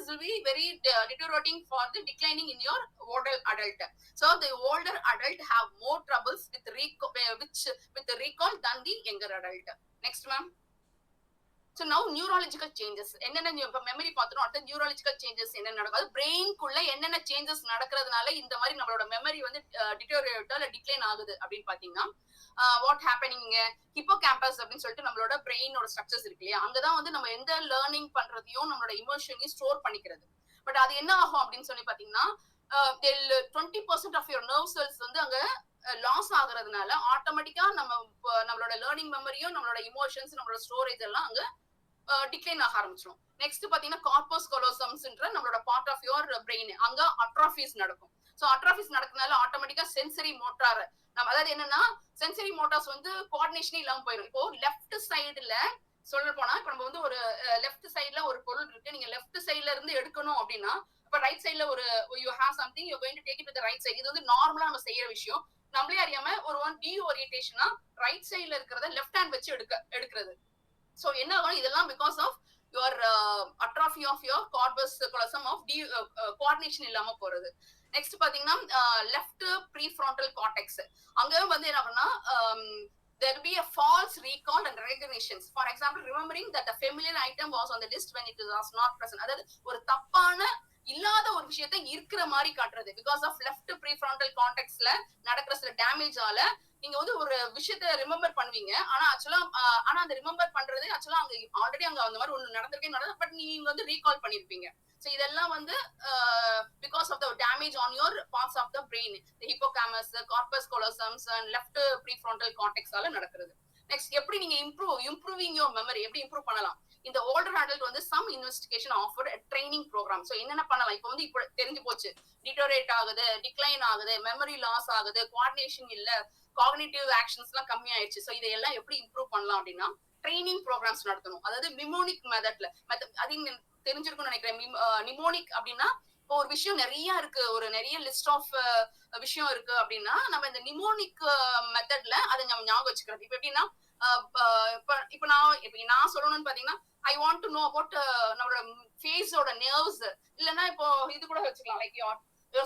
will be very deteriorating for the declining in your older adult. So the older adult have more troubles with the recall than the younger adult. Next ma'am. So now neurological changes. என்னென்ன இப்ப மெமரி பார்த்தோம், அடுத்த நியூரலாஜிக்கல் சேஞ்சஸ் என்ன நடக்குது, பிரெயின்குள்ள என்னென்ன சேஞ்சஸ் நடக்கிறதுனால இந்த மாதிரி நம்மளோட மெமரி வந்து டிட்டோரியேட் இல்ல டிக்ளைன் ஆகுது அப்படின்னு பாத்தீங்கன்னா, வாட் ஹேப்பனிங் ஹிப்போ கேம்பஸ் அப்படின்னு சொல்லிட்டு நம்மளோட பிரெயினோட ஸ்ட்ரக்சர்ஸ் இருக்கு இல்லையா, அங்கதான் வந்து நம்ம எந்த லேர்னிங் பண்றதையும் நம்மளோட இமோஷனையும் ஸ்டோர் பண்ணிக்கிறது. பட் அது என்ன ஆகும் அப்படின்னு சொல்லி பாத்தீங்கன்னா 20% ஆஃப் யுவர் நர்வ் செல்ஸ் வந்து அங்க லாஸ் ஆகுறதுனால ஆட்டோமேட்டிக்கா நம்மளோட லேர்னிங் மெமரியும் நம்மளோட இமோஷன்ஸ் நம்மளோட ஸ்டோரேஜ் எல்லாம் அங்க டிக்ளைன் ஆக ஆரம்பிச்சிடும். நெக்ஸ்ட் பாத்தீங்கன்னா கார்பஸ் கோலோசம்ஸ்ன்ற நம்மளோட பார்ட் ஆஃப் யுவர் பிரெயின், அங்க அட்ராஃபிஸ் நடக்கும். சோ அட்ராஃபிஸ் நடக்கிறதுனால ஆட்டோமேட்டிக்கா சென்சரி மோட்டார், நம்ம அதாவது என்னன்னா சென்சரி மோட்டார்ஸ் வந்து கோஆர்டினேஷனே இல்லாம போயிடும். இப்போ லெஃப்ட் சைடுல சொல்ல போனா இப்ப நம்ம வந்து ஒரு லெஃப்ட் சைடுல ஒரு பொருள் இருக்கு, நீங்க லெஃப்ட் சைடுல இருந்து எடுக்கணும் அப்படின்னா இப்ப ரைட் சைடுல ஒரு you have something you going to take it with right side. இது வந்து நார்மலா நம்ம செய்யற விஷயம். நம்மளே அறியாம ஒரு டி ஓரியன்டேஷனா ரைட் சைடுல இருக்கிறத லெஃப்ட் ஹேண்ட் வச்சு எடுக்கிறது. So என்ன ஆகும், இதெல்லாம் because of your atrophy of your corpus callosum of coordination இல்லாம போறது. நெக்ஸ்ட் பாத்தீங்கன்னா லெஃப்ட் ப்ரீஃப்ரான்டல் கார்டெக்ஸ், அங்க வந்து என்ன ஆகும்னா there will be a false recall and recognitions. For example, remembering that a familiar item was on the list when it was not present. அதாவது ஒரு தப்பான இல்லாத ஒரு விஷயத்தை இருக்கிற மாதிரி காட்டுறது. பிகாஸ் ஆஃப் லெஃப்ட் ப்ரீஃப்ரான்டல் கார்டெக்ஸ்ல நடக்கிற சில டேமேஜால நீங்க வந்து ஒரு விஷயத்த ரிமெம்பர் பண்ணுவீங்க, ஆனா அந்த ரிமெம்பர் பண்றது ஆக்சுவலா அங்க ஆல்ரெடி அங்க அந்த மாதிரி ஒண்ணு நடந்திருக்கே, பட் நீங்க வந்து ரீகால் பண்ணிருப்பீங்க. So இதெல்லாம் வந்து because of the damage on your parts of the brain, the hippocampus, the corpus callosum and left prefrontal cortex ஆல நடக்கிறது. நெக்ஸ்ட் எப்படி நீங்க இம்ப்ரூவிங் யுவர் மெமரி எப்படி இம்ப்ரூவ் பண்ணலாம், இந்த ஓல்டர் அடல்ட் வந்து some investigation offer training program. So என்னென்ன பண்ணலாம், இப்போ வந்து இப்போ தெரிஞ்சு போச்சு டிட்டோரேட் ஆகுது, டிக்ளைன் ஆகுது, மெமரி லாஸ் ஆகுது, கோஆர்டினேஷன் இல்ல, காக்னிட்டிவ் ஆக்ஷன்ஸ் எல்லாம் கம்மி ஆயிடுச்சு. ஸோ இதெல்லாம் எப்படி இம்ப்ரூவ் பண்ணலாம் அப்படின்னா ட்ரைனிங் ப்ரோக்ராம்ஸ் நடத்தணும். அதாவது நிமோனிக் மெத்தட்ல அது தெரிஞ்சிருக்கும்னு நினைக்கிறேன். நிமோனிக் அப்படின்னா இப்போ ஒரு விஷயம் நிறைய இருக்கு, ஒரு நிறைய லிஸ்ட் ஆஃப் விஷயம் இருக்கு அப்படின்னா நம்ம இந்த நிமோனிக் மெத்தட்ல அதை நம்ம ஞாபகம் வச்சுக்கிறது. இப்ப எப்படின்னா இப்ப நான் சொல்லணும்னு பாத்தீங்கன்னா I want to know about நம்மளோட ஃபேஸோட நர்வ்ஸ், இல்லைன்னா இப்போ இது கூட வச்சுக்கலாம் லைக் யோர்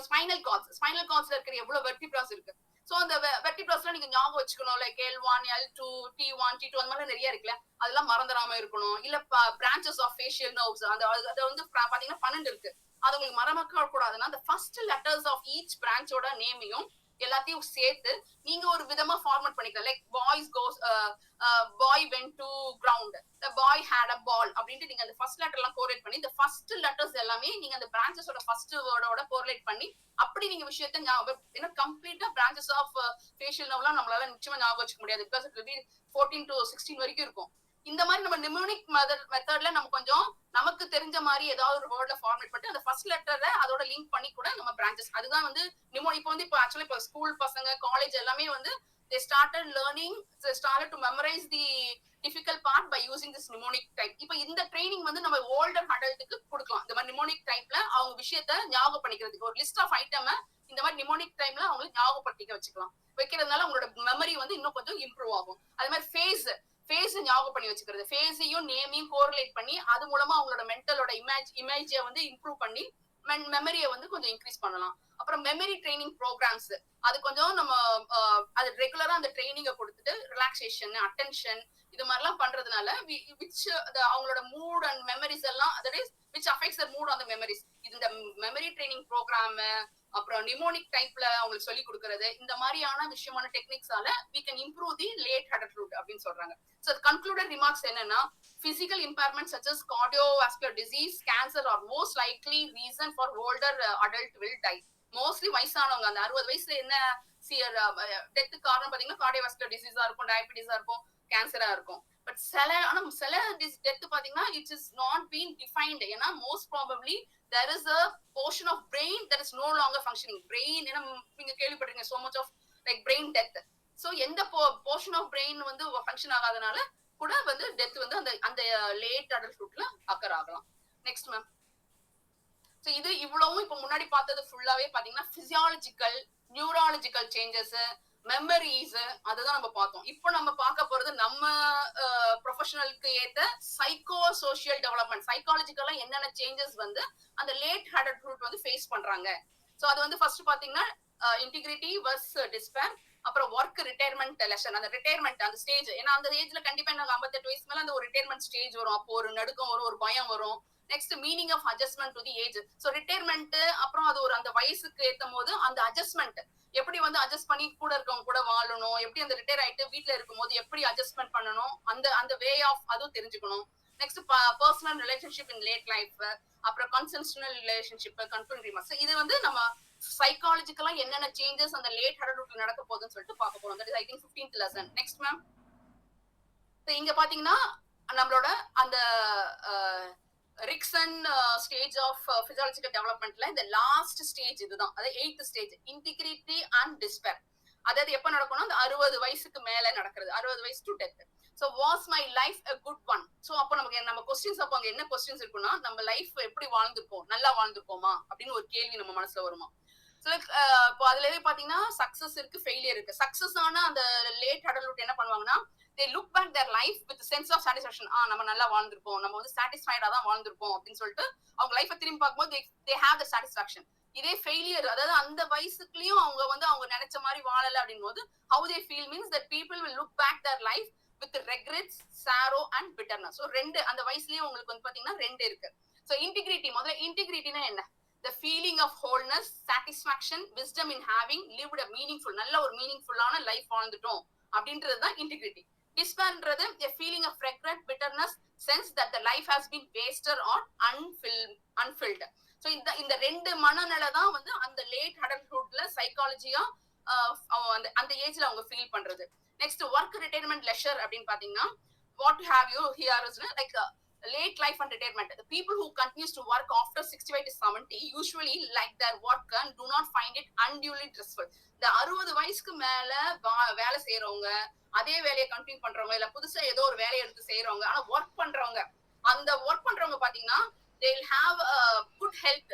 ஸ்பைனல் கார்ட்ஸ்ல இருக்கிற எவ்வளவு வெர்டிப்ராஸ் இருக்கு. சோ அந்த வெர்டிப்ராஸ்ல நீங்க ஞாபகம் வச்சுக்கணும், like L1, L2, T1, T2 அந்த மாதிரி நிறைய இருக்குல்ல, அதெல்லாம் மறந்துடாம இருக்கணும். இல்ல பிரான்ச்சஸ் ஆஃப் ஃபேஷியல் நர்வ்ஸ் அதை வந்து பாத்தீங்கன்னா 12 இருக்கு, அது உங்களுக்கு மறக்க கூடாதுன்னா அந்த ஃபர்ஸ்ட் லெட்டர்ஸ் ஆஃப் ஈச் பிரான்ச்சோட நேமையும் எல்லாத்தையும் சேர்த்து நீங்க ஒரு விதமா ஃபார்மேட் பண்ணிக்கலாம். Like boy went to ground, boy had a ball அப்படின்ட்டு நீங்க அந்த ஃபர்ஸ்ட் லெட்டர் எல்லாம் கோரிலேட் பண்ணி இந்த ஃபர்ஸ்ட் லெட்டர்ஸ் எல்லாமே நீங்க அந்த பிரான்ச்சஸோட ஃபர்ஸ்ட் வேர்டோட கோரிலேட் பண்ணி அப்படி நீங்க விஷயத்த ஞாபகம், ஏன்னா கம்ப்ளீட்டா பிரான்ச்சஸ் ஆஃப் ஃபேஷியல் நர்வ்லாம் நம்மளால நிச்சயமா ஞாபகம் வச்சுக்க முடியாது. Because it will B 14 to 16 வரைக்கும் இருக்கும். இந்த மாதிரி நம்ம நிமோனிக் மெத்தட்ல நம்ம கொஞ்சம் நமக்கு தெரிஞ்ச மாதிரி ஏதாவது ஒரு வேர்ட்ல ஃபார்மேட் பண்ணி அந்த ஃபர்ஸ்ட் லெட்டரை அதோட லிங்க் பண்ணி கூட நம்ம பிரான்ச்சஸ், அதுதான் வந்து இப்போ வந்து இப்போ ஆக்சுவலி இப்போ ஸ்கூல் பசங்க காலேஜ் எல்லாமே வந்து they started learning, they started to memorize the difficult part by using this mnemonic type. இப்போ இந்த ட்ரைனிங் வந்து நம்ம ஓல்டர் அடல்ட்டுக்கு கொடுக்கலாம். இந்த மாதிரி mnemonic டைப்ல அவங்க விஷயத்த ஞாபகம் பண்ணிக்கிறதுக்கு ஒரு லிஸ்ட் ஆஃப் ஐட்டம் இந்த மாதிரி mnemonic டைம்ல அவங்களுக்கு ஞாபகப்படுத்திக்க வச்சுக்கலாம். வைக்கிறதுனால அவங்களோட மெமரி வந்து இன்னும் கொஞ்சம் இம்ப்ரூவ் ஆகும். அதே மாதிரி ஃபேஸ் ஞாபகம் பண்ணி வச்சுக்கிறது, ஃபேஸையும் நேமையும் கோரிலேட் பண்ணி அது மூலமா அவங்களோட மென்டலோட இமேஜை வந்து இம்ப்ரூவ் பண்ணி மெமரியை வந்து கொஞ்சம் இன்க்ரீஸ் பண்ணலாம். அப்புறம் மெமரி ட்ரைனிங் ப்ரோக்ராம்ஸ், அது கொஞ்சம் நம்ம அது ரெகுலரா அந்த ட்ரைனிங்கை கொடுத்துட்டு ரிலாக்ஸேஷன், அட்டென்ஷன் இது மாதிரிலாம் பண்றதுனால அவங்களோட மூட் அண்ட் மெமரிஸ் எல்லாம் which affects the mood on the memories. இந்த மெமரி ட்ரைனிங் ப்ரோக்ராம் அப்புறம் நிமோனிக் டைப்ல அவங்களுக்கு சொல்லி கொடுக்கறது, இந்த மாதிரியான விஷயமான டெக்னிக்ஸால we can improve the late adulthood அப்படின்னு சொல்றாங்க. So the concluded remarks என்னன்னா, physical impairments such as cardiovascular disease, cancer are most likely reason for older adult will die. Mostly வயசானவங்க அந்த 60 வயசுல என்ன டெத்து காரணம் பாத்தீங்கன்னா கார்டியோவாஸ்குலர் டிசீஸா இருக்கும், டயபிட்டிஸா இருக்கும், கேன்சரா இருக்கும். பட் சில டெத் பாத்தீங்கன்னா it is not been defined. ஏன்னா most probably there is a portion of brain that is no longer functioning. brain ஏன்னா நீங்க கேள்விப்பட்டிருக்கீங்க so much of like brain death. so எந்த portion of brain வந்து ஃபங்க்ஷன் ஆகாதனால கூட வந்து டெத் வந்து அந்த லேட் அடல்ட்ஹுட்ல அக்கர் ஆகலாம். Next ma'am. சோ இது இவ்வளவும் இப்ப முன்னாடி பார்த்தது ஃபுல்லாவே பாத்தீங்கன்னா பிசியாலஜிக்கல், நியூராலஜிக்கல் சேஞ்சஸ், மெமரிஸ் அதுதான் நம்ம பார்த்தோம். இப்போ நம்ம பார்க்க போறது நம்ம ப்ரொஃபஷனலுக்கு ஏத்த சைக்கோ சோசியல் டெவலப்மெண்ட், சைக்காலஜிக்கலா என்னென்ன சேஞ்சஸ் வந்து அந்த லேட் அடல்ட்ஹுட் வந்து ஃபேஸ் பண்றாங்க. சோ அது வந்து ஃபர்ஸ்ட் பாத்தீங்கன்னா இன்டிகிரிட்டி வர்ஸ் டிஸ்பேர், அப்புறம் ஒர்க் ரிட்டையர்மெண்ட் லெசன். அந்த ரிட்டையர்மெண்ட் அந்த ஸ்டேஜ், ஏன்னா அந்த ஏஜ்ல கண்டிப்பா எனக்கு 58 வயசு மேல அந்த ஒரு ரிட்டையர்மெண்ட் ஸ்டேஜ் வரும். அப்போ ஒரு நடுக்கம் வரும், ஒரு பயம் வரும். Next meaning of adjustment to the age. So retirement அப்புறம் அது ஒரு அந்த வயசுக்கு ஏத்த போது அந்த அட்ஜஸ்ட்மெண்ட் எப்படி வந்து அட்ஜஸ்ட் பண்ணி கூட இருக்கவங்க கூட வாழணும், எப்படி அந்த ரிட்டையர் ஆயிட்டு வீட்டுல இருக்கும்போது எப்படி அட்ஜஸ்ட்மெண்ட் பண்ணணும், அந்த வே ஆஃப் அதுவும் தெரிஞ்சுக்கணும். நெக்ஸ்ட் பர்சனல் ரிலேஷன்ஷிப் இன் லேட் லைஃப், அப்புறம் கன்சென்ஷனல் ரிலேஷன்ஷிப், கன்க்ளூடிங் ரிமார்க்ஸ். இது வந்து நம்ம சைக்காலஜிக்கலா என்னென்ன சேஞ்சஸ் அந்த லேட் அடல்ட்ஹுட்ல நடக்க போகுதுன்னு சொல்லிட்டு பார்க்க போறோம். That is I think 15th lesson. Next ma'am. இங்க பாத்தீங்கன்னா நம்மளோட அந்த ரிக்சன் ஸ்டேஜ் ஆஃப் பிசியாலஜிக்கல் டெவலப்மெண்ட்ல இந்த லாஸ்ட் ஸ்டேஜ் இதுதான், அது 8th stage, integrity and despair. அதாவது எப்ப நடக்கும்னா அந்த 60 வயசுக்கு மேல நடக்கிறது, 60 வயசு to death. So was my life a good one? So அப்போ நம்ம கொஸ்டின்ஸ், அப்போ அங்க என்ன கொஸ்டின்ஸ் இருக்குன்னா, நம்ம லைஃப் எப்படி வாழ்ந்திருக்கோம், நல்லா வாழ்ந்திருக்கோமா அப்படின்னு ஒரு கேள்வி நம்ம மனசுல வருமா. சோ இப்போ அதுலயே பாத்தீங்கன்னா சக்சஸ் இருக்கு, ஃபெயிலியர் இருக்கு. சக்சஸ் ஆன அந்த லேட் அடல்ட்ஹுட் என்ன பண்ணுவாங்கன்னா, they look back their life with a sense of satisfaction. நம்ம நல்லா வாழ்ந்திருக்கோம், நம்ம வந்து சாட்டிஸ்ஃபைடா தான் வாழ்ந்திருக்கோம் அப்படின்னு சொல்லிட்டு அவங்க லைஃபை திரும்பி பார்க்கும்போது they have the satisfaction. இதே ஃபெயிலியர், அதாவது அந்த வயசுக்குலயும் அவங்க வந்து அவங்க நினைச்ச மாதிரி வாழல அப்படின் போது how they feel means that people will look back their life with regrets, sorrow and bitterness. so ரெண்டு அந்த வயசுலயும் உங்களுக்கு வந்து பாத்தீங்கன்னா ரெண்டு இருக்கு. so integrity, முதல்ல இன்டிகிரிட்டினா என்ன? the feeling of wholeness, satisfaction, wisdom in having lived a meaningful, நல்ல ஒரு மீனிங்ஃபுல்லான லைஃப் வாழ்ந்துட்டோம் அப்படின்றது தான் integrity. டிஸ்பேர்ன்றது a feeling of regret, bitterness, sense that the life has been wasted or unfilled. so இந்த ரெண்டு மனநிலை தான் வந்து அந்த லேட் அடல்ட்ஹுட்ல சைக்காலஜியா அந்த ஏஜ்ல அவங்க ஃபீல் பண்றது. நெக்ஸ்ட் ஒர்க் ரிட்டையர்மெண்ட் லெஷர் அப்படின்னு பாத்தீங்கன்னா, what have you here is like late life and retirement. The people who continues to work after 65 to 70 usually like their work and do not find it unduly stressful. இந்த 60 வயசுக்கு மேல வேலை செய்யறவங்க, அதே வேலையை கண்டினியூ பண்றவங்க, இல்ல புதுசா ஏதோ ஒரு வேலையை எடுத்து செய்யறவங்க, ஆனா ஒர்க் பண்றவங்க, அந்த ஒர்க் பண்றவங்க பாத்தீங்கன்னா they will have a good health.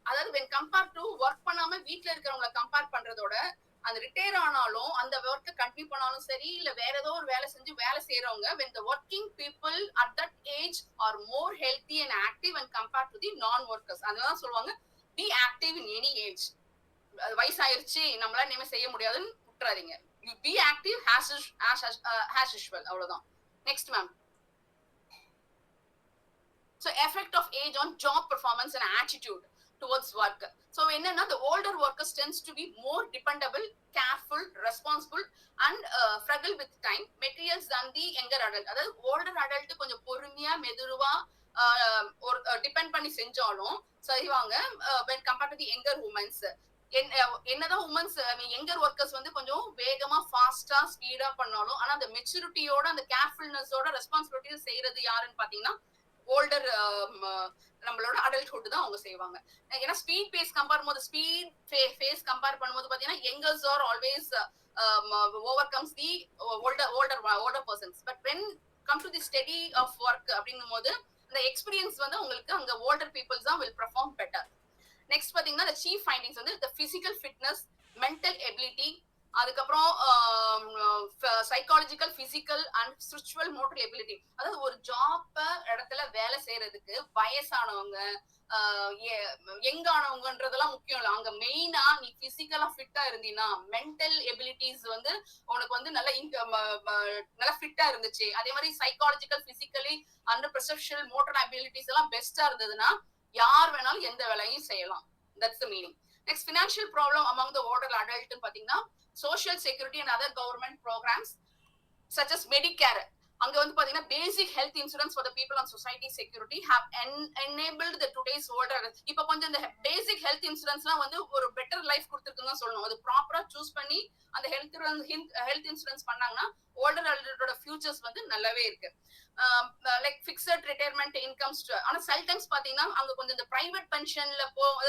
அதாவது when compared to ஒர்க் பண்ணாம வீட்டுல இருக்கிறவங்களை கம்பேர் பண்றதோட, அந்த ரிட்டையர் ஆனாலும் அந்த ஒர்க்கை கண்டினியூ பண்ணாலும் சரி, இல்ல வேற ஏதோ ஒரு வேலை செஞ்சு வேலை செய்யறவங்க, when the working people at that age are more healthy and active and compared to the non workers. அதனால சொல்லுவாங்க be active in any age. வயசாயிருச்சு நம்மளால இனிமே செய்ய முடியாதுன்னு விட்டுறாதீங்க, you be active as usual. அவ்வளவுதான். Next ma'am. so effect of age on job performance and attitude towards work. so என்னன்னா the older workers tends to be more dependable, careful, responsible and struggle with time materials than the younger adult. அதாவது older adult கொஞ்சம் பொறுமையா மெதுவா ஒரு டிபெண்ட் பண்ணி செஞ்சாலும் செய்வாங்க when compared to the younger women's. என்னதான் உமன்ஸ் யங்கர் ஒர்க்கர்ஸ் வந்து கொஞ்சம் வேகமா ஃபாஸ்டா ஸ்பீடா பண்ணாலும், ஆனா அந்த மெச்சூரிட்டியோட அந்த கேர்ஃபுல்னஸோட ரெஸ்பான்சிபிலிட்டி செய்யறது யாருன்னு பாத்தீங்கன்னா ஓல்டர் நம்மளோட அடல்ட்ஹுட் தான் அவங்க செய்வாங்க. ஏன்னா ஸ்பீட் பேஸ் கம்பேர் பண்ணும்போது, ஸ்பீட் ஃபேஸ் கம்பேர் பண்ணும்போது பாத்தீங்கன்னா youngers are always overcomes the older persons. But when come to the study of work அப்படிங்கும் போது அந்த எக்ஸ்பீரியன்ஸ் வந்து உங்களுக்கு அங்க ஓல்டர் பீப்புள்ஸ் தான் will perform better. நெக்ஸ்ட் பாத்தீங்கன்னா the chief findings வந்து the physical fitness, mental ability, அதுக்கப்புறம் psychological, physical and spiritual motor ability. அதாவது ஒரு ஜாப் இடத்துல வேலை செய்யறதுக்கு வயசானவங்க, யங் ஆனவங்கன்றதெல்லாம் முக்கியம் இல்லை. அங்க மெயினா நீ பிசிக்கலா ஃபிட்டா இருந்தீங்கன்னா, மென்டல் எபிலிட்டிஸ் வந்து உனக்கு வந்து நல்லா ஃபிட்டா இருந்துச்சு, அதே மாதிரி psychological, physically and perceptual motor abilities எல்லாம் பெஸ்டா இருந்ததுன்னா யார் வேணாலும் எந்த வேலையும் செய்யலாம். That's the meaning. Next, financial problem among the older adult பாத்தீங்கன்னா social security and other government programs such as Medicare. அங்க வந்து பாத்தீங்கன்னா basic health insurance for the people on society security have enabled the today's older. இப்ப கொஞ்சம் இந்த basic health insuranceலாம் வந்து ஒரு better life கொடுத்துருக்குன்னு சொல்லணும். அது ப்ராப்பரா சூஸ் பண்ணி அந்த ஹெல்த் இன்சூரன்ஸ் பண்ணாங்கன்னா ஓல்டர் அடல்ட்டோட ஃபியூச்சர்ஸ் வந்து நல்லாவே இருக்கு. Like fixed retirement incomes. ஆனா சம்டைம்ஸ் பாத்தீங்கன்னா அங்க கொஞ்சம் இந்த பிரைவேட் பென்ஷன்ல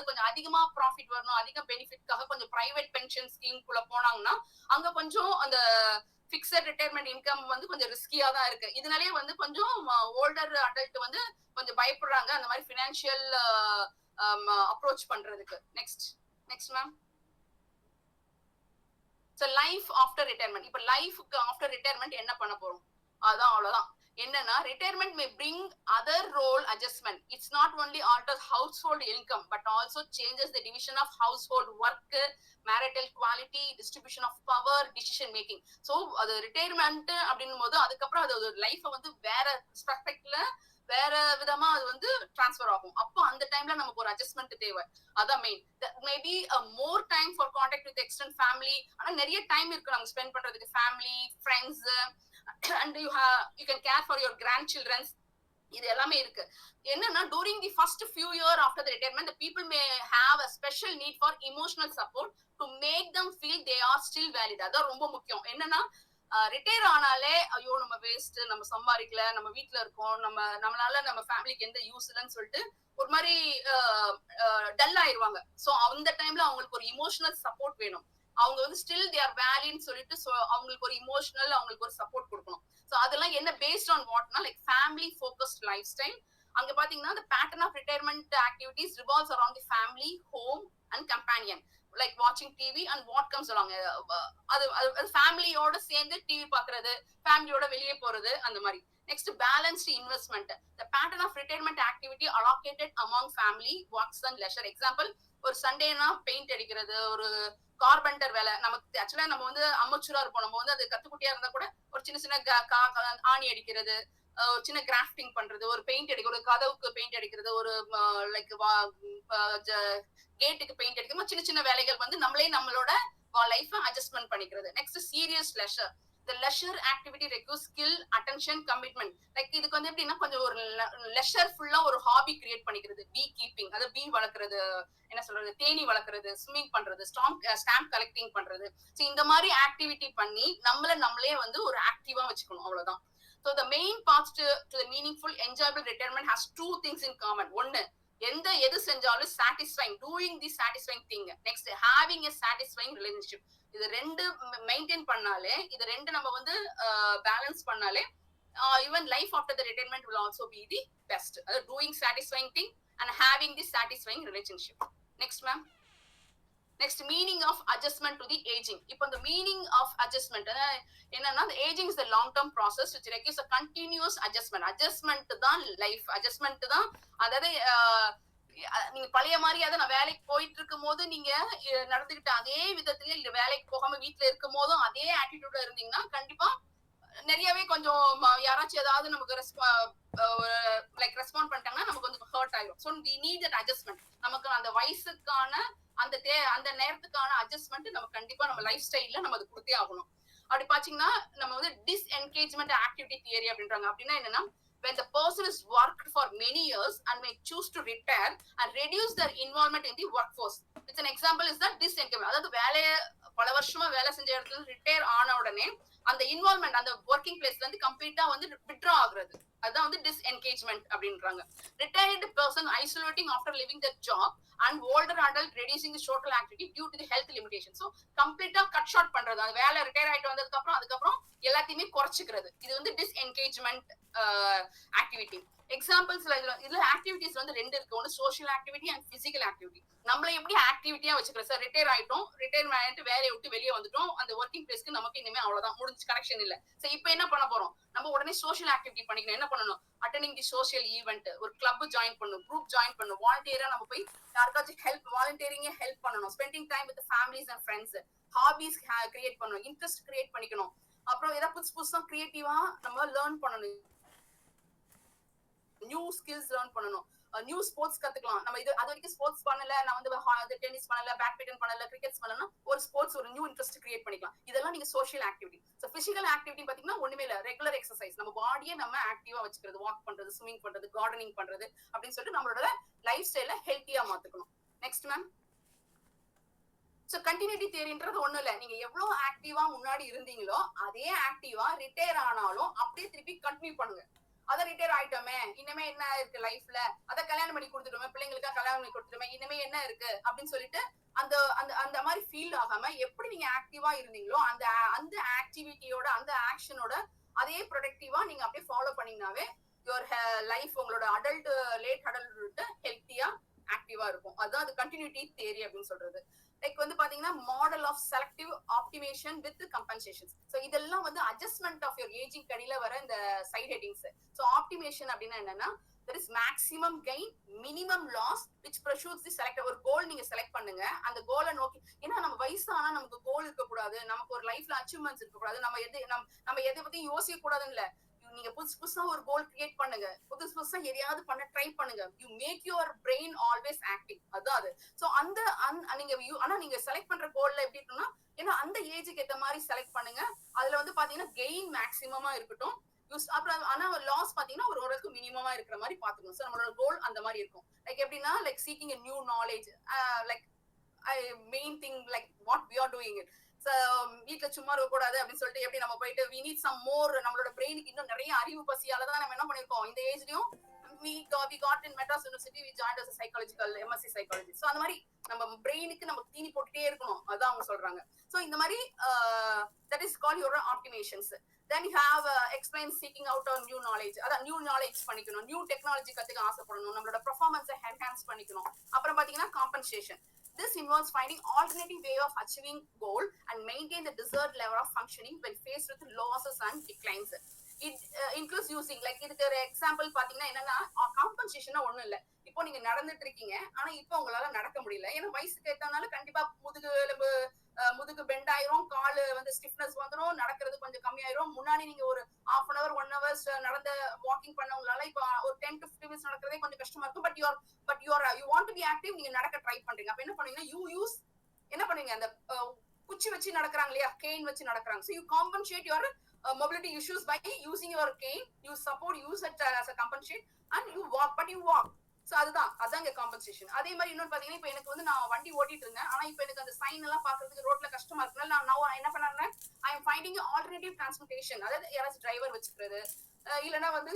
கொஞ்சம் அதிகமா ப்ராஃபிட் வரணும், அதிக பெனிஃபிட்காக கொஞ்சம் பிரைவேட் பென்ஷன் ஸ்கீம்குள்ள போனாங்கன்னா அங்க கொஞ்சம் அந்த ஃபிக்ஸட் ரிட்டையர்மெண்ட் இன்கம் வந்து கொஞ்சம் ரிஸ்கியா தான் இருக்கு. இதனாலேயே வந்து கொஞ்சம் ஓல்டர் அடல்ட் வந்து கொஞ்சம் பயப்படுறாங்க அந்த மாதிரி ஃபினான்ஷியல் அப்ரோச் பண்றதுக்கு. Next ma'am. So life after retirement. இப்ப லைஃப்க்கு ஆஃப்டர் ரிட்டையர்மெண்ட் என்ன பண்ண போறோம்? அதான் அவ்வளவுதான். என்னன்னா retirement may bring other role adjustment. It's not only alters household income but also changes the division of household work, marital quality, distribution of power, decision making. So அது ரிட்டையர்மெண்ட் அப்படின்னும் போது அதுக்கப்புறம் அது லைஃபை வந்து வேற பெர்ஸ்பெக்டிவ்ல வேற விதமா அது வந்து டிரான்ஸ்ஃபர் ஆகும். அப்போ அந்த டைம்ல நமக்கு ஒரு அட்ஜஸ்ட்மெண்ட் தேவை. அதான் main. Maybe more time for contact with extend family. ஆனா நிறைய டைம் இருக்கு நம்ம ஸ்பெண்ட் பண்றதுக்கு, family, friends, and you can care for your grand childrens. இது எல்லாமே இருக்கு. என்னன்னா during the first few years after the retirement, the people may have a special need for emotional support to make them feel they are still valid. அதான் ரொம்ப முக்கியம். என்னன்னா ரிட்டையர் ஆனாலே ஐயோ நம்ம வேஸ்ட், நம்ம சம்பாதிக்கல, நம்ம வீட்டுல இருக்கோம், நம்மளால நம்ம ஃபேமிலிக்கு எந்த யூஸ் இல்லைன்னு சொல்லிட்டு ஒரு மாதிரி டல் ஆயிருவாங்க. சோ அந்த டைம்ல அவங்களுக்கு ஒரு இமோஷனல் சப்போர்ட் வேணும். அவங்க வந்து ஸ்டில் தே ஆர் வேலின்னு சொல்லிட்டு அவங்களுக்கு ஒரு இமோஷனல், அவங்களுக்கு ஒரு சப்போர்ட் கொடுக்கணும். சோ அதெல்லாம் என்ன பேஸ்ட் ஆன் வாட்னா like family focused life style. அங்க பாத்தீங்கன்னா the pattern of retirement activities revolves around the family, home and companion, like watching TV and what comes along. அது ஃபேமிலியோட சேர்ந்து டிவி பாக்குறது, ஃபேமிலியோட வெளியே போறது, அந்த மாதிரி. Next, balanced investment. the pattern of retirement activity allocated among family, works and leisure. Example, ஒரு சண்டேனா பெயிண்ட் அடிக்கிறது, ஒரு கார்பெண்டர் வேலை. நமக்கு ஆக்சுவலா நம்ம வந்து அமச்சுரா இருப்போம், நம்ம வந்து அது கத்துக்குட்டியா இருந்தா கூட ஒரு சின்ன சின்ன ஆணி அடிக்கிறது, சின்ன கிராஃப்டிங் பண்றது, ஒரு பெயிண்ட் அடிக்கிறது, ஒரு கதவுக்கு பெயிண்ட் அடிக்கிறது, ஒரு லைக் கேட்டுக்கு பெயிண்ட் அடிக்கிறது, சின்ன சின்ன வேலைகள் வந்து நம்மளோட லைஃப் அட்ஜஸ்ட்மெண்ட் பண்ணிக்கிறது. Next, serious leisure. the leisure activity requires skill, attention, commitment. Like இதுக்கு வந்து எப்படின்னா கொஞ்சம் ஒரு லெஷர் ஃபுல்லா ஒரு ஹாபி கிரியேட் பண்ணிக்கிறது. பீ கீப்பிங், அதாவது பீ வளர்க்கறது, என்ன சொல்றது, தேனி வளர்க்கறது, ஸ்விம்மிங் பண்றது, ஸ்டாம்ப் கலெக்டிங் பண்றது. ஸோ இந்த மாதிரி ஆக்டிவிட்டி பண்ணி நம்மளே வந்து ஒரு ஆக்டிவா வச்சுக்கணும், அவ்வளவுதான். So the main path to the meaningful, enjoyable retirement has two things in common. ஒன்னு, எது செஞ்சாலும் satisfying, doing the satisfying thing. Next, having a satisfying relationship. இது ரெண்டு மெயின்டைன் பண்ணாலே, இது ரெண்டு நம்ம வந்து பேலன்ஸ் பண்ணாலே, even life after the retirement will also be the best. Doing satisfying thing and having the satisfying relationship. Next, ma'am. Next, meaning of adjustment to the aging. இப்போ the meaning of adjustment என்னன்னா, the aging is the long term process which requires a continuous adjustment தான் லைஃப். அட்ஜஸ்ட்மெண்ட் தான், அதாவது நீங்க பழைய மாதிரி அதை நான் வேலைக்கு போயிட்டு இருக்கும் போது நீங்க நடந்துகிட்ட அதே விதத்திலே, இல்ல வேலைக்கு போகாம வீட்டுல இருக்கும் போதும் அதே ஆட்டிடியூட இருந்தீங்கன்னா கண்டிப்பா நிறையவே கொஞ்சம் யாராச்சும் ஏதாவது நமக்கு ரெஸ்பாண்ட் பண்ணிட்டாங்கன்னா நமக்கு கொஞ்சம் ஹர்ட் ஆயிடும். So we need that adjustment. நமக்கு அந்த வயசுக்கான அந்த நேரத்துக்கான அட்ஜஸ்ட்மெண்ட் நம்ம கண்டிப்பா நம்ம லைஃப் ஸ்டைல்ல நம்ம அது கொடுத்தே ஆகணும். அப்படி பாத்தீங்கன்னா நம்ம வந்து டிஸ்என்கேஜ்மெண்ட் ஆக்டிவிட்டி தியரி அப்படின்றாங்க. அப்படின்னா என்னன்னா, when the person is worked for many years and may choose to retire and reduce their involvement in the workforce. It's an example is that disengagement. அதாவது பல வருஷமா வேலை செஞ்ச இடத்துல ரிட்டையர் ஆன உடனே அந்த இன்வால்மெண்ட் அந்த ஒர்க்கிங் பிளேஸ்ல இருந்து கம்ப்ளீட்டா வந்து வித்ட்ரா ஆகுறது, அதான் வந்து டிஸ்என்கேஜ்மெண்ட் அப்படின்றாங்க. Retired person isolating after living the job and older adult reducing the social activity due to the health limitation. So கம்ப்ளீட்டா கட் ஷார்ட் பண்றது, அந்த வேலை ரிட்டையர் ஆயிட்டு வந்ததுக்கு அதுக்கப்புறம் எல்லாத்தையுமே குறைச்சிக்கிறது. இது வந்து டிஸ்என்கேஜ்மெண்ட் ஆக்டிவிட்டி. எக்ஸாம்பிள்ஸ்ல இதுல ஆக்டிவிட்டிஸ் வந்து ரெண்டு இருக்கு, ஒன்று social activity and physical activity. நம்மள எப்படி ஆக்டிவிட்டியா வச்சுக்கிறோம் சார், ரிட்டையர் ஆயிட்டோம், ரிட்டையர் ஆயிட்டு வேலையை விட்டு வெளியே வந்துட்டோம், அந்த ஒர்க்கிங் பிளேஸ்க்கு நமக்கு இனிமே அவ்வளவுதான், முடிஞ்சு கனெக்ஷன் இல்ல. சோ இப்போ என்ன பண்ண போறோம், நம்ம உடனே சோஷியல் ஆக்டிவிட்டி பண்ணிக்கணும். என்ன பண்ணணும், அட்டெண்டிங் தி சோஷியல் ஈவெண்ட், ஒரு கிளப் ஜாயின் பண்ணணும், குரூப் ஜாயின் பண்ணணும், வாலண்டியரா நம்ம போய் யாருக்காச்சும் ஹெல்ப், வாலண்டியரிங்க ஹெல்ப் பண்ணணும், spending time with families and friends, hobbies create பண்ணணும், இன்ட்ரெஸ்ட் கிரியேட் பண்ணிக்கணும். அப்புறம் ஏதாவது புதுசு புதுசா கிரியேட்டிவா நம்ம லேர்ன் பண்ணணும், நியூ ஸ்கில்ஸ் லேர்ன் பண்ணணும், நியூ ஸ்போர்ட்ஸ் கத்துக்கலாம். நம்ம இது அது வரைக்கும் ஸ்போர்ட்ஸ் பண்ணல, நான் வந்து டென்னிஸ் பண்ணல, பேட்மிண்டன் பண்ணல, கிரிக்கெட் பண்ணலன்னா ஒரு ஸ்போர்ட்ஸ், ஒரு நியூ இன்ட்ரெஸ்ட் கிரியேட் பண்ணிக்கலாம். இதெல்லாம் நீங்க social activity. So physical activity பாத்தீங்கன்னா ஒண்ணுமே இல்ல, ரெகுலர் எக்ஸசைஸ், நம்ம பாடியை நம்ம ஆக்டிவா வச்சுக்கிறது, வாக் பண்றது, ஸ்விமிங் பண்றது, கார்டனிங் பண்றது அப்படின்னு சொல்லிட்டு நம்மளோட லைஃப் ஸ்டைல ஹெல்த்தியா மாத்துக்கணும். Next ma'am. சோ கண்டினியூட்டி தியரின்றது ஒண்ணு இல்ல, நீங்க எவ்வளவு ஆக்டிவா முன்னாடி இருந்தீங்களோ அதே ஆக்டிவா ரிட்டையர் ஆனாலும் அப்படியே திருப்பி கண்டினியூ பண்ணுங்க. அத ரிட்டையர் ஆயிட்டோமே, இனிமே என்ன இருக்கு லைஃப்ல, அத கல்யாணம் பண்ணி கொடுத்துட்டோமே, பிள்ளைங்களுக்கா கல்யாணம் பண்ணி கொடுத்துட்டோமே, இனிமே என்ன இருக்கு அப்படின்னு சொல்லிட்டு அந்த அந்த அந்த மாதிரி ஃபீல் ஆகாம எப்படி நீங்க ஆக்டிவா இருந்தீங்களோ அந்த அந்த ஆக்டிவிட்டியோட அந்த ஆக்ஷனோட அதே ப்ரொடக்டிவா நீங்க அப்படியே ஃபாலோ பண்ணீங்கன்னாவே யுவர் லைஃப், உங்களோட அடல்ட் லேட் அடல்ட் ஹெல்த்தியா ஆக்டிவா இருக்கும். அதுதான் அது கண்டினியூட்டி தியரி அப்படின்னு சொல்றது. லைக் வந்து பாத்தீங்கன்னா model of selective optimisation with compensations. So இதெல்லாம் வந்து அட்ஜஸ்ட்மெண்ட் ஆஃப் யுவர் ஏஜிங் கடியில வர இந்த சைட் ஹெட்டிங்ஸ். சோ ஆப்டிமேஷன் அப்படின்னா என்னன்னா, there is maximum gain, minimum loss which pursues the select. ஒரு கோல் நீங்க செலக்ட் பண்ணுங்க, அந்த கோலை நோக்கி. ஏன்னா நம்ம வயசானா நமக்கு கோல் இருக்க கூடாது, நமக்கு ஒரு லைஃப்ல அச்சீவ்மெண்ட்ஸ் இருக்க கூடாது, நம்ம எதை பத்தி யோசிக்க கூடாதுன்னு இல்ல. நீங்க புதுசு புதுசா ஒரு கோல் கிரியேட் பண்ணுங்க, புதுசு புதுசா எதையாவது பண்ண ட்ரை பண்ணுங்க. You make your brain always active, அதான் அது. சோ அந்த நீங்க ஆனா நீங்க செலக்ட் பண்ற கோல்ல எப்படி இருக்குன்னா, ஏன்னா அந்த ஏஜுக்கு ஏத்த மாதிரி செலக்ட் பண்ணுங்க. அதுல வந்து பாத்தீங்கன்னா கெயின் மேக்சிமமா இருக்கட்டும், அப்புறம் ஆனா லாஸ் பாத்தீங்கன்னா ஒரு ஓரளவுக்கு மினிமமா இருக்கிற மாதிரி பாத்துக்கணும். சோ நம்மளோட கோல் அந்த மாதிரி இருக்கும். லைக் எப்படின்னா, like seeking a new knowledge, like main thing like what we are doing it. வீட்டுல சும்மா இருக்க கூடாது அப்படின்னு சொல்லிட்டு எப்படி நம்ம போயிட்டு we need some more, நம்மளோட பிரெயினுக்கு இன்னும் நிறைய அறிவு பசியாலதான் நம்ம என்ன பண்ணிருக்கோம் இந்த ஏஜ்லயும். we got in Madras University, we joined as a psychological MSc psychology. So அந்த மாதிரி நம்ம பிரெயினுக்கு நம்ம தீனி போட்டுட்டே இருக்கணும், அதான் அவங்க சொல்றாங்க. சோ இந்த மாதிரி that is called your optimations. Then you have explain seeking out on new knowledge. அதான் நியூ நாலேஜ் பண்ணிக்கணும், நியூ டெக்னாலஜி கத்துக்க ஆசைப்படணும், நம்மளோட பெர்ஃபார்மன்ஸை என்ஹான்ஸ் பண்ணிக்கணும். அப்புறம் பாத்தீங்கன்னா compensation. This involves finding alternative way of achieving goal and maintain the desired level of functioning when faced with losses and declines. It includes using, like இதுக்கு ஒரு எக்ஸாம்பிள் பாத்தீங்கன்னா என்னன்னா, காம்பன்சேஷனா ஒண்ணும் இல்ல. இப்போ நீங்க நடந்துட்டு இருக்கீங்க, ஆனா இப்போ உங்களால நடக்க முடியல, ஏன்னா வயசுக்கு ஏத்தனால கண்டிப்பா முதுகு பெண்ட் ஆயிரும், காலு வந்து ஸ்டிஃப்னஸ் வந்துடும், நடக்கிறது கொஞ்சம் கம்மியாயிரும். முன்னாடி நீங்க ஒரு 1/2 hour 1 hour நடந்த வாக்கிங் பண்ணவங்களால இப்போ ஒரு 10 to 15 minutes நடக்கிறதே கொஞ்சம் கஷ்டமா இருக்கும். But you want to be active, நீங்க நடக்க ட்ரை பண்றீங்க. அப்ப என்ன பண்ணுவீங்க, என்ன பண்ணுவீங்க, அந்த குச்சி வச்சு நடக்கிறாங்க இல்லையா, கேன் வச்சு நடக்கிறாங்க. So you compensate your mobility issues by using your cane. You use it as a compensate and you walk, but you walk. So அதான் இங்க காம்பன்சேஷன். அதே மாதிரி இன்னொரு பாத்தீங்கன்னா, இப்ப எனக்கு வந்து நான் வண்டி ஓட்டிட்டு இருந்தேன், ஆனா இப்ப எனக்கு அந்த சைன் எல்லாம் பாக்குறதுக்கு ரோட்ல கஷ்டமா இருக்குனால நான் என்ன பண்ணறேன், I am finding alternative transportation. அதாவது யாராச்சும் டிரைவர் வச்சுக்கிறது, இல்லைன்னா வந்து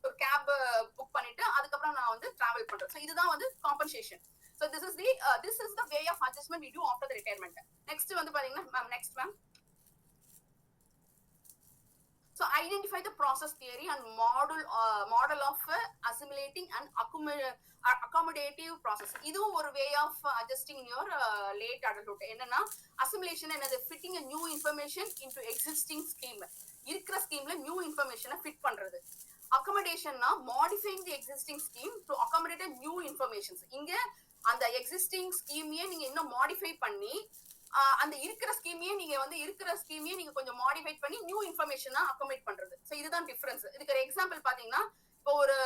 ஒரு கேப் புக் பண்ணிட்டு அதுக்கப்புறம் நான் வந்து டிராவல் பண்றேன். சோ இதுதான் வந்து compensation. So this is the way of adjustment we do after the retirement. Next வந்து பாத்தீங்கன்னா ma'am, next ma'am. So identify the process theory and model of assimilating and accommodative process. இதுவும் ஒரு way of adjusting your late adulthood. என்னன்னா assimilation என்னது, fitting a new information into existing scheme. இருக்கிற ஸ்கீம்ல நியூ இன்ஃபர்மேஷனை ஃபிட் பண்றது. அகாமடேஷன்னா modifying the existing scheme to accommodate a new informations. இங்க அந்த எக்ஸிஸ்டிங் ஸ்கீமையே நீங்க இன்னும் மாடிஃபை பண்ணி, அந்த இருக்கிற ஸ்கீமையே நீங்க கொஞ்சம் மாடிஃபை பண்ணி நியூ இன்ஃபர்மேஷனா அகாமடேட் பண்றது. சோ இதுதான் டிஃபரன்ஸ். இதுக்கு ஒரு எக்ஸாம்பிள் பாத்தீங்கன்னா, இப்போ ஒரு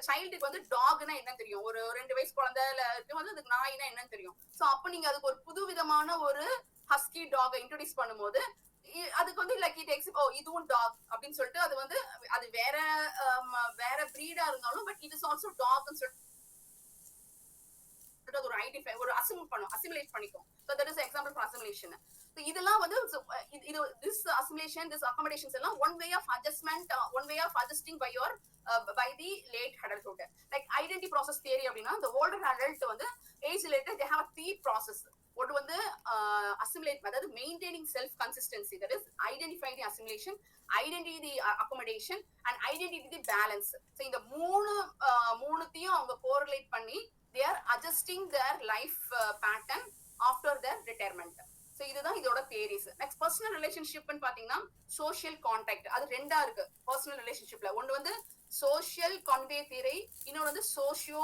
சைல்டுக்கு வந்து டாக்னா என்ன தெரியும், ஒரு 2 வயசு குழந்தைல வந்து அதுக்கு நாய்னா என்னன்னு தெரியும். சோ அப்ப நீங்க அதுக்கு ஒரு புது விதமான ஒரு ஹஸ்கி டாக் இன்ட்ரோடியூஸ் பண்ணும்போது அதுக்கு வந்து லைக் இதுவும் டாக் அப்படின்னு சொல்லிட்டு அது வேற பிரீடா இருந்தாலும், பட் இட் இஸ் ஆல்சோ டாக்னு சொல்லிட்டு அது ஒரு ஐடென்டிஃபை ஒரு அசிமுலேட் பண்ணிக்கும். So that is example for assimilation. So இதெல்லாம் வந்து இது திஸ் அசிமுலேஷன் திஸ் அகாமடேஷன்ஸ் எல்லாம் one way of adjustment, one way of adjusting by your by the late adulthood. Like identity process theory அப்படின்னா the older adult வந்து age related they have a three process. ஒன்று வந்து assimilate, அதாவது maintaining self consistency, that is identifying the assimilation, identity the accommodation and identity the balance. So இந்த மூணுத்தையும் அவங்க correlate பண்ணி they are adjusting their life pattern after their retirement. So இதுதான் இதோட தியரிஸ். நெக்ஸ்ட் பர்சனல் ரிலேஷன்ஷிப்னு பார்த்தீங்கன்னா சோஷியல் கான்டாக்ட், அது ரெண்டா இருக்கு பர்சனல் ரிலேஷன்ஷிப்ல. ஒன்று வந்து சோஷியல் கான்வே தியரி, இன்னொன்று வந்து சோஷியோ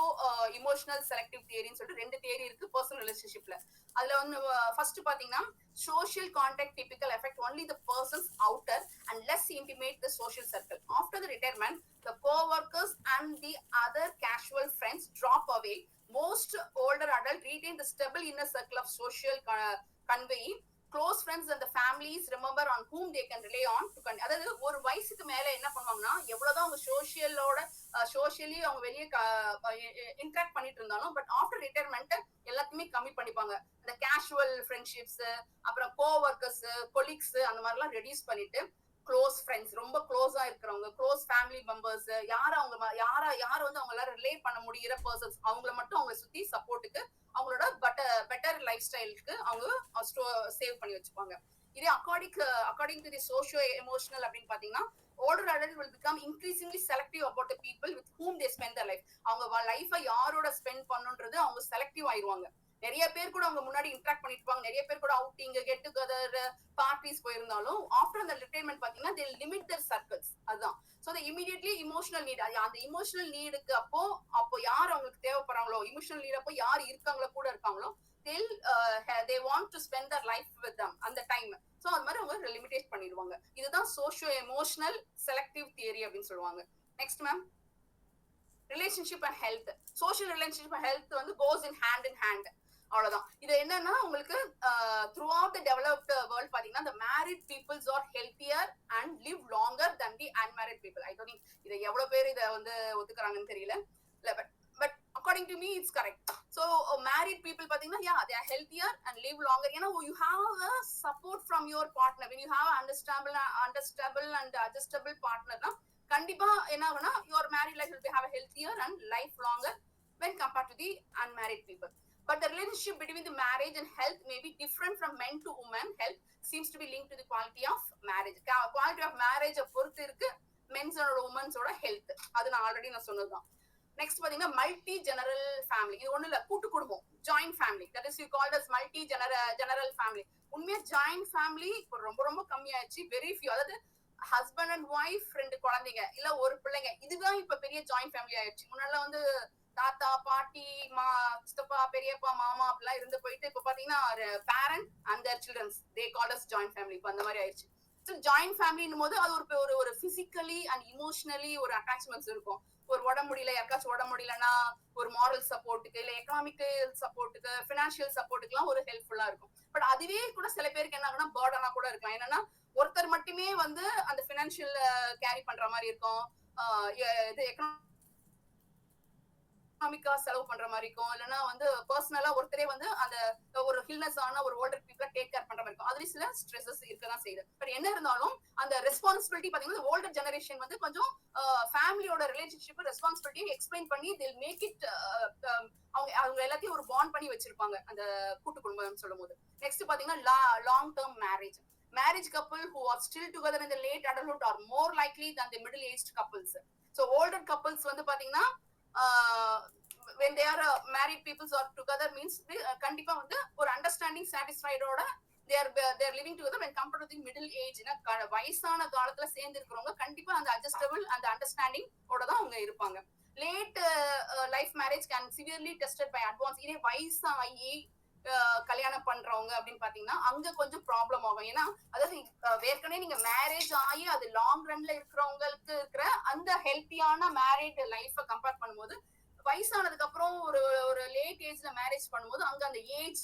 இமோஷனல் செலக்டிவ் தியரின்னு சொல்லிட்டு ரெண்டு தியரி இருக்கு பர்சனல் ரிலேஷன்ஷிப்ல. அதுல வந்து ஃபர்ஸ்ட் பாத்தீங்கன்னா social contact typical effect only the persons outer and less intimate the social circle. After the retirement the co-workers and the other casual friends drop away. Most older adults retain the stable inner circle of social conveying. Close friends and the families remember on whom they can rely on to அதாவது ஒரு வயசுக்கு மேல என்ன பண்ணுவாங்கன்னா எவ்வளவுதான் அவங்க சோஷியலி அவங்க வெளியே இன்டராக்ட் பண்ணிட்டு இருந்தாலும் பட் ஆஃப்டர் ரிட்டையர்மெண்ட் எல்லாத்தையுமே கம்மி பண்ணிப்பாங்க. இந்த கேஷுவல் ஃப்ரெண்ட்ஷிப்ஸ், அப்புறம் கோவொர்க்கர்ஸ், கொலீக்ஸ் அந்த மாதிரி எல்லாம் ரெடியூஸ் பண்ணிட்டு க்ளோஸ் ஃப்ரெண்ட்ஸ், ரொம்ப க்ளோஸா இருக்கிறவங்க, க்ளோஸ் ஃபேமிலி மெம்பர்ஸ், யார் வந்து அவங்களால ரிலேட் பண்ண முடியிற பர்சன்ஸ் அவங்கள மட்டும் அவங்க சுத்தி சப்போர்ட்டுக்கு அவங்களோட பெட்டர் லைஃப் ஸ்டைலுக்கு அவங்க சேவ் பண்ணி வச்சுப்பாங்க. இதே according to the socio emotional அப்படின்னு பாத்தீங்கன்னா older adult will become increasingly selective about the people with whom they spend their life. அவங்க லைஃபை யாரோட ஸ்பெண்ட் பண்ணுன்றது அவங்க செலக்டிவ் ஆயிடுவாங்க. நிறைய பேர் கூட அவங்க முன்னாடி இன்டராக்ட் பண்ணிட்டு இருப்பாங்க, நிறைய பேர் கூட அவுட்டிங், கெட் டுகெதர், பார்ட்டிஸ் போயிருந்தாலும் ஆஃப்டர் அந்த ரிட்டைர்மெண்ட் பாத்தீங்கன்னா they limit their circles. அதுதான். ஸோ இமீடியட்லி இமோஷனல் நீட், அந்த இமோஷனல் நீடுக்கு அப்போ யார் அவங்களுக்கு தேவைப்படுறாங்களோ, இமோஷனல் நீட் அப்போ யார் இருக்காங்களோ கூட இருக்காங்களோ they want to spend their life with them அந்த டைம். ஸோ அது மாதிரி அவங்க லிமிடேட் பண்ணிடுவாங்க. இதுதான் சோஷியோ எமோஷனல் செலக்டிவ் தியரி அப்படின்னு சொல்லுவாங்க. Next ma'am, relationship and health. Social relationship and health வந்து கோஸ் இன் ஹேண்ட். அவ்வளவுதான். இது என்னன்னா உங்களுக்கு through out the developed world பாத்தீங்கன்னா the married peoples are healthier and live longer than the unmarried people. I don't think இதை எவ்வளவு பேர் இதை வந்து ஒத்துக்கிறாங்கன்னு தெரியல. But according to me it's correct. So married people பாத்தீங்கன்னா yeah they are healthier and live longer. You know, you have a support from your partner. When you have an understandable and adjustable partner na கண்டிப்பா என்ன ஆகும்னா your married life will have a healthier and life longer when compared to the unmarried people. But the relationship between the marriage and health may be different from men to women. Health seems to be linked to the quality of marriage. Quality of marriage பொறுத்து இருக்கு men's and women's ஓட health. அது நான் ஆல்ரெடி சொன்னதுதான். நெக்ஸ்ட் பாத்தீங்கன்னா மல்டி ஜெனரல் ஃபேமிலி. இது ஒண்ணு இல்ல, கூட்டு குடும்பம், joint family. That is you called as multi general family. உண்மையா ஜாயிண்ட் ஃபேமிலி ரொம்ப ரொம்ப கம்மியாயிடுச்சு. வெரி ஃபியூ, அதாவது ஹஸ்பண்ட் அண்ட் ஒய்ஃப், 2 குழந்தைங்க இல்ல ஒரு பிள்ளைங்க, இதுதான் இப்ப பெரிய ஜாயிண்ட் ஃபேமிலி ஆயிடுச்சு. முன்னால வந்து தாத்தா பாட்டி சித்தப்பா பெரியப்பா மாமா அப்படிலாம் இருந்து போயிட்டு இப்ப பாத்தீங்கன்னா parent and their children they call as joint family. இப்ப அந்த மாதிரி ஆயிடுச்சு. ஜாயிண்ட் ஃபேமிலின் போது அது ஒரு பிசிக்கலி அண்ட் இமோஷனலி ஒரு அட்டாச்மெண்ட்ஸ் இருக்கும். ஒரு உடம்பு முடியல, யாருக்காச்சும் உடம்பு முடியலன்னா ஒரு மாரல் சப்போர்ட்டுக்கு இல்ல எக்கனாமிக்கல் சப்போர்ட்டுக்கு பினான்சியல் சப்போர்ட்டுக்கு எல்லாம் ஒரு ஹெல்ப்ஃபுல்லா இருக்கும். பட் அதுவே கூட சில பேருக்கு என்ன ஆகுனா பர்டனா கூட இருக்கலாம். என்னன்னா ஒருத்தர் மட்டுமே வந்து அந்த பினான்சியல் கேரி பண்ற மாதிரி இருக்கும், இது எக்கனாமிக்கா செலவு பண்ற மாதிரி இருக்கும், இல்லைன்னா வந்து பர்சனலா ஒருத்தரே வந்து அந்த ஒரு ஹில்னஸ் ஆன ஒரு ஓல்டர் பீப்புளை டேக் கேர் பண்ற மாதிரி இருக்கும். அதுல சில ஸ்ட்ரெஸஸ் இருக்கதான் செய்யுது. பட் என்ன இருந்தாலும் அந்த ரெஸ்பான்சிபிலிட்டி பாத்தீங்கன்னா ஓல்டர் ஜெனரேஷன் வந்து கொஞ்சம் ஃபேமிலியோட ரிலேஷன்ஷிப் ரெஸ்பான்சிபிலிட்டி எக்ஸ்பிளைன் பண்ணி they'll make it அவங்க எல்லாத்தையும் ஒரு பாண்ட் பண்ணி வச்சிருப்பாங்க அந்த கூட்டு குடும்பம் சொல்லும் போது. நெக்ஸ்ட் பாத்தீங்கன்னா long term marriage. Marriage couple who are still together in the late adulthood are more likely than the middle aged couples. So older couples வந்து பாத்தீங்கன்னா when they are married peoples are together means கண்டிப்பா வந்து ஒரு understanding சாட்டிஸ்ஃபைடோட they are living together when compared to the middle age. வயசான காலத்துல சேர்ந்து இருக்கிறவங்க கண்டிப்பா அந்த அட்ஜஸ்டபிள் அந்த அண்டர்ஸ்டாண்டிங் ஓட தான் அவங்க இருப்பாங்க. Late life marriage can severely tested by advance. இதே வயசாகி கல்யாணம் பண்றவங்க அப்படின்னு பாத்தீங்கன்னா அங்க கொஞ்சம் ப்ராப்ளம் ஆகும். ஏன்னா அதாவது ஏற்கனவே நீங்க மேரேஜ் ஆகி அது லாங் ரன்ல இருக்கிறவங்களுக்கு இருக்கிற அந்த ஹெல்த்தியான மேரேஜ் லைஃப கம்பேர் பண்ணும்போது வயசானதுக்கு அப்புறம் ஒரு லேட் ஏஜ்ல மேரேஜ் பண்ணும்போது அங்க அந்த ஏஜ்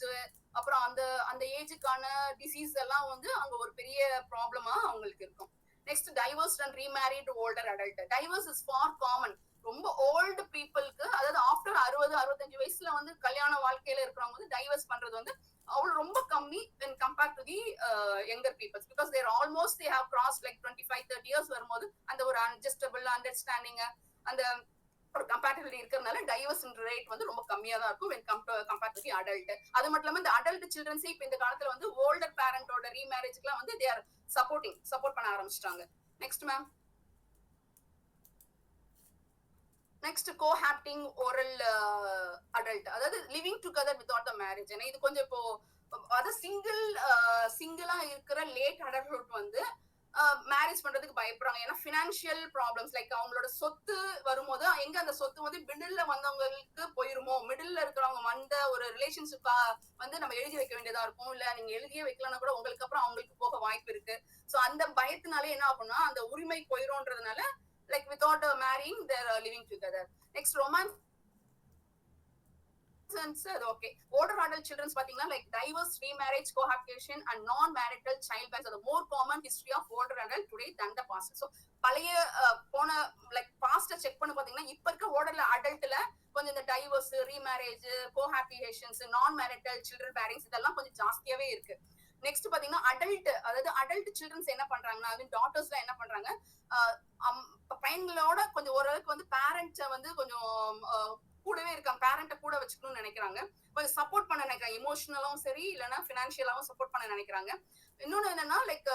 அப்புறம் அந்த ஏஜுக்கான டிசீஸ் எல்லாம் வந்து அங்க ஒரு பெரிய ப்ராப்ளமா அவங்களுக்கு இருக்கும். Next divorced and remarried older adult. Divorce is for common. ரொம்ப ஓல்டு பீப்புளுக்கு, அதாவது ஆஃப்டர் 60-65 வயசுல வந்து கல்யாண வாழ்க்கையில இருக்கிறவங்க வந்து டைவர்ஸ் பண்றது வந்து அவ்வளவு ரொம்ப கம்மி when compared to the younger peoples, because they are almost they have crossed like 25-30 years வரும்போது அந்த ஒரு adjustable understanding அந்த ஒரு கம்பேட்டிபிலிட்டி இருக்கிறதுனால டைவர்ஸ் ரேட் வந்து ரொம்ப கம்மியா தான் இருக்கும் when compared to the adult. அது மட்டும் இல்லாம இந்த அடல்ட் சில்ட்ரன்ஸே இப்ப இந்த காலத்துல வந்து ஓல்டர் பேரண்டோட ரீமேரேஜ்க்குலாம் வந்து they are சப்போர்ட் பண்ண ஆரம்பிச்சிட்டாங்க. Next ma'am. நெக்ஸ்ட் கோஹாப்டிங் ஓரல் அடல்ட், அதாவது living together without the marriage. ஏன்னா இது கொஞ்சம் இப்போ அதாவது சிங்கிளா இருக்கிற லேட் அடல்ட்ஹுட் வந்து மேரேஜ் பண்றதுக்கு பயப்படுறாங்க. ஏன்னா பினான்சியல் ப்ராப்ளம்ஸ், லைக் அவங்களோட சொத்து வரும்போது எங்க அந்த சொத்து வந்து மிடில்ல வந்தவங்களுக்கு போயிருமோ, மிடில்ல இருக்கிறவங்க வந்த ஒரு ரிலேஷன்ஷிப் வந்து நம்ம எழுதி வைக்க வேண்டியதா இருக்கும். இல்ல நீங்க எழுதியே வைக்கலன்னா கூட உங்களுக்கு அப்புறம் அவங்களுக்கு போக வாய்ப்பு இருக்கு. சோ அந்த பயத்தினாலே என்ன ஆகும்னா அந்த உரிமை போயிரும்ன்றதுனால like without marrying they're living together. Next, romance அது ஓகே. older adult children பாத்தீங்கன்னா like divorce, remarriage, cohabitation and non-marital child bears are the more common history of older adult today than the past. So பழைய போன like past செக் பண்ண பாத்தீங்கன்னா இப்ப இருக்க older adultல கொஞ்சம் இந்த டைவர்ஸ், ரீமேரேஜ், கோஹாபிடேஷன்ஸ், நான் மேரிட்டல் சில்ட்ரன் பேரிங்ஸ் இதெல்லாம் கொஞ்சம் ஜாஸ்தியாவே இருக்கு. நெக்ஸ்ட் பாத்தீங்கன்னா அடல்ட் சில்ட்ரன்ஸ் என்ன பண்றாங்கன்னா, அது டாட்டர்ஸ்ல என்ன பண்றாங்க, பையன்களோட கொஞ்சம் ஓரளவுக்கு வந்து பேரண்ட்ஸை வந்து கொஞ்சம் கூடவே இருக்காங்க, பேரண்ட்டை கூட வச்சுக்கணும்னு நினைக்கிறாங்க, கொஞ்சம் சப்போர்ட் பண்ண நினைக்கிறாங்க, இமோஷனலாவும் சரி இல்லைன்னா பினான்சியலாவும் சப்போர்ட் பண்ண நினைக்கிறாங்க. இன்னொன்னு என்னன்னா லைக்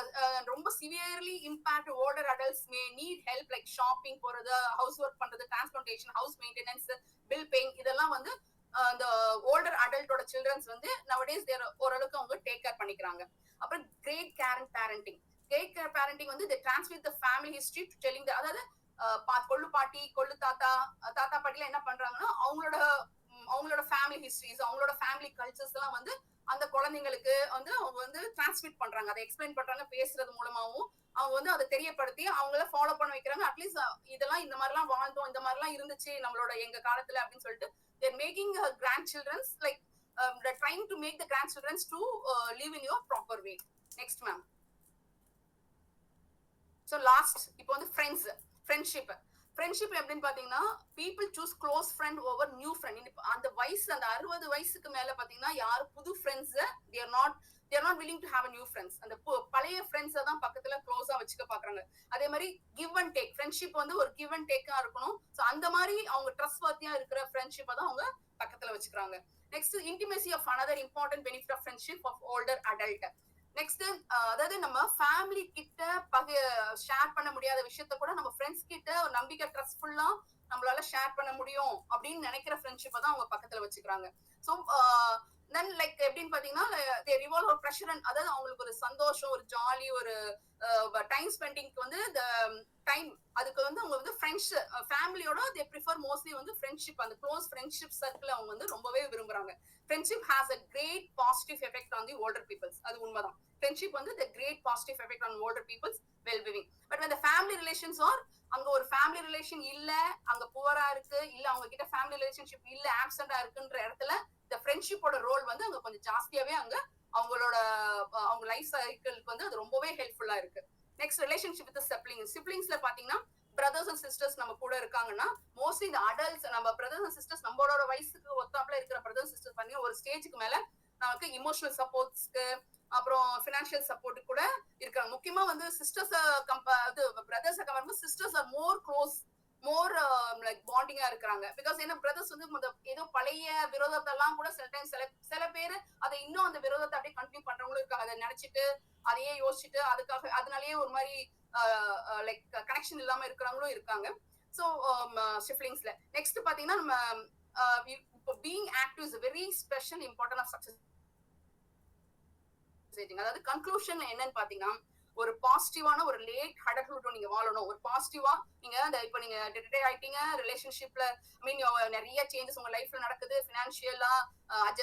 ரொம்ப severely impact older adults may need help, like shopping போறது, ஹவுஸ் ஒர்க் பண்றது, transportation, house maintenance, bill paying, இதெல்லாம் வந்து அந்த ஓல்டர் அடல்ட்டோட சில்ட்ரன்ஸ் வந்து நவடேஸ் ஓரளவுக்கு அவங்க டேக் கேர் பண்ணிக்கிறாங்க. அப்புறம் great care and parenting. Great care parenting வந்து they transmit the family history to telling the, அதாவது கொள்ளு பாட்டி, கொள்ளு தாத்தா, தாத்தா பாட்டில என்ன பண்றாங்கன்னா அவங்களோட ஃபேமிலி ஹிஸ்டரிஸ், அவங்களோட ஃபேமிலி கல்ச்சர்ஸ் எல்லாம் வந்து அந்த குழந்தைங்களுக்கு வந்து அவங்க வந்து டிரான்ஸ்மிட் பண்றாங்க, அதை எக்ஸ்பிளைன் பண்றாங்க, பேசுறது மூலமாவும் அவங்க வந்து அதை தெரியப்படுத்தி அவங்கள ஃபாலோ பண்ண வைக்கிறாங்க. அட்லீஸ்ட் இதெல்லாம் இந்த மாதிரி எல்லாம் வாழ்ந்தோம், இந்த மாதிரி எல்லாம் இருந்துச்சு நம்மளோட எங்க காலத்துல அப்படின்னு சொல்லிட்டு they're making grandchildren like they're trying to make the grandchildren to live in your proper way. Next ma'am. So last இப்போ வந்து ஃப்ரெண்ட்ஷிப் எப்படின்னு பாத்தீங்கன்னா people choose close friend over new friend. அந்த வயசு அந்த 60 வயசுக்கு மேல பாத்தீங்கன்னா யாரும் புது friends they are not willing to have a new friends. அந்த பழைய ஃப்ரெண்ட்ஸை தான் பக்கத்துல க்ளோஸா வச்சுக்க பாக்குறாங்க. அதே மாதிரி கிவ் அண்ட் டேக், ஃப்ரெண்ட்ஷிப் வந்து ஒரு கிவ் அண்ட் டேக்கா இருக்கணும். சோ அந்த மாதிரி அவங்க ட்ரஸ்ட் வர்த்தியா இருக்கிற ஃப்ரெண்ட்ஷிப்பை தான் அவங்க பக்கத்துல வச்சுக்கிறாங்க. Next intimacy of another important benefit of friendship of older adult. Next அதாவது நம்ம ஃபேமிலி கிட்ட ஷேர் பண்ண முடியாத விஷயத்த கூட நம்ம ஃப்ரெண்ட்ஸ் கிட்ட ஒரு நம்பிக்கை ட்ரஸ்ட்ஃபுல்லா நம்மளால ஷேர் பண்ண முடியும் அப்படின்னு நினைக்கிற ஃப்ரெண்ட்ஷிப்பை தான் அவங்க பக்கத்துல வச்சுக்கிறாங்க. ஸோ தென் லைக் எப்படின்னு பாத்தீங்கன்னா they revolve ஒரு ப்ரெஷர், அதாவது அவங்களுக்கு ஒரு சந்தோஷம், ஒரு ஜாலி, ஒரு டைம் ஸ்பெண்டிங்க்கு வந்து டைம், அதுக்கு வந்து அவங்க வந்து ஃப்ரெண்ட்ஸ் ஃபேமிலியோட they prefer mostly வந்து ஃப்ரெண்ட்ஷிப், அந்த க்ளோஸ் ஃப்ரெண்ட்ஷிப் சர்க்கிள் அவங்க வந்து ரொம்பவே விரும்புறாங்க. Friendship has a great positive effect on the older peoples. அது உண்மைதான். Friendship வந்து the great positive effect on older people's well-being. But when the family relations are அங்க ஒரு ஃபேமிலி ரிலேஷன் இல்ல, அங்க புவரா இருக்கு, இல்ல அவங்க கிட்ட ஃபேமிலி ரிலேஷன்ஷிப் இல்ல, ஆப்சென்டா இருக்குன்ற இடத்துல இந்த ஃப்ரெண்ட்ஷிப்போட ரோல் வந்து அங்க கொஞ்சம் ஜாஸ்தியாவே அங்க அவங்க லைஃப் சைக்கிளுக்கு வந்து அது ரொம்பவே ஹெல்ப்ஃபுல்லா இருக்கு. நெக்ஸ்ட் ரிலேஷன்ஷிப் வித் சிப்ளிங்ஸ்ல பாத்தீங்கன்னா பிரதர்ஸ் அண்ட் சிஸ்டர்ஸ் நம்ம கூட இருக்காங்கன்னா மோஸ்ட்லி இந்த அடல்ட்ஸ் நம்ம பிரதர்ஸ் அண்ட் சிஸ்டர்ஸ் நம்மளோட வயசுக்கு ஒத்தாப்புல இருக்கிற பிரதர்ஸ் சிஸ்டர்ஸ் பண்ணி ஒரு ஸ்டேஜுக்கு மேல நமக்கு இமோஷனல் சப்போர்ட்ஸ்க்கு அப்புறம் பினான்சியல் சப்போர்ட் கூட இருக்காங்க. முக்கியமா வந்து sisters brothers compare sisters are more like பாண்டிங்கா இருக்கிறாங்க. பிகாஸ் ஏன்னா பிரதர்ஸ் வந்து ஏதோ பழைய விரோதத்தை எல்லாம் கூட சில டைம் சில பேர் அதை இன்னும் அந்த விரோதத்தை அப்படியே கண்டினியூ பண்றவங்களும் இருக்காங்க. அதை நினைச்சிட்டு அதையே யோசிச்சுட்டு அதுக்காக அதனாலேயே ஒரு மாதிரி லைக் கனெக்ஷன் இல்லாம இருக்கிறவங்களும் இருக்காங்க. ஸோ சிப்லிங்ஸ்ல நெக்ஸ்ட் பாத்தீங்கன்னா நம்ம இப்போ being active is very special important of success. அதாவது கன்க்ளூஷன் என்னன்னு பாத்தீங்கன்னா ஒரு பாசிட்டிவான ஒரு லேட் அடல்ட்ஹுட் நீங்க வாழணும். ஒரு பாசிட்டிவா நீங்க இப்ப நீங்க ரிட்டையர் ஆயிட்டீங்க, ரிலேஷன்ஷிப்ல நிறைய சேஞ்சஸ் உங்க லைஃப்ல நடக்குது, பினான்சியலா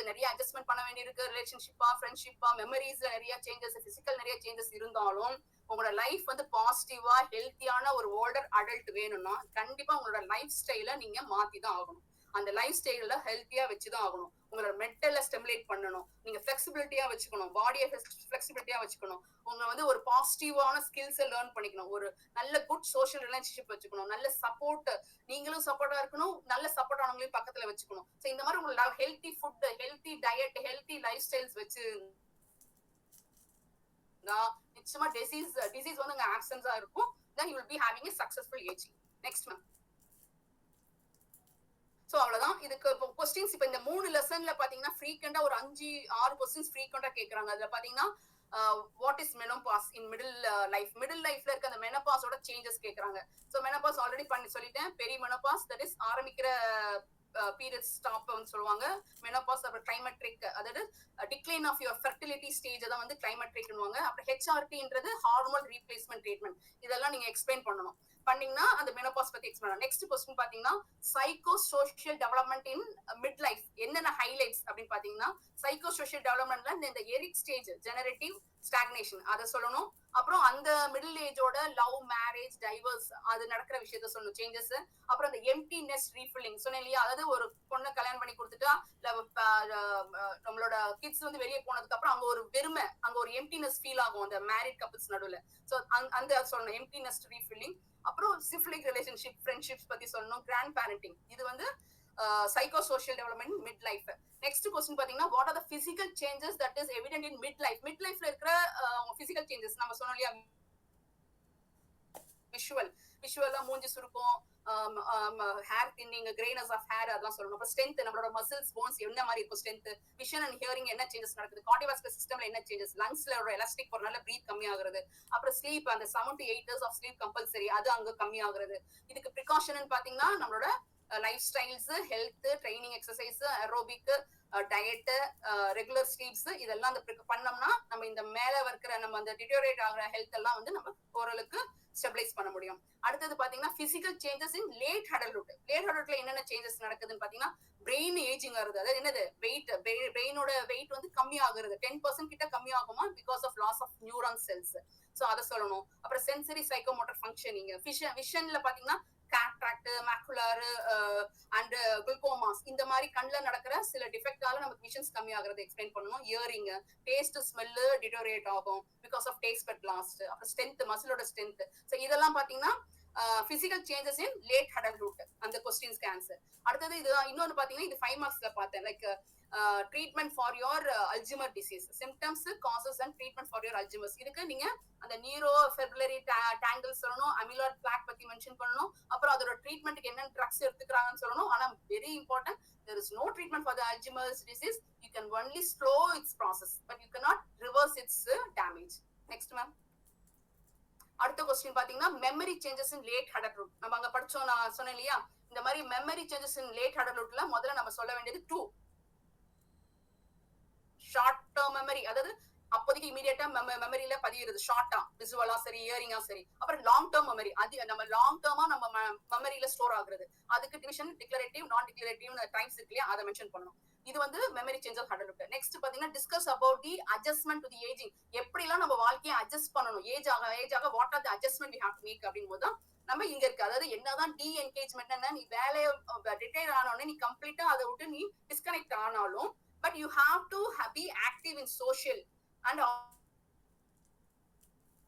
நிறைய அட்ஜஸ்ட்மெண்ட் பண்ண வேண்டியிருக்கு, ரிலேஷன்ஷிப்பா, ஃப்ரெண்ட்ஷிப்பா, மெமரிஸ்ல நிறைய சேஞ்சஸ், பிசிக்கல் நிறைய சேஞ்சஸ் இருந்தாலும் உங்களோட லைஃப் வந்து பாசிட்டிவா ஹெல்த்தியான ஒரு ஓல்டர் அடல்ட் வேணும்னா கண்டிப்பா உங்களோட லைஃப் ஸ்டைல நீங்க மாத்தி தான் ஆகணும். அந்த லைஃப் ஸ்டைல ஹெல்த்தியா வச்சுதான் ஆகணும். உங்களோட மென்டலை ஸ்டிமுலேட் பண்ணணும். நீங்க ஃபிளெக்சிபிலிட்டியா வச்சுக்கணும், பாடியை ஃபிளெக்சிபிலிட்டியா வச்சுக்கணும். உங்க வந்து ஒரு பாசிட்டிவான ஸ்கில்ஸை லேர்ன் பண்ணிக்கணும், ஒரு நல்ல குட் சோஷியல் ரிலேஷன்ஷிப் வச்சுக்கணும், நல்ல சப்போர்ட், நீங்களும் சப்போர்ட்டா இருக்கணும், நல்ல சப்போர்ட் ஆனவங்களையும் பக்கத்துல வச்சுக்கணும். ஸோ இந்த மாதிரி உங்களோட healthy food, healthy diet, healthy life styles வச்சு நிச்சயமா டிசீஸ் வந்து உங்க ஆப்சன்ஸா இருக்கும். then you will be having a successful aging. next ma'am. So அவ்வளவுதான் இதுக்கு क्वेश्चंस. இப்ப இந்த 3 லெசன்ல பாத்தீங்கன்னா ஃப்ரீக்வெண்டா ஒரு 5-6 क्वेश्चंस ஃப்ரீக்வெண்டா கேக்குறாங்க. அதுல பாத்தீங்கன்னா what is menopause in middle லைஃப்ல இருக்க அந்த மெனோபாஸோட சேஞ்சஸ் கேக்குறாங்க. சோ மெனோபாஸ் ஆல்ரெடி பண்ணி சொல்லிட்டேன். பெரிய மெனோபாஸ் தட் இஸ் ஆரம்பிக்கிற பீரியட் ஸ்டாப் சொல்லுவாங்க. மெனோபாஸ் அப்புறம் கிளைமேட்ரிக், அதாவது decline of your fertility stage தான் வந்து கிளைமேட்ரிக்னுவாங்க. அப்புறம் ஹெச்ஆர்டின்றது ஹார்மோன் ரீப்ளேஸ்மெண்ட் ட்ரீட்மெண்ட். இதெல்லாம் நீங்க எக்ஸ்பிளைன் பண்ணணும். பண்ணீங்கன்னா அந்த மெனோபாஸ் பத்தி எக்ஸ்பிளைன் பண்ணலாம். நெக்ஸ்ட் क्वेश्चन பாத்தீங்கன்னா சைக்கோ சோஷியல் டெவலப்மெண்ட் இன் மிட் லைஃப் என்னென்ன ஹைலைட்ஸ் அப்படின்னு பாத்தீங்கன்னா சைக்கோ சோஷியல் டெவலப்மெண்ட்ல இந்த எரிக் ஸ்டேஜ், ஜெனரேட்டிவ் ஸ்டாக்னேஷன் அதை சொல்லணும். அப்புறம் அந்த மிடில் ஏஜோட லவ், மேரேஜ், டைவர்ஸ் அது நடக்கிற விஷயத்த சொல்லணும், சேஞ்சஸ். அப்புறம் அந்த எம்டி நெஸ்ட் ரீஃபில்லிங் சொன்னேன் இல்லையா, அதாவது ஒரு பொண்ணை கல்யாணம் பண்ணி கொடுத்துட்டா நம்மளோட கிட்ஸ் வந்து வெளியே போனதுக்கு அப்புறம் அங்க ஒரு வெறுமை, அங்க ஒரு எம்டினஸ் ஃபீல் ஆகும் அந்த மேரிட் கப்பிள்ஸ் நடுவுல. சோ அந்த சொல்லணும் எம்டி நெஸ்ட் ரீஃபில்லிங். அப்புறம் சிஃபிலிக் ரிலேஷன்ஷிப், ஃப்ரெண்ட்ஷிப்ஸ் பத்தி சொல்லணும். கிராண்ட் பேரண்டிங், இது வந்து psycho social development mid life. Next question பாத்தீங்கன்னா what are the physical changes that is evident in mid life. Mid லைஃப்ல இருக்கிற பிசிக்கல் சேஞ்சஸ் நம்ம சொன்னோம் இல்லையா, விஷுவலா மூஞ்சி சுருக்கும், hair thinning, greyness of hair, அதெல்லாம் சொல்லணும். அப்புறம் ஸ்ட்ரென்த், நம்மளோட மசில்ஸ், போன்ஸ் என்ன மாதிரி இருக்கும், ஸ்ட்ரென்த், விஷன் அண்ட் ஹியரிங் என்ன சேஞ்சஸ் நடக்குது, கார்டியோவாஸ்குலர் சிஸ்டம்ல என்ன சேஞ்சஸ், லங்ஸ்ல ஒரு எலாஸ்டிக் போறனால பிரீத் கம்மி ஆகுறது, அப்புறம் ஸ்லீப், அந்த 7 to 8 hours of sleep compulsory, அது அங்க கம்மி ஆகுறது. இதுக்கு ப்ரிகாஷன் பாத்தீங்கன்னா நம்மளோட life styles, health, training, exercise, aerobic, diet, regular sleeps, இதெல்லாம் அந்த பண்ணோம்னா நம்ம இந்த மேல இருக்கிற நம்ம அந்த டிட்டோரேட் ஆகிற ஹெல்த் எல்லாம் வந்து நம்ம ஓரளவுக்கு ஸ்டெபிலைஸ் பண்ண முடியும். அடுத்தது பாத்தீங்கன்னா physical changes in late adulthood. Late அடல்ட்ல என்னென்ன சேஞ்சஸ் நடக்குதுன்னு பாத்தீங்கன்னா பிரெயின் ஏஜிங் ஆகுது. அதாவது என்னது, வெயிட், பிரெயினோட வெயிட் வந்து கம்மி ஆகுறது, 10% கிட்ட கம்மி ஆகுமா because of loss of neuron cells. So அதை சொல்லணும். அப்புறம் சென்சரி சைக்கோமோட்டர் ஃபங்க்ஷனிங், விஷன்ல பாத்தீங்கன்னா கேட்ராக்ட், மேக்குலர் அண்ட் குளுக்கோமாஸ், இந்த மாதிரி கண்ணுல நடக்கிற சில டிஃபெக்டால நமக்கு விஷன்ஸ் கம்மி ஆகுறது எக்ஸ்பிளைன் பண்ணணும். இயரிங், டேஸ்ட், ஸ்மெல் டிட்டோரேட் ஆகும் because of taste bud lost. அப்புறம் ஸ்ட்ரென்த், மசிலோட ஸ்ட்ரென்த். ஸோ இதெல்லாம் பாத்தீங்கன்னா physical changes in late adulthood அந்த क्वेश्चंसக்கு ஆன்சர். அடுத்தது இது இன்னொன்னு பாத்தீங்கன்னா இது 5 மார்க்ஸ்ல பார்த்தேன். Like treatment for your Alzheimer disease, symptoms, causes and treatment for your Alzheimer's. இதுக்கு நீங்க அந்த நியூரோ ஃபெர்புலரி டேங்கிள் சொல்லணும், அமிலாய்ட் பிளாக் பத்தி மென்ஷன் பண்ணணும். அப்புறம் அதோட ட்ரீட்மெண்ட்க்கு என்ன ட்ரக்ஸ் எடுத்துக்கிறாங்கன்னு சொல்லணும். ஆனா very important, there is no treatment for the Alzheimer's disease. You can only slow its process but you cannot reverse its damage. next ma'am. அடுத்த क्वेश्चन பாத்தீங்கன்னா memory changes in late adulthood. நம்ம அங்க படிச்சோம், நான் சொன்னேன் இல்லையா, இந்த மாதிரி மெமரி சேஞ்சஸ் இன் லேட் அடல்ட்ஹுட்ல முதல்ல நம்ம சொல்ல வேண்டியது 2 ஷார்ட் டேர்ம் மெமரி, அதாவது அப்போதைக்கு இமீடியட்டா மெமரியில பதியுறது, ஷார்ட்டா விசுவலா சரி, இயரிங்கா சரி. அப்புறம் லாங் டேர்ம் மெமரி, அது நம்ம லாங் டேர்மா நம்ம மெமரியில ஸ்டோர் ஆகுறது. அதுக்கு division, declarative, non declarative types இருக்கு இல்லையா, அதை மென்ஷன் பண்ணணும். இது வந்து memory change of adulthood. Next பாத்தீங்கன்னா discuss about the adjustment to the ageing. எப்படிலாம் நம்ம வாழ்க்கையை அட்ஜஸ்ட் பண்ணணும் ஏஜ் ஆக what are the adjustment we have to make அப்படின் போது தான் நம்ம இங்க இருக்கு. அதாவது என்னதான் டி என்கேஜ்மெண்ட், என்ன நீ வேலையை ரிட்டையர் ஆனோடனே நீ கம்ப்ளீட்டா அதை விட்டு நீ டிஸ்கனெக்ட் ஆனாலும், but you have to be active in social and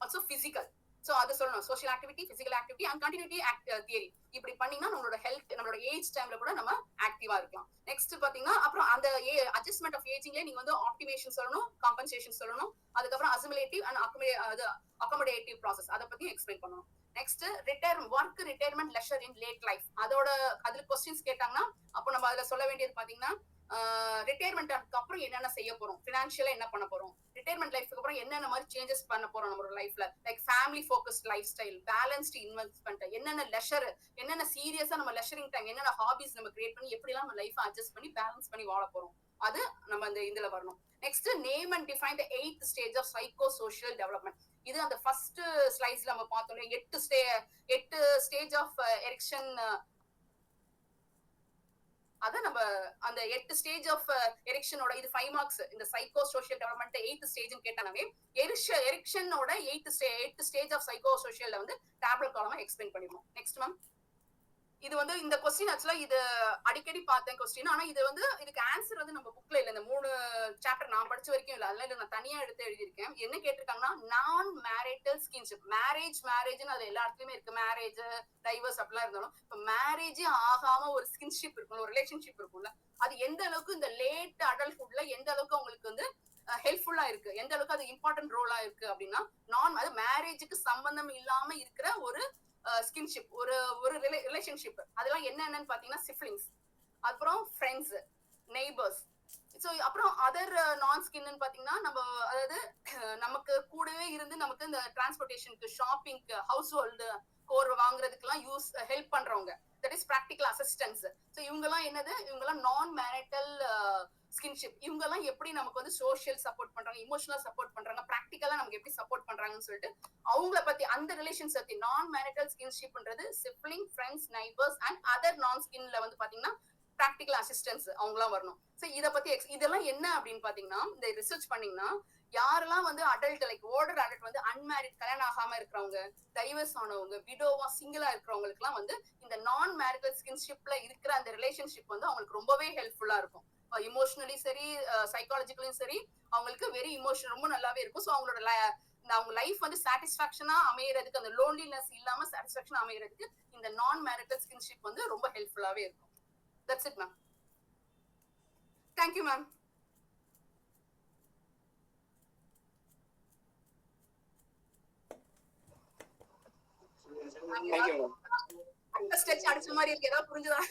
also physical. So அது சொல்லணும், social activity, physical activity and continuity theory. இப்படி பண்ணீங்கன்னா நம்மளோட ஹெல்த், நம்மளோட ஏஜ் டைம்ல கூட நம்ம ஆக்டிவா இருக்கலாம். நெக்ஸ்ட் பாத்தீங்கன்னா அப்புறம் அந்த அட்ஜஸ்ட்மெண்ட் ஆஃப் ஏஜிங்ல நீங்க வந்து ஆப்டிமேஷன் சொல்லணும், காம்பன்சேஷன் சொல்லணும், அதுக்கப்புறம் அசிமுலேட்டிவ் அண்ட் அகாமடேட்டிவ் ப்ராசஸ் அதை பத்தி எக்ஸ்பிளைன் பண்ணணும். நெக்ஸ்ட் ஒர்க் ரிட்டையர்மெண்ட் லெஷர் இன் லேட் லைஃப். அதுல क्वेश्चंस கேட்டாங்கன்னா அப்போ நம்ம அதுல சொல்ல வேண்டியது பாத்தீங்கன்னா ரிட்டையர்மெண்ட்க்கு அப்புறம் என்னென்ன செய்ய போறோம், பினான்சியலா என்ன பண்ண போறோம், ரிட்டையர்மெண்ட் லைஃப்க்கு அப்புறம் என்னென்ன மாதிரி சேஞ்சஸ் பண்ண போறோம் நம்மளோட லைஃப்ல, like family focused life style, balanced investment, என்னென்ன லெஷர், என்னென்ன சீரியஸா நம்ம லெஷரிங் டைம், என்னென்ன ஹாபிஸ் நம்ம கிரியேட் பண்ணி எப்படிலாம் நம்ம லைஃப் அட்ஜஸ்ட் பண்ணி பேலன்ஸ் பண்ணி வாழ போறோம், அது நம்ம இந்த இதுல வரணும். Next name and define the 8th stage of psycho social development. இது அந்த ஃபர்ஸ்ட் ஸ்லைட்ஸ்ல நம்ம பார்த்தோம், 8 ஸ்டேஜ் ஆஃப் எரிக்ஷன். அத நம்ம அந்த 8 ஸ்டேஜ் ஆஃப் எரிக்ஷனோட இது 5 மார்க்ஸ். இந்த சைக்கோ சோஷியல் டெவலப்மெண்ட் 8th ஸ்டேஜ்னு கேட்டானவே எரிக்ஷனோட 8th ஸ்டேஜ் ஆஃப் சைக்கோ சோஷியல்ல வந்து டேப்லெட் காலமா எக்ஸ்பிளைன் பண்ணிடுவோம். Next ma'am. இது வந்து இந்த கொஸ்டின் ஆக்சுவலா இது அடிக்கடி பார்த்தேன் கொஸ்டின். ஆனா இது வந்து இதுக்கு ஆன்சர் வந்து நம்ம புக்ல இல்ல. இந்த 3 சாப்டர் நான் படிச்ச வரைக்கும் இல்ல. அதெல்லாம் நான் தனியா எடுத்து எழுதியிருக்கேன். என்ன கேட்டிருக்காங்கன்னா நான் மேரிட்டல் ஸ்கின்ஷிப். மேரேஜ்னு அது எல்லா இடத்துலயுமே இருக்கு. மேரேஜ், டைவர்ஸ் அப்படிலாம் இருந்தாலும் இப்ப மேரேஜே ஆகாம ஒரு ஸ்கின்ஷிப் இருக்கும், ஒரு ரிலேஷன்ஷிப் இருக்கும்ல. அது எந்த அளவுக்கு இந்த லேட் அடல்ட்ஹுட்ல எந்த அளவுக்கு அவங்களுக்கு வந்து ஹெல்ப்ஃபுல்லா இருக்கு, எந்த அளவுக்கு அது இம்பார்ட்டன்ட் ரோலா இருக்கு அப்படின்னா, அது மேரேஜுக்கு சம்பந்தம் இல்லாம இருக்கிற ஒரு ஸ்கின்ஷிப், ஒரு ஒரு ரிலேஷன்ஷிப். அதெல்லாம் என்னென்னு பாத்தீங்கன்னா சிப்லிங்ஸ், அப்புறம் ஃப்ரெண்ட்ஸ், நெய்பர்ஸ். ஸோ அப்புறம் அதர் நான் ஸ்கின்னு பாத்தீங்கன்னா நம்ம அதாவது நமக்கு கூடவே இருந்து நமக்கு இந்த டிரான்ஸ்போர்டேஷனுக்கு, ஷாப்பிங்க்கு, ஹவுஸ் ஹோல்டு கோர் வாங்குறதுக்கெல்லாம் ஹெல்ப் பண்றவங்க, that is practical assistance. So இவங்கெல்லாம் என்னது, இவங்கெல்லாம் நான் மேரிட்டல் ஸ்கின்ஷிப். இவங்க எல்லாம் எப்படி நமக்கு வந்து சோஷியல் சப்போர்ட் பண்றாங்க, இமோஷனல் சப்போர்ட் பண்றாங்க, ப்ராக்டிக்கலா நமக்கு எப்படி சப்போர்ட் பண்றாங்கன்னு சொல்லிட்டு அவங்கள பத்தி அந்த ரிலேஷன்ஸ் பத்தி நான் மேரிட்டல் ஸ்கின்ஷிப்ன்றது sibling, friends, neighbours and other non ஸ்கின்ல வந்து பாத்தீங்கன்னா ப்ராக்டிகல் அசிஸ்டன்ஸ் அவங்கலாம் வரணும். ஸோ இத பத்தி இதெல்லாம் என்ன அப்படின்னு பாத்தீங்கன்னா, இந்த ரிசர்ச் பண்ணீங்கன்னா யாரெல்லாம் வந்து அடல்ட் லைக் ஓல்டர் அடல்ட் வந்து அன்மேரிட், கல்யாணம் ஆகாம இருக்கிறவங்க, டைவர்ஸ் ஆனவங்க, விடோவா, சிங்கிளா இருக்கிறவங்களுக்கு எல்லாம் வந்து இந்த நான் மேரிட்டல் ஸ்கின்ஷிப்ல இருக்கிற அந்த ரிலேஷன்ஷிப் வந்து அவங்களுக்கு ரொம்பவே ஹெல்ப்ஃபுல்லா இருக்கும். இமோஷனலி சரி, சைக்காலஜிக்கலும் சரி, அவங்களுக்கு வெரி இமோஷனல் ரொம்ப நல்லாவே இருக்கும். ஸோ அவங்களோட அவங்க லைஃப் வந்து சாட்டிஸ்பாக்சனா அமையறதுக்கு, அந்த லோன்லினஸ் இல்லாம சாட்டிஸ்பாக்சனா அமையறதுக்கு இந்த நான் மேரிட்டல் ஸ்கின்ஷிப் வந்து ரொம்ப ஹெல்ப்ஃபுல்லாவே இருக்கும். That's it ma'am. Thank you ma'am. அடிச்ச மாதிரி இருக்கு. ஏதாவது புரிஞ்சுதா?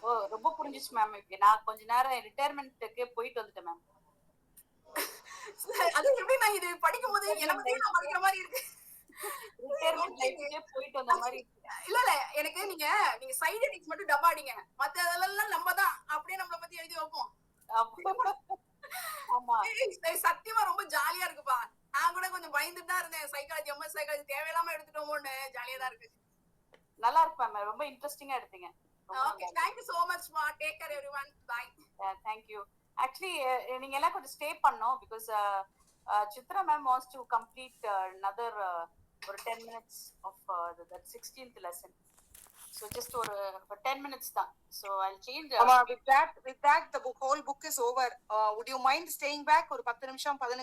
ஓ, ரொம்ப புரிஞ்சிச்சு மேம். நான் கொஞ்ச நேரம் ரிட்டையர்மெண்ட்டுக்கு போயிட்டு வந்துட்டேன் மேம். அது எப்படி நான் இது படிக்கும் போது எனக்கு நான் படிக்கிற மாதிரி இருக்கு. ரிட்டையர்மெண்ட் லைஃப்க்கே போயிட்டு வந்த மாதிரி. இல்ல எனக்கு நீங்க சைடு எடிட்ஸ் மட்டும் டப்பா அடிங்க, மத்ததெல்லாம் நம்ம தான் அப்படியே நம்மள பத்தி எழுதி வைப்போம். ஆமா, சத்தியமா ரொம்ப ஜாலியா இருக்குப்பா. நான் கூட கொஞ்சம் பயந்துட்டு தான் இருந்தேன், சைக்காலஜி, எம்எஸ் சைக்காலஜி தேவையில்லாம எடுத்துட்டோமோன்னு. ஜாலியா தான் இருக்கு. நல்லா இருக்கு மேம். ரொம்ப இன்ட்ரெஸ்டிங்கா எடுத்தீங்க. Okay, thank you so much ma. Take care everyone. Bye. Thank you. Actually நீங்க எல்லாம் கொஞ்சம் ஸ்டே பண்ணோம் because Chitra ma'am wants to complete another ஒரு 10 minutes of the 16th lesson. So just for 10 minutes தான். So I'll change. With that the whole book is over. Would you mind staying back ஒரு 10 நிமிஷம் 15